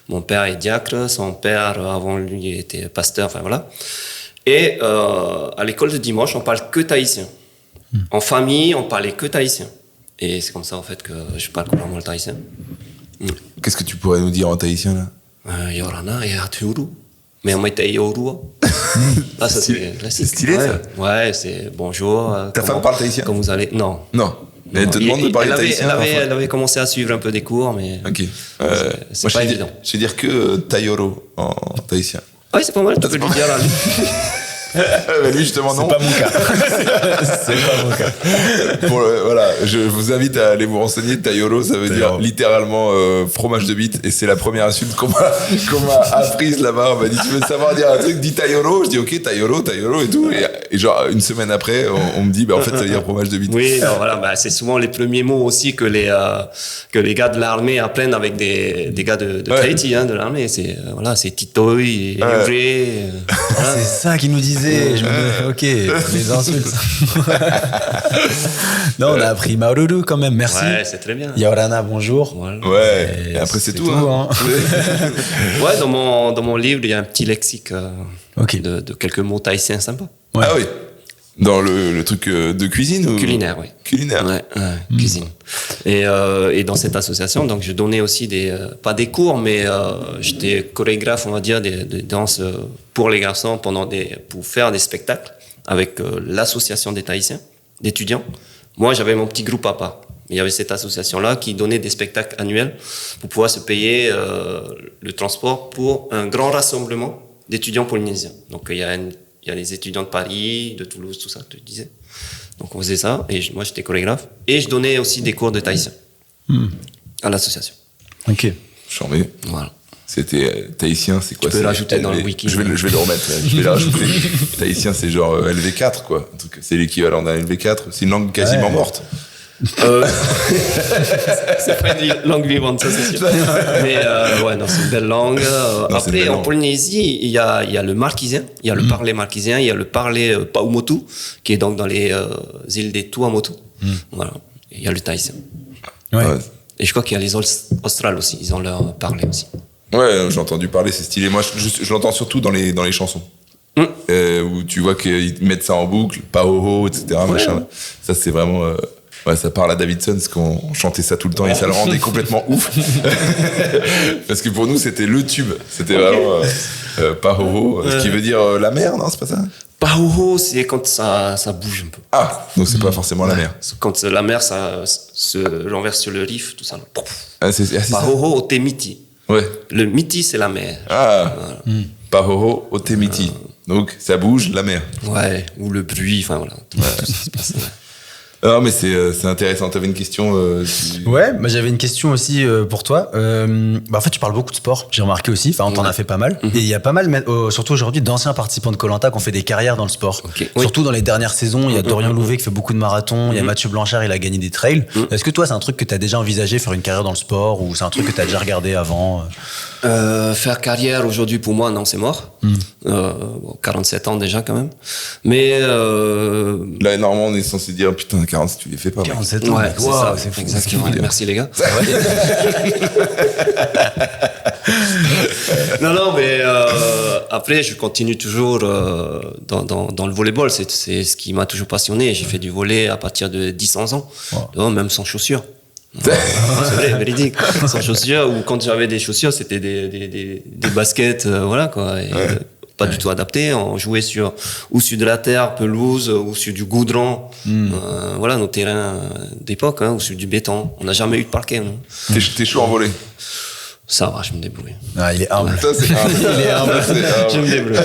[SPEAKER 2] Mon père est diacre, son père, avant lui, était pasteur, enfin voilà. Et à l'école de dimanche, on parle que tahitien. En famille, on parlait que tahitien. Et c'est comme ça, en fait, que je parle couramment le tahitien.
[SPEAKER 1] Qu'est-ce que tu pourrais nous dire en tahitien, là?
[SPEAKER 2] Yorana et Aturu. Mais on mettait Yorua. Ah, ça, c'est classique.
[SPEAKER 1] C'est stylé, ça?
[SPEAKER 2] Ouais, c'est bonjour.
[SPEAKER 1] Ta femme parle tahitien?
[SPEAKER 2] Comment vous allez? Non.
[SPEAKER 1] Mais elle te demande de parler tahitien?
[SPEAKER 2] Elle avait commencé à suivre un peu des cours, mais.
[SPEAKER 1] Ok.
[SPEAKER 2] C'est pas évident.
[SPEAKER 1] Je vais dire que Tayoro en tahitien.
[SPEAKER 2] Oui, c'est pas mal, tu peux lui dire là.
[SPEAKER 1] Mais lui, justement, non.
[SPEAKER 3] C'est pas mon cas. C'est pas mon cas.
[SPEAKER 1] Voilà, je vous invite à aller vous renseigner. Tayoro, ça veut dire littéralement fromage de bite. Et c'est la première insulte qu'on m'a apprise là-bas. On m'a dit, tu veux savoir dire un truc, dis Tayoro. Je dis, ok, Tayoro et tout. Et genre, une semaine après, on me dit, en fait, ça veut dire fromage de bite.
[SPEAKER 2] Oui, non, voilà, c'est souvent les premiers mots aussi que les gars de l'armée apprennent avec des gars de Tahiti, hein, de l'armée. C'est Titoi, Yuré.
[SPEAKER 3] C'est ça qu'ils nous disaient. Je me disais, ok, les insultes. Non, on a appris Maururu quand même, merci.
[SPEAKER 2] Ouais, c'est très bien.
[SPEAKER 3] Yaorana, bonjour.
[SPEAKER 2] Voilà.
[SPEAKER 1] Ouais, et après c'est tout. Hein.
[SPEAKER 2] Ouais, dans mon livre, il y a un petit lexique de quelques mots tahitiens sympas.
[SPEAKER 3] Ouais.
[SPEAKER 1] Ah oui. Dans le truc de cuisine ou...
[SPEAKER 2] Culinaire, oui.
[SPEAKER 1] Culinaire.
[SPEAKER 2] Ouais, cuisine. Et dans cette association, donc je donnais aussi pas des cours, mais j'étais chorégraphe, on va dire, des danses pour les garçons pour faire des spectacles avec l'association des Tahitiens, d'étudiants. Moi, j'avais mon petit groupe à part. Il y avait cette association-là qui donnait des spectacles annuels pour pouvoir se payer le transport pour un grand rassemblement d'étudiants polynésiens. Donc il y a les étudiants de Paris, de Toulouse, tout ça, tu disais. Donc on faisait ça, et moi j'étais chorégraphe. Et je donnais aussi des cours de tahitien à l'association.
[SPEAKER 3] Ok.
[SPEAKER 1] J'en mets.
[SPEAKER 2] Voilà.
[SPEAKER 1] C'était tahitien, c'est quoi?
[SPEAKER 2] Tu peux le rajouter dans le wiki.
[SPEAKER 1] Je vais le remettre. Je vais le rajouter. Tahitien, c'est genre LV4, quoi. C'est l'équivalent d'un LV4. C'est une langue quasiment morte.
[SPEAKER 2] C'est pas une langue vivante, ça c'est sûr. Mais non, c'est une belle langue. Après, en Polynésie, il y a le marquisien, il y a le parler marquisien, il y a le parler Paumotu, qui est donc dans les îles des Tuamotu. Voilà. Il y a le tahitien.
[SPEAKER 3] Ouais.
[SPEAKER 2] Et je crois qu'il y a les Austral aussi, ils ont leur parlé aussi.
[SPEAKER 1] Ouais, j'ai entendu parler, c'est stylé. Moi, je l'entends surtout dans les chansons. Où tu vois qu'ils mettent ça en boucle, Pahoho, etc. Machin. Ça, c'est vraiment... ça parle à Davidson, parce qu'on chantait ça tout le temps et ça le rendait complètement ouf. Parce que pour nous, c'était le tube. C'était vraiment Pahoho, ce qui veut dire la mer, non? C'est pas ça?
[SPEAKER 2] Pahoho, c'est quand ça bouge un peu.
[SPEAKER 1] Ah, donc c'est pas forcément la mer.
[SPEAKER 2] Quand la mer ça se renverse sur le riff, tout ça.
[SPEAKER 1] C'est ça.
[SPEAKER 2] Pahoho Otemiti.
[SPEAKER 1] Ouais.
[SPEAKER 2] Le miti, c'est la mer.
[SPEAKER 1] Ah, Pahoho Otemiti. Donc ça bouge, la mer.
[SPEAKER 2] Ouais, ou le bruit, enfin voilà. Tout ça se passe.
[SPEAKER 1] Non, mais c'est intéressant. T'avais une question
[SPEAKER 3] Ouais, bah, j'avais une question aussi pour toi. En fait, tu parles beaucoup de sport, j'ai remarqué aussi. Enfin, on t'en a fait pas mal. Et il y a pas mal, surtout aujourd'hui, d'anciens participants de Koh-Lanta qui ont fait des carrières dans le sport. Surtout dans les dernières saisons, il y a Dorian Louvet qui fait beaucoup de marathons. Il y a Mathieu Blanchard, il a gagné des trails. Est-ce que toi, c'est un truc que t'as déjà envisagé, faire une carrière dans le sport, ou c'est un truc que t'as déjà regardé avant?
[SPEAKER 2] Faire carrière aujourd'hui, pour moi, non, c'est mort. 47 ans déjà, quand même. Mais
[SPEAKER 1] là, normalement, on est censé dire putain, 40, tu les fais pas.
[SPEAKER 3] 47 ans.
[SPEAKER 2] Ouais, c'est ça,
[SPEAKER 3] c'est fou.
[SPEAKER 2] exactement. Merci les gars. Non, mais après, je continue toujours dans le volleyball. C'est ce qui m'a toujours passionné. J'ai fait du volley à partir de 10-11 ans, même sans chaussures. C'est vrai, véridique. Sans chaussures, ou quand j'avais des chaussures, c'était des baskets, voilà quoi. Et, pas du tout adapté. On jouait sur de la terre, pelouse, ou sur du goudron. Voilà, nos terrains d'époque, ou sur du béton. On n'a jamais eu de parquet.
[SPEAKER 1] T'es chaud en volley?
[SPEAKER 2] Ça va, je me débrouille.
[SPEAKER 3] Ah, il est humble.
[SPEAKER 1] Ça, c'est humble.
[SPEAKER 3] Il est humble.
[SPEAKER 2] Je me débrouille.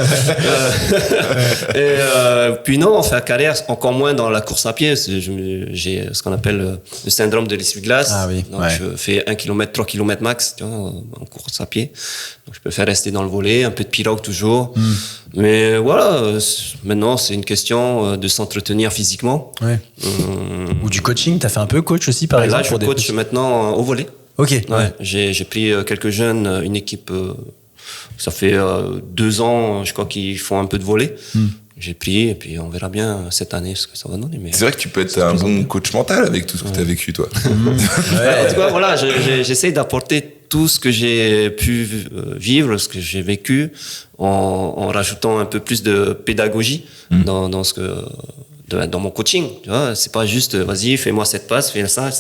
[SPEAKER 2] Puis non, faire carrière, encore moins dans la course à pied. J'ai ce qu'on appelle le syndrome de l'essuie-glace.
[SPEAKER 3] Ah oui.
[SPEAKER 2] Donc, je fais 1 km, 3 km max, tu vois, en course à pied. Donc, je préfère rester dans le volley, un peu de pirogue toujours. Mais voilà, maintenant, c'est une question de s'entretenir physiquement.
[SPEAKER 3] Ouais. Ou du coaching, t'as fait un peu coach aussi, par exemple?
[SPEAKER 2] Là, je coach maintenant au volley.
[SPEAKER 3] Ok.
[SPEAKER 2] Ouais. J'ai pris quelques jeunes, une équipe, ça fait 2 ans, je crois qu'ils font un peu de volley. J'ai pris, et puis on verra bien cette année ce que ça va donner. Mais
[SPEAKER 1] c'est vrai que tu peux être un bon coach mental avec tout ce que tu as vécu, toi.
[SPEAKER 2] En tout cas, voilà, j'essaie d'apporter tout ce que j'ai pu vivre, ce que j'ai vécu, en rajoutant un peu plus de pédagogie dans mon coaching, tu vois. C'est pas juste vas-y, fais-moi cette passe, fais ça.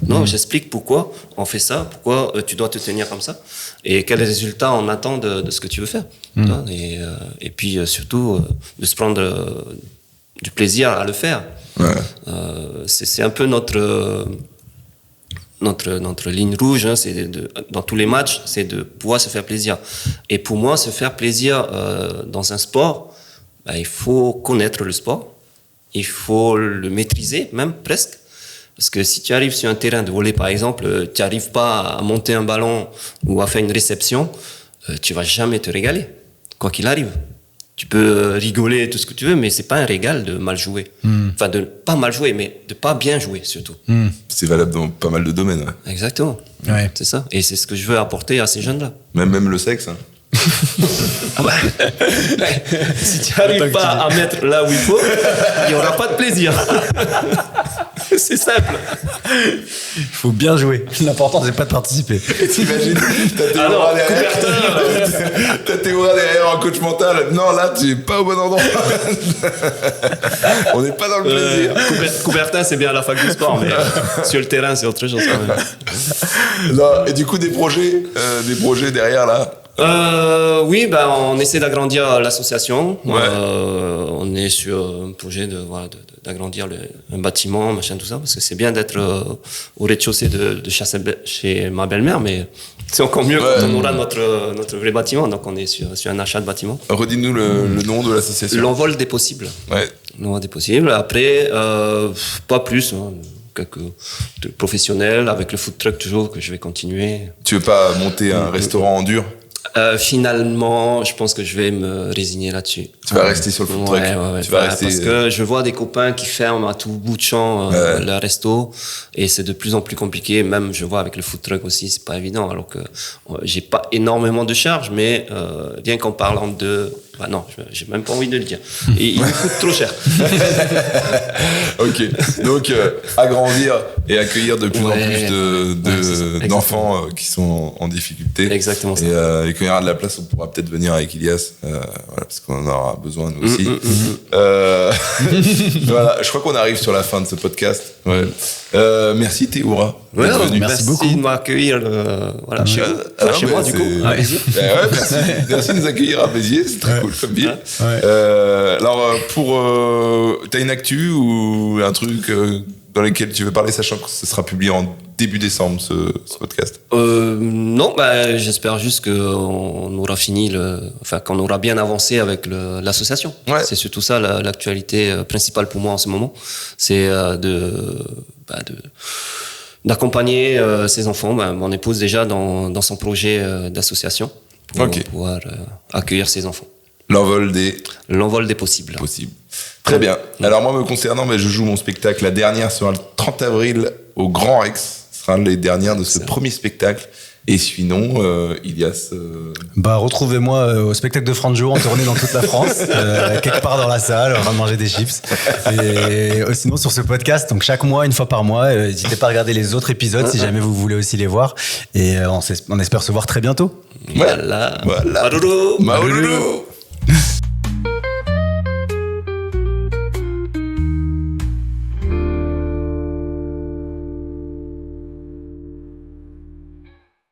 [SPEAKER 2] Non, j'explique pourquoi on fait ça, pourquoi tu dois te tenir comme ça, et quels résultats on attend de ce que tu veux faire. Tu vois, et puis surtout de se prendre du plaisir à le faire. C'est un peu notre ligne rouge, c'est dans tous les matchs, c'est de pouvoir se faire plaisir. Et pour moi, se faire plaisir dans un sport, il faut connaître le sport. Il faut le maîtriser, même presque. Parce que si tu arrives sur un terrain de volley, par exemple, tu n'arrives pas à monter un ballon ou à faire une réception, tu vas jamais te régaler, quoi qu'il arrive. Tu peux rigoler tout ce que tu veux, mais c'est pas un régal de mal jouer. Enfin, de pas mal jouer, mais de pas bien jouer, surtout.
[SPEAKER 1] C'est valable dans pas mal de domaines. Ouais.
[SPEAKER 2] Exactement.
[SPEAKER 3] Ouais.
[SPEAKER 2] C'est ça. Et c'est ce que je veux apporter à ces jeunes-là.
[SPEAKER 1] Même le sexe.
[SPEAKER 2] Si tu n'arrives pas à mettre là où il faut, il n'y aura pas de plaisir. C'est simple.
[SPEAKER 3] Il faut bien jouer. L'important, c'est pas de participer.
[SPEAKER 1] T'imagines, t'as Théora derrière en coach mental. Non, là, tu es pas au bon endroit. On n'est pas dans le plaisir.
[SPEAKER 2] Coubertin, c'est bien à la fac du sport, mais sur le terrain, c'est autre chose quand même.
[SPEAKER 1] Non, et du coup, des projets derrière, là.
[SPEAKER 2] Oui, on essaie d'agrandir l'association.
[SPEAKER 1] Ouais.
[SPEAKER 2] On est sur un projet d'agrandir un bâtiment, machin, tout ça, parce que c'est bien d'être au rez-de-chaussée de chez ma belle-mère, mais c'est encore mieux quand on aura notre vrai bâtiment. Donc on est sur un achat de bâtiment.
[SPEAKER 1] Redis-nous le nom de l'association.
[SPEAKER 2] L'envol des possibles.
[SPEAKER 1] Ouais.
[SPEAKER 2] L'envol des possibles. Après, pas plus. Quelques trucs professionnels, avec le food truck toujours, que je vais continuer.
[SPEAKER 1] Tu veux pas monter un restaurant en dur?
[SPEAKER 2] Finalement, je pense que je vais me résigner là-dessus.
[SPEAKER 1] Tu vas rester sur le food truck.
[SPEAKER 2] Ouais.
[SPEAKER 1] Tu vas rester...
[SPEAKER 2] Parce que je vois des copains qui ferment à tout bout de champ leur resto, et c'est de plus en plus compliqué. Même je vois avec le food truck aussi, c'est pas évident. Alors que j'ai pas énormément de charges, mais rien qu'en parlant de Bah non, j'ai même pas envie de le dire. Et il me coûte trop cher.
[SPEAKER 1] Ok, donc agrandir et accueillir de plus en plus d'enfants qui sont en difficulté.
[SPEAKER 2] Exactement ça.
[SPEAKER 1] Et quand il y aura de la place, on pourra peut-être venir avec Ilias, voilà, parce qu'on en aura besoin nous aussi. Voilà, je crois qu'on arrive sur la fin de ce podcast. Ouais. Merci Théoura.
[SPEAKER 2] Ouais,
[SPEAKER 3] merci beaucoup
[SPEAKER 2] de m'accueillir chez moi du coup.
[SPEAKER 1] Merci de nous accueillir à Béziers, c'est très cool comme ville. Alors t'as une actu ou un truc dans lequel tu veux parler, sachant que ce sera publié en début décembre ce podcast?
[SPEAKER 2] Non, j'espère juste qu'on aura qu'on aura bien avancé avec l'association.
[SPEAKER 1] Ouais.
[SPEAKER 2] C'est surtout ça l'actualité principale pour moi en ce moment, c'est d'accompagner ces enfants, mon épouse déjà dans son projet d'association pour pouvoir accueillir ces enfants.
[SPEAKER 1] L'envol des
[SPEAKER 2] possibles.
[SPEAKER 1] Très bien. Alors moi me concernant, je joue mon spectacle. La dernière sera le 30 avril au Grand Rex. Ce sera les dernières de ce premier spectacle. Et sinon, Ilias...
[SPEAKER 3] retrouvez-moi au spectacle de Franjo en tournée dans toute la France, quelque part dans la salle, en train de manger des chips. Et sinon sur ce podcast, donc chaque mois, une fois par mois, n'hésitez pas à regarder les autres épisodes si jamais vous voulez aussi les voir. Et on espère se voir très bientôt.
[SPEAKER 2] Voilà.
[SPEAKER 1] Maouloulou.